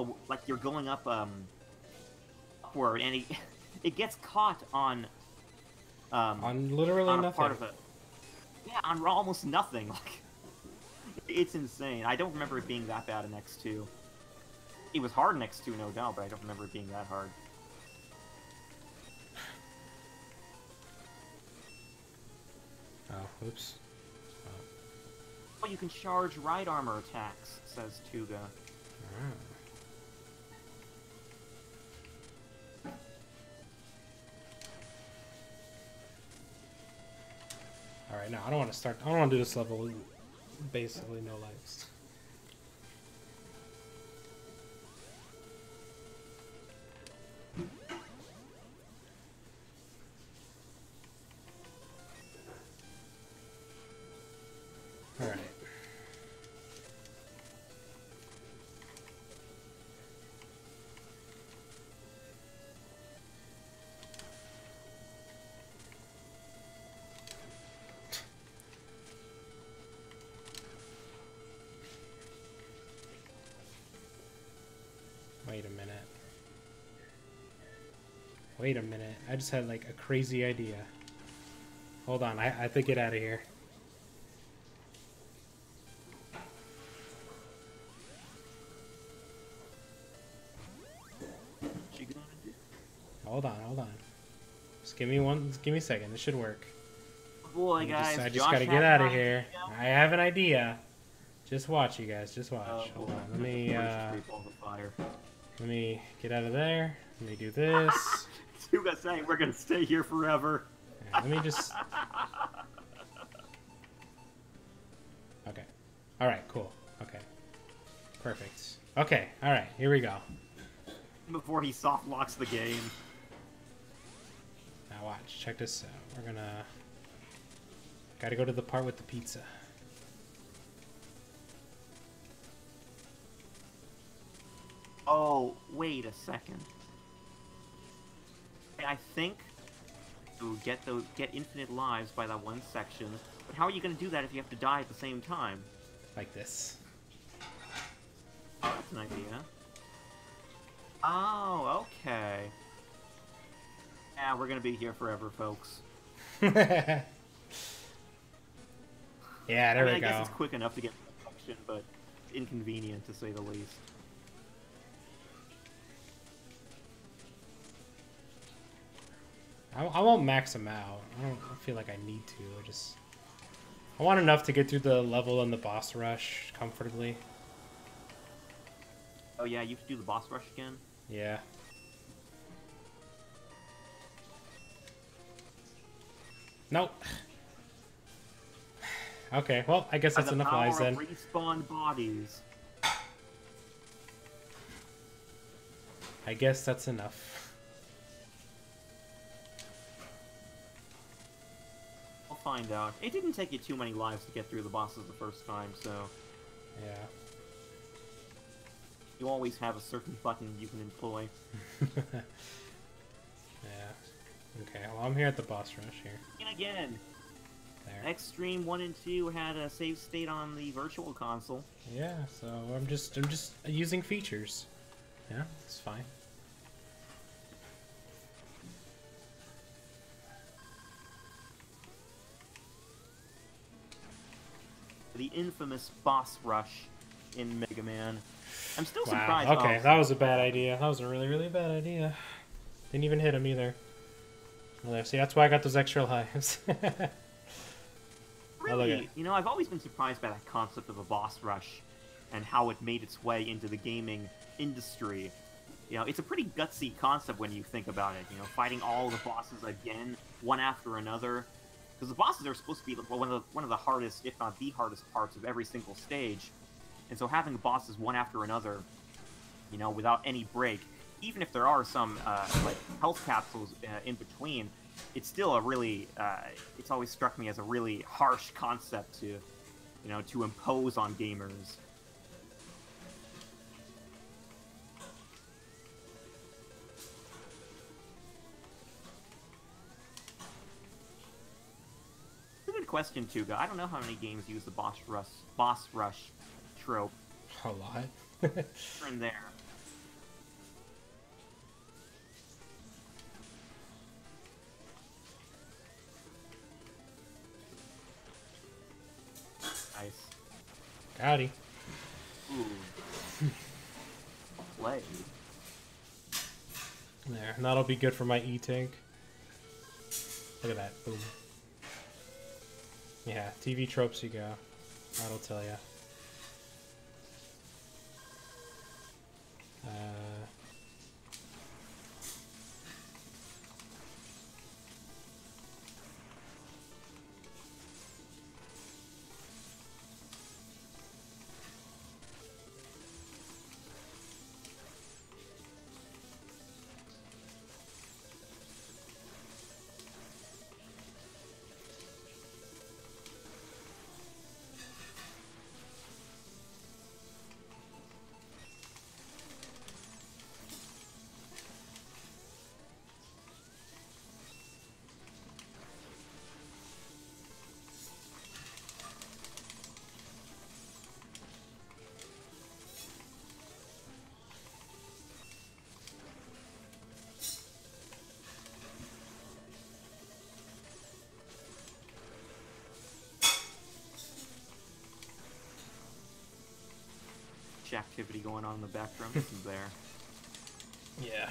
upward, and it gets caught on literally on a nothing. part of it. Yeah, on almost nothing. Like, it's insane. I don't remember it being that bad in X2. It was hard in X2, no doubt, but I don't remember it being that hard. Oh, oops. Oh, you can charge ride armor attacks, says Tuga. Alright, now I don't want to start. I don't want to do this level with basically no lives. Alright. Wait a minute. Wait a minute. I just had like a crazy idea. Hold on, I have to get out of here. What you gonna do? Hold on. Just give me a second. This should work. Boy, guys, I just Josh gotta has get out an of here. idea. I have an idea. Just watch, you guys. Just watch. Hold on. Let me get out of there. Let me do this. Tuga saying we're gonna stay here forever. Yeah, let me just. Okay. All right. Cool. Okay. Perfect. Okay. All right. Here we go. Before he soft locks the game. Now watch. Check this out. We're gonna. Gotta go to the part with the pizza. Oh, wait a second. I think to get infinite lives by that one section, but how are you going to do that if you have to die at the same time? Like this. Oh, that's an idea. Oh, okay. Yeah, we're going to be here forever, folks. Yeah, there we I go. guess it's quick enough to get the function, but inconvenient to say the least. I won't max him out. I don't feel like I need to. I want enough to get through the level and the boss rush comfortably. Oh yeah, you have to do the boss rush again? Yeah. Nope. Okay, well, I guess that's enough lives then. Respawn bodies. I guess that's enough. I'll find out. It didn't take you too many lives to get through the bosses the first time, so... Yeah. You always have a certain button you can employ. Yeah. Okay, well, I'm here at the boss rush here. And again, There. X-Treme 1 and 2 had a save state on the virtual console. Yeah, so I'm just using features. Yeah, it's fine. The infamous boss rush in Mega Man. I'm still Wow. surprised. Okay, that was a bad idea. That was a really, really bad idea. Didn't even hit him either. Well, there, see, that's why I got those extra lives. Really, you know, I've always been surprised by that concept of a boss rush and how it made its way into the gaming industry. You know, it's a pretty gutsy concept when you think about it. You know, fighting all the bosses again, one after another. Because the bosses are supposed to be one of the hardest, if not the hardest parts of every single stage. And so having bosses one after another, you know, without any break, even if there are some, like, health capsules in between, it's still a really, it's always struck me as a really harsh concept to, you know, to impose on gamers. It's a good question, Tuga. I don't know how many games use the boss rush trope. A lot. Here and there. Nice. Howdy. Ooh. Play. There, and that'll be good for my E-Tank. Look at that. Boom. Yeah, TV tropes you go. That'll tell ya. Activity going on in the background. There. Yeah.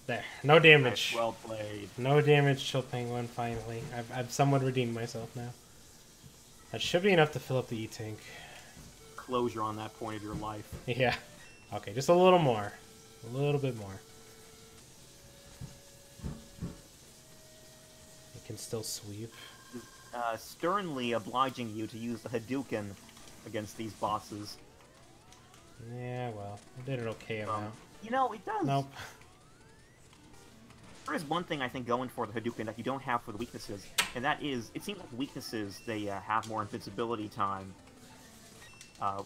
There. No damage. Nice, well played. No damage, Chill Penguin, finally. I've somewhat redeemed myself now. That should be enough to fill up the E-Tank. Closure on that point of your life. Yeah. Okay, just a little more. A little bit more. I can still sweep. Sternly obliging you to use the Hadouken against these bosses. Yeah, well, I did an okay amount. You know, it does. Nope. There is one thing I think going for the Hadouken that you don't have for the weaknesses, and that is, it seems like weaknesses, they have more invincibility time.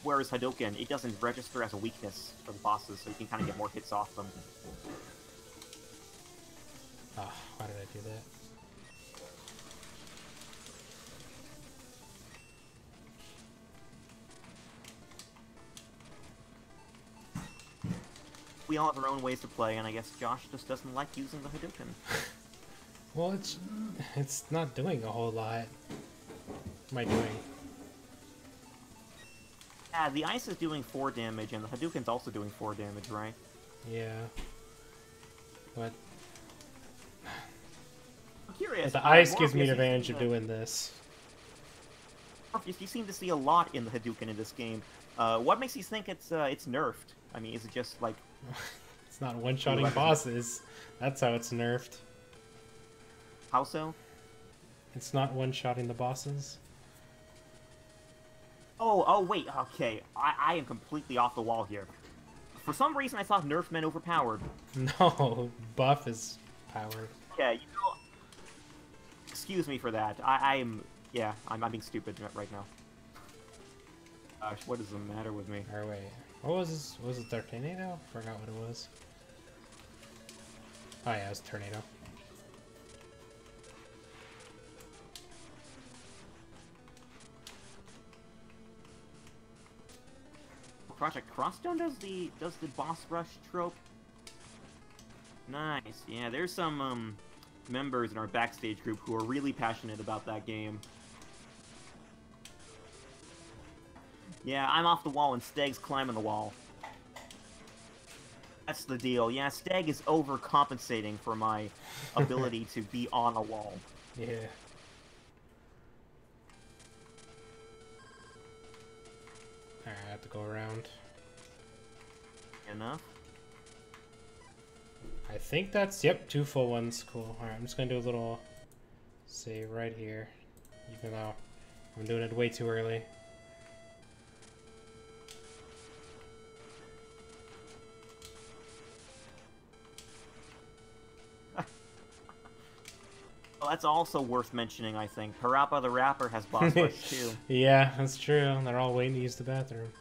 Whereas Hadouken, it doesn't register as a weakness for the bosses, so you can kind of get more hits off them. Oh, why did I do that? We all have our own ways to play, and I guess Josh just doesn't like using the Hadouken. Well, it's not doing a whole lot. What am I doing? Yeah, the ice is doing 4 damage, and the Hadouken's also doing 4 damage, right? Yeah. What? I'm curious. The ice gives Morpheus, me the you advantage seem of to- doing this. Morpheus, you seem to see a lot in the Hadouken in this game. What makes you think it's nerfed? I mean, is it just like... It's not one-shotting bosses. That's how it's nerfed. How so? It's not one-shotting the bosses. Oh, wait, okay. I am completely off the wall here. For some reason, I thought nerf meant overpowered. No, buff is powered. Yeah, you know... Excuse me for that. I'm being stupid right now. Gosh, what is the matter with me? Or wait, what was this? Was it Tornado? Forgot what it was. Oh yeah, it was Tornado. Project Crossstone does the boss rush trope. Nice. Yeah, there's some members in our backstage group who are really passionate about that game. Yeah, I'm off the wall and Steg's climbing the wall. That's the deal. Yeah, Steg is overcompensating for my ability to be on a wall. Yeah. Alright, I have to go around. Enough? I think that's, yep, 2 full ones. Cool. Alright, I'm just gonna do a little save right here. Even though I'm doing it way too early. Well, that's also worth mentioning, I think. Parappa the Rapper has boss rush too. Yeah, that's true. They're all waiting to use the bathroom.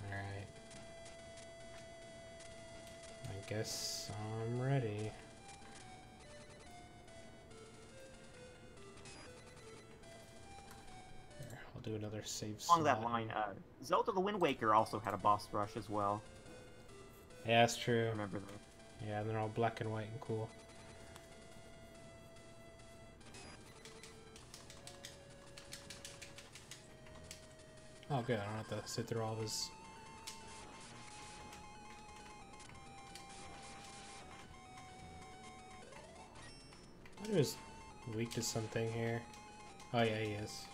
Alright. I guess I'm ready. Here, I'll do another save Along that slot. line, Zelda the Wind Waker also had a boss rush as well. Yeah, that's true. Remember that. Yeah, and they're all black and white and cool. Oh, good. I don't have to sit through all this. I thought he was weak to something here. Oh, yeah, he is.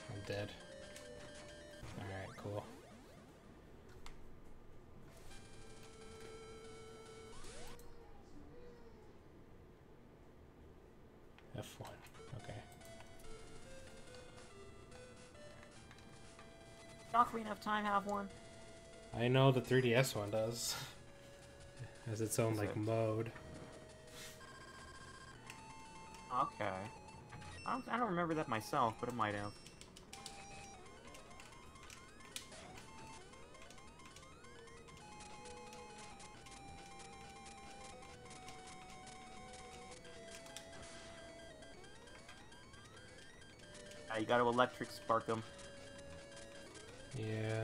I'm dead. Alright, cool. F1, okay. Ocarina of Time have one? I know the 3DS one does. Has its own, like, it? mode. Okay. I don't remember that myself, but it might have. You gotta electric spark them. Yeah.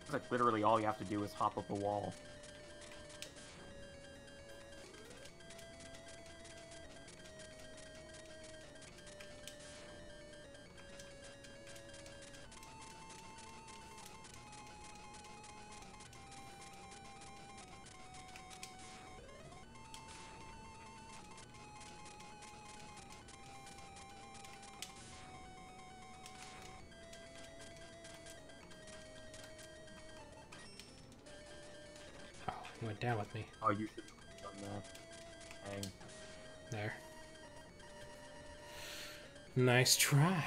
It's like literally all you have to do is hop up the wall. Oh, he went down with me. Oh, you should have done that. Dang. There. Nice try.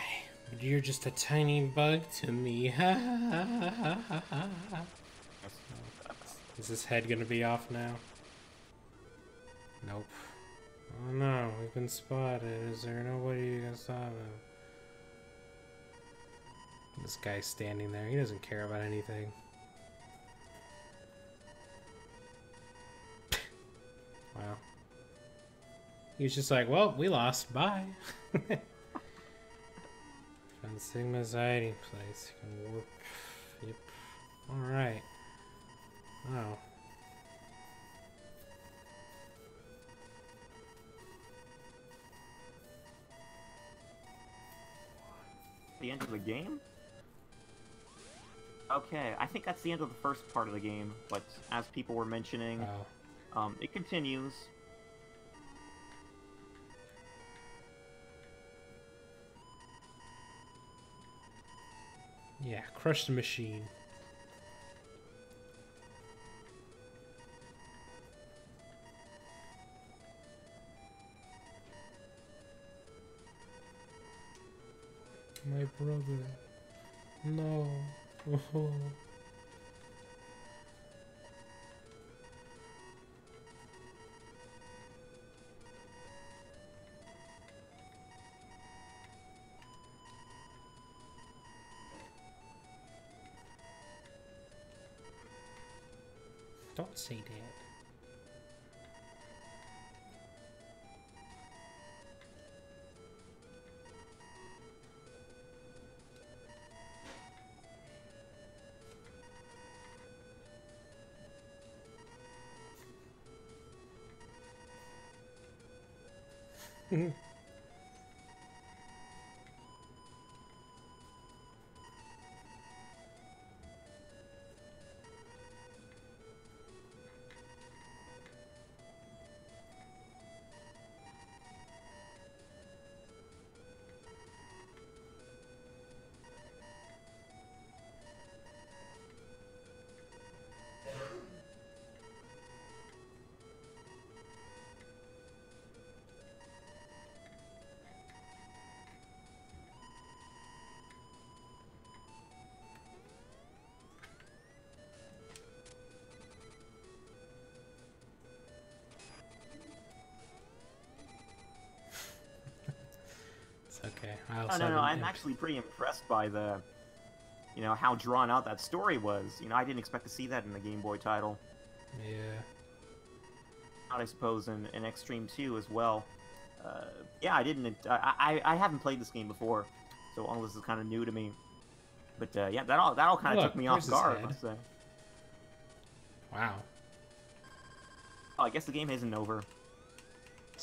But you're just a tiny bug to me. Ha ha ha ha ha ha. Is his head gonna be off now? Nope. Oh no, we've been spotted. Is there nobody you can stop him? This guy's standing there. He doesn't care about anything. Wow. He's just like, well, we lost. Bye. Found Sigma's hiding place. You can warp. Yep. Alright. Wow. The end of the game? Okay, I think that's the end of the first part of the game, but as people were mentioning, it continues. Yeah, crush the machine. My brother. No. Oh. Don't say that. Okay. No, I'm actually pretty impressed by the, how drawn out that story was. I didn't expect to see that in the Game Boy title. Yeah. I suppose in X-Treme 2 as well. Yeah, I didn't. I haven't played this game before, so all this is kind of new to me. But yeah, that all kind of took me off guard. Let's say. Wow. Oh, I guess the game isn't over.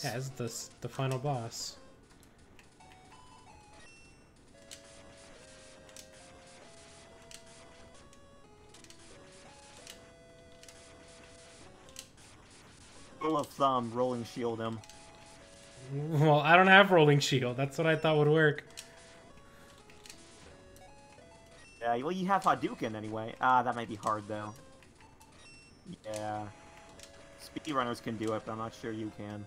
Yeah, it's the final boss. Rule of thumb, rolling shield him. Well, I don't have rolling shield. That's what I thought would work. Yeah, well, you have Hadouken anyway. That might be hard though. Yeah. Speedrunners can do it, but I'm not sure you can.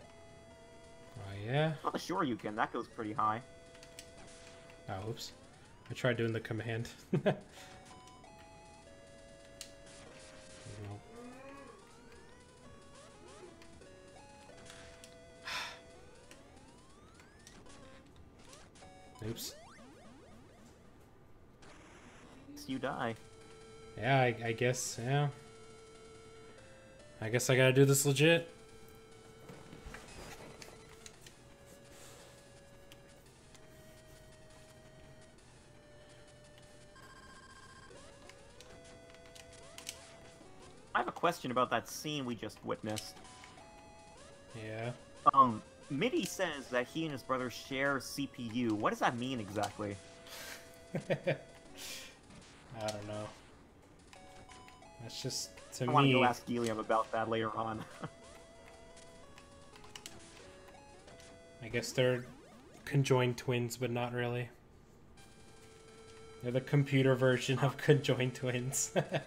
Oh, yeah? I'm not sure you can. That goes pretty high. Oh, oops. I tried doing the command. Oops. You die. Yeah, I guess, yeah. I guess I gotta do this legit. I have a question about that scene we just witnessed. Yeah. Mitty says that he and his brother share CPU. What does that mean exactly? I don't know. That's just, to me... I want to go ask Gilliam about that later on. I guess they're conjoined twins, but not really. They're the computer version of conjoined twins. I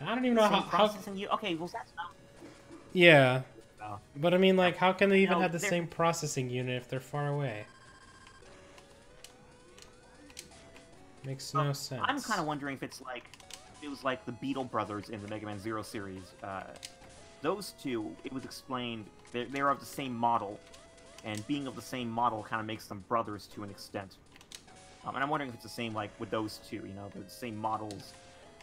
don't even know how... Okay, well, that's not... Yeah. Oh. But I mean, like, how can they even have the same processing unit if they're far away? Makes no sense. I'm kind of wondering if it's like it was like the Beetle brothers in the Mega Man Zero series. Those two, it was explained, they're of the same model, and being of the same model kind of makes them brothers to an extent. And I'm wondering if it's the same like with those two, you know, they're the same models,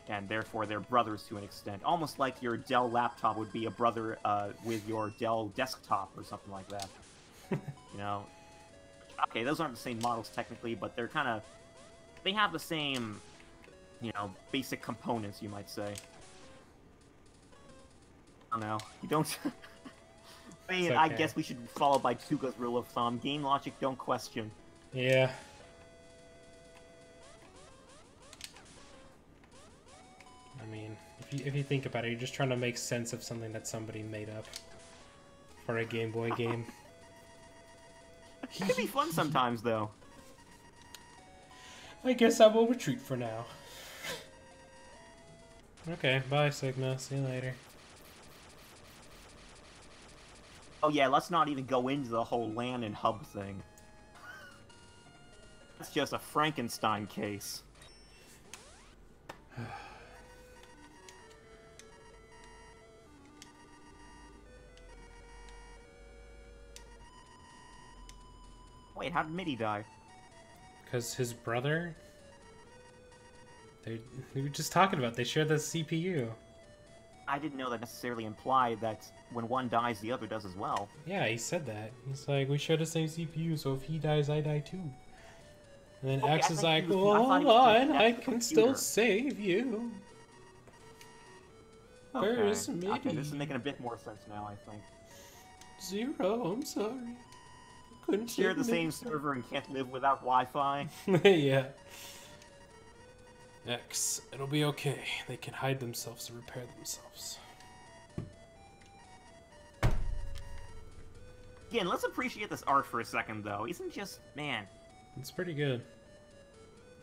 and therefore they're brothers to an extent. Almost like your Dell laptop would be a brother with your Dell desktop or something like that. You know? Okay, those aren't the same models technically, but they're kind of... They have the same, you know, basic components, you might say. I don't know. You don't... I mean, okay. I guess we should follow by Tuga's rule of thumb. Game logic, don't question. Yeah. I mean, if you think about it, you're just trying to make sense of something that somebody made up for a Game Boy game. It can be fun sometimes, though. I guess I will retreat for now. Okay, bye, Sigma. See you later. Oh yeah, let's not even go into the whole LAN and hub thing. That's just a Frankenstein case. Wait, how did Mitty die? Because his brother... We were just talking about, they share the CPU. I didn't know that necessarily implied that when one dies, the other does as well. Yeah, he said that. He's like, we share the same CPU, so if he dies, I die too. And then Okay, X is like, I hold thought he was on, connected I to the can still computer." save you. Where's Okay, Mitty? this is making a bit more sense now, I think. Zero, I'm sorry. Couldn't Share the save same Mitty. server and can't live without Wi-Fi. Yeah. X, it'll be okay. They can hide themselves and repair themselves. Again, let's appreciate this art for a second, though. Isn't just, man... It's pretty good.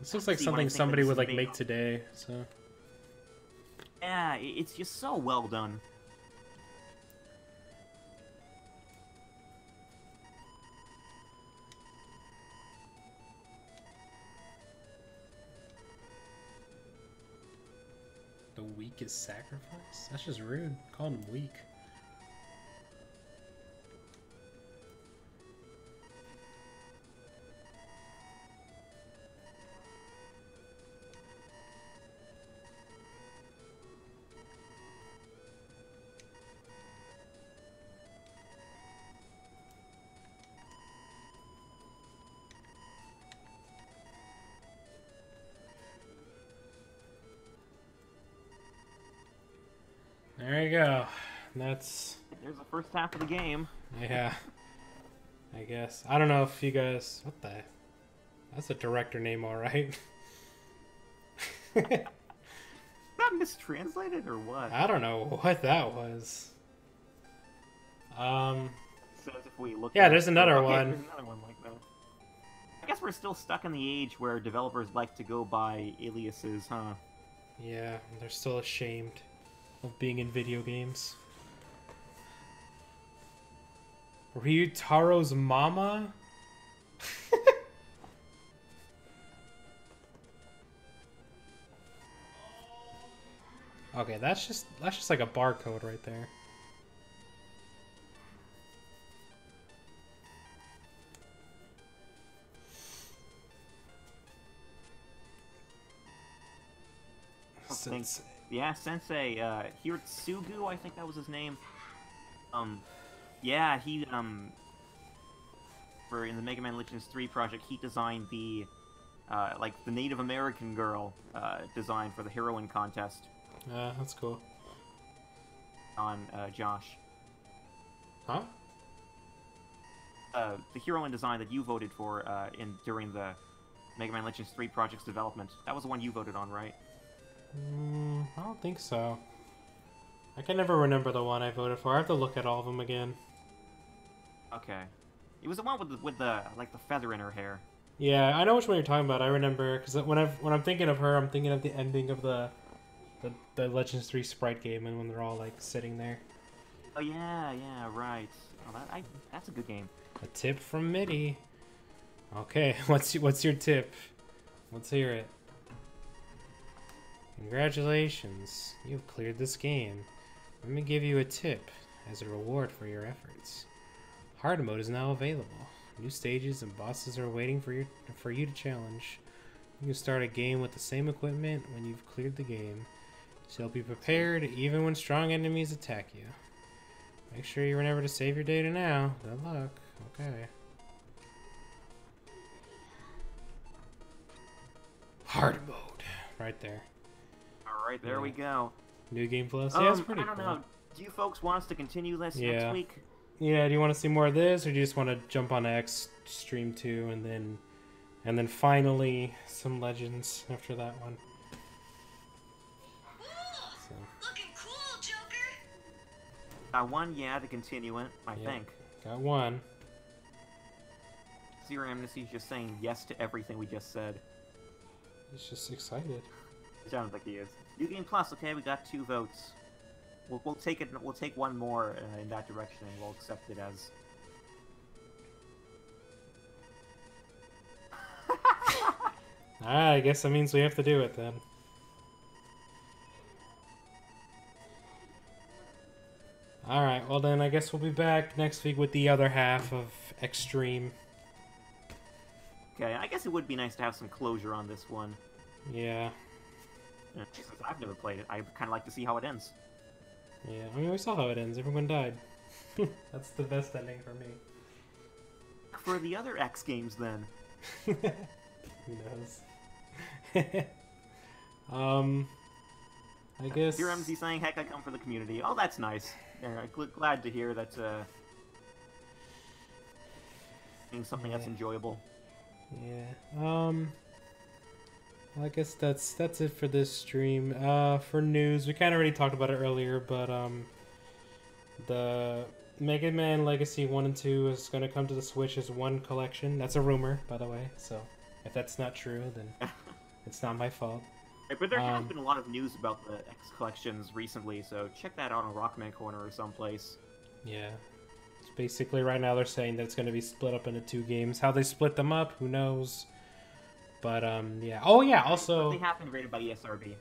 This looks like See, when I something think that somebody this would is like made make of- today, so... Yeah, it's just so well done. The weak is sacrifice? That's just rude. Call him weak. There you go. That's... There's the first half of the game. Yeah. I guess. I don't know if you guys... What the... That's a director name, alright. Is that mistranslated or what? I don't know what that was. Says if we look Yeah, at- there's another Okay, one. There's another one like that. I guess we're still stuck in the age where developers like to go by aliases, huh? Yeah, they're still ashamed of being in video games. Ryutaro's mama? Okay, that's just like a barcode right there. Since Yeah, Sensei, Hiratsugu, I think that was his name. Yeah, he, for in the Mega Man Legends 3 project, he designed the, like, the Native American girl, design for the heroine contest that's cool. on, Josh. Huh? The heroine design that you voted for, during the Mega Man Legends 3 project's development. That was the one you voted on, right? I don't think so. I can never remember the one I voted for. I have to look at all of them again. Okay. It was the one with the like the feather in her hair. Yeah, I know which one you're talking about. I remember because when I'm thinking of her, I'm thinking of the ending of the Legends 3 sprite game, and when they're all like sitting there. Oh yeah, right. Oh, that's a good game. A tip from Mitty. Okay, what's your tip? Let's hear it. Congratulations, you've cleared this game. Let me give you a tip as a reward for your efforts. Hard mode is now available. New stages and bosses are waiting for you to challenge. You can start a game with the same equipment when you've cleared the game. So be prepared even when strong enemies attack you. Make sure you remember to save your data now. Good luck. Okay. Hard mode. Right there. Alright, there we go. New Game Plus. Yeah, it's pretty I don't cool. know. Do you folks want us to continue this next week? Yeah, do you want to see more of this, or do you just want to jump on X-Treme 2 and then finally some Legends after that one? Ooh, looking cool, Joker. Got one, yeah, to continue it, I think. Got one. Zero Amnesty's just saying yes to everything we just said. He's just excited. It sounds like he is. New Game Plus, okay, we got 2 votes. We'll take it. We'll take one more in that direction, and we'll accept it as. I guess that means we have to do it then. Alright, well then I guess we'll be back next week with the other half of X-Treme. Okay, I guess it would be nice to have some closure on this one. Yeah. Since I've never played it, I kind of like to see how it ends. Yeah, I mean, we saw how it ends. Everyone died. That's the best ending for me. For the other X games, then. Who knows? I guess... Here MZ saying, heck, I come for the community. Oh, that's nice. Yeah, glad to hear that, being something that's enjoyable. Yeah, I guess that's it for this stream. For news, we kind of already talked about it earlier, but the Mega Man Legacy 1 and 2 is going to come to the Switch as one collection. That's a rumor, by the way, so if that's not true, then it's not my fault. But there has been a lot of news about the X collections recently, so check that out on Rockman Corner or someplace. Yeah. It's basically, right now they're saying that it's going to be split up into 2 games. How they split them up, who knows? But, yeah. Oh, yeah, also... They have been rated by ESRB.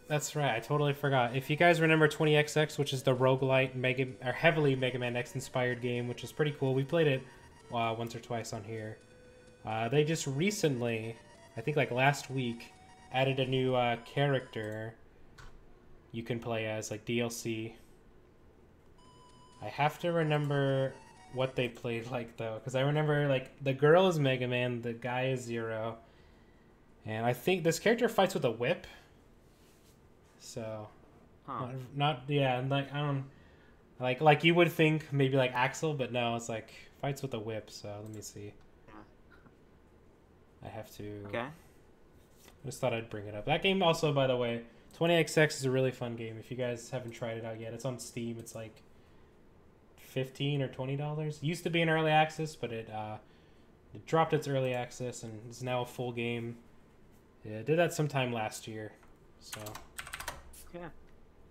That's right, I totally forgot. If you guys remember 20XX, which is the roguelite, heavily Mega Man X-inspired game, which is pretty cool. We played it once or twice on here. They just recently, I think like last week, added a new character you can play as, like DLC. I have to remember what they played like, though, because I remember, like, the girl is Mega Man, the guy is Zero, and I think this character fights with a whip. So, yeah, like, I don't, like you would think maybe like Axel, but no, it's like fights with a whip. So let me see. I have to. Okay. I just thought I'd bring it up. That game also, by the way, 20XX is a really fun game. If you guys haven't tried it out yet, it's on Steam. It's like $15 or $20. It used to be in early access, but it dropped its early access and is now a full game. Yeah, it did that sometime last year. So. Yeah.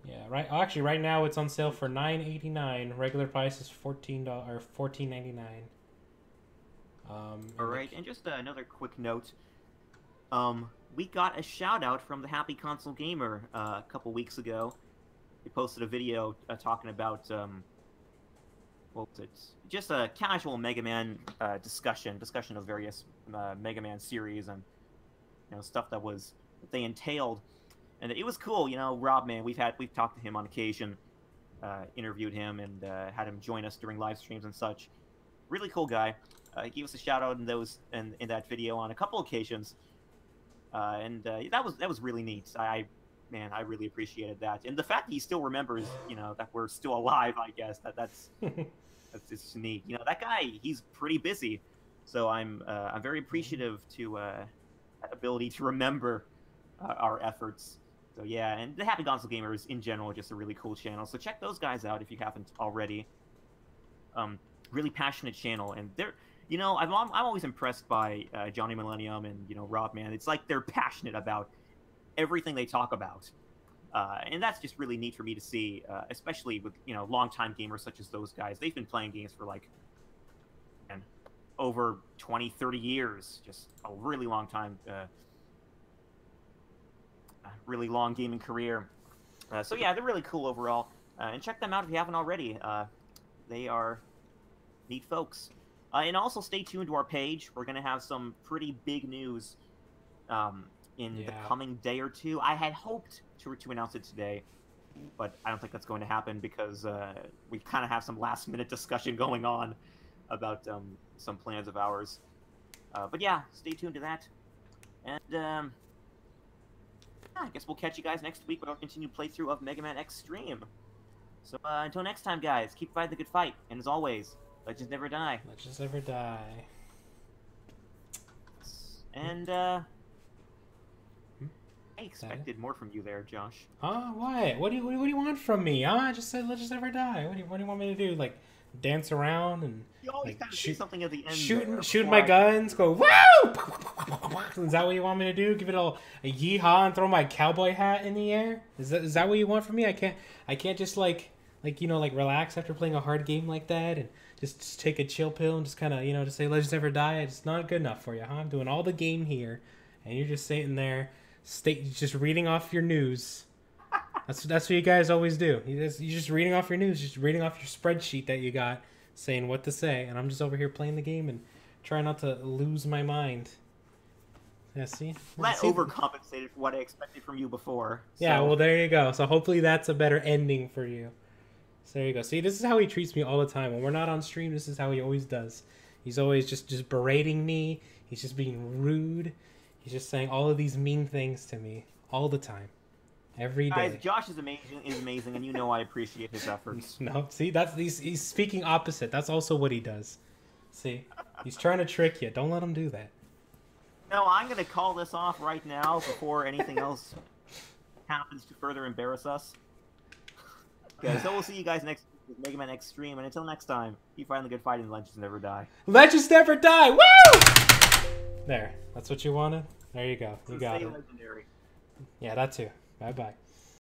Yeah, right. Actually, right now it's on sale for $9.89. Regular price is $14 or $14.99. All right, and just another quick note. We got a shout out from the Happy Console Gamer a couple weeks ago. He posted a video talking about what was it? Just a casual Mega Man discussion of various Mega Man series and stuff that they entailed. And it was cool, Rob, man, we've talked to him on occasion, interviewed him, and had him join us during live streams and such. Really cool guy. He gave us a shout out in that video on a couple occasions, and that was really neat. I really appreciated that, and the fact that he still remembers, that we're still alive. I guess that's just neat. That guy, he's pretty busy, so I'm very appreciative to that ability to remember our efforts. So yeah, and the Happy Console Gamers in general are just a really cool channel. So check those guys out if you haven't already. Really passionate channel, and they're, I'm always impressed by Johnny Millennium and Rob, man. It's like they're passionate about everything they talk about, and that's just really neat for me to see, especially with longtime gamers such as those guys. They've been playing games for like over 20-30 years, just a really long time. really long gaming career. So yeah, they're really cool overall. And check them out if you haven't already. They are neat folks. And also stay tuned to our page. We're going to have some pretty big news in the coming day or two. I had hoped to announce it today, but I don't think that's going to happen because we kind of have some last-minute discussion going on about some plans of ours. But yeah, stay tuned to that. And I guess we'll catch you guys next week with our continued playthrough of Mega Man X-Treme. So until next time, guys, keep fighting the good fight. And as always, legends never die. Legends never die. And I expected more from you there, Josh. Huh? What? What do you want from me? Huh? I just said legends never die. What do you want me to do? Like dance around and you always like, kind of shoot something at the end. Shoot my guns. Go woo! Is that what you want me to do? Give it a yeehaw and throw my cowboy hat in the air? Is that what you want from me? I can't just like relax after playing a hard game like that and just take a chill pill and just kind of just say legends never die. It's not good enough for you, huh? I'm doing all the game here, and you're just sitting there, just reading off your news. That's what you guys always do. You're just reading off your news, just reading off your spreadsheet that you got, saying what to say, and I'm just over here playing the game and trying not to lose my mind. Yeah, see? That overcompensated for what I expected from you before. So. Yeah, well, there you go. So hopefully that's a better ending for you. So there you go. See, this is how he treats me all the time. When we're not on stream, this is how he always does. He's always just berating me. He's just being rude. He's just saying all of these mean things to me all the time. Every day. Guys, Josh is amazing, and you know I appreciate his efforts. No, see, he's speaking opposite. That's also what he does. See, he's trying to trick you. Don't let him do that. No, I'm gonna call this off right now before anything else happens to further embarrass us. Okay, so we'll see you guys next week with Mega Man X-Treme, and until next time, keep fighting the good fight and legends never die. Legends never die! Woo! There, that's what you wanted? There you go. You got it. Legendary. Yeah, that too. Bye-bye.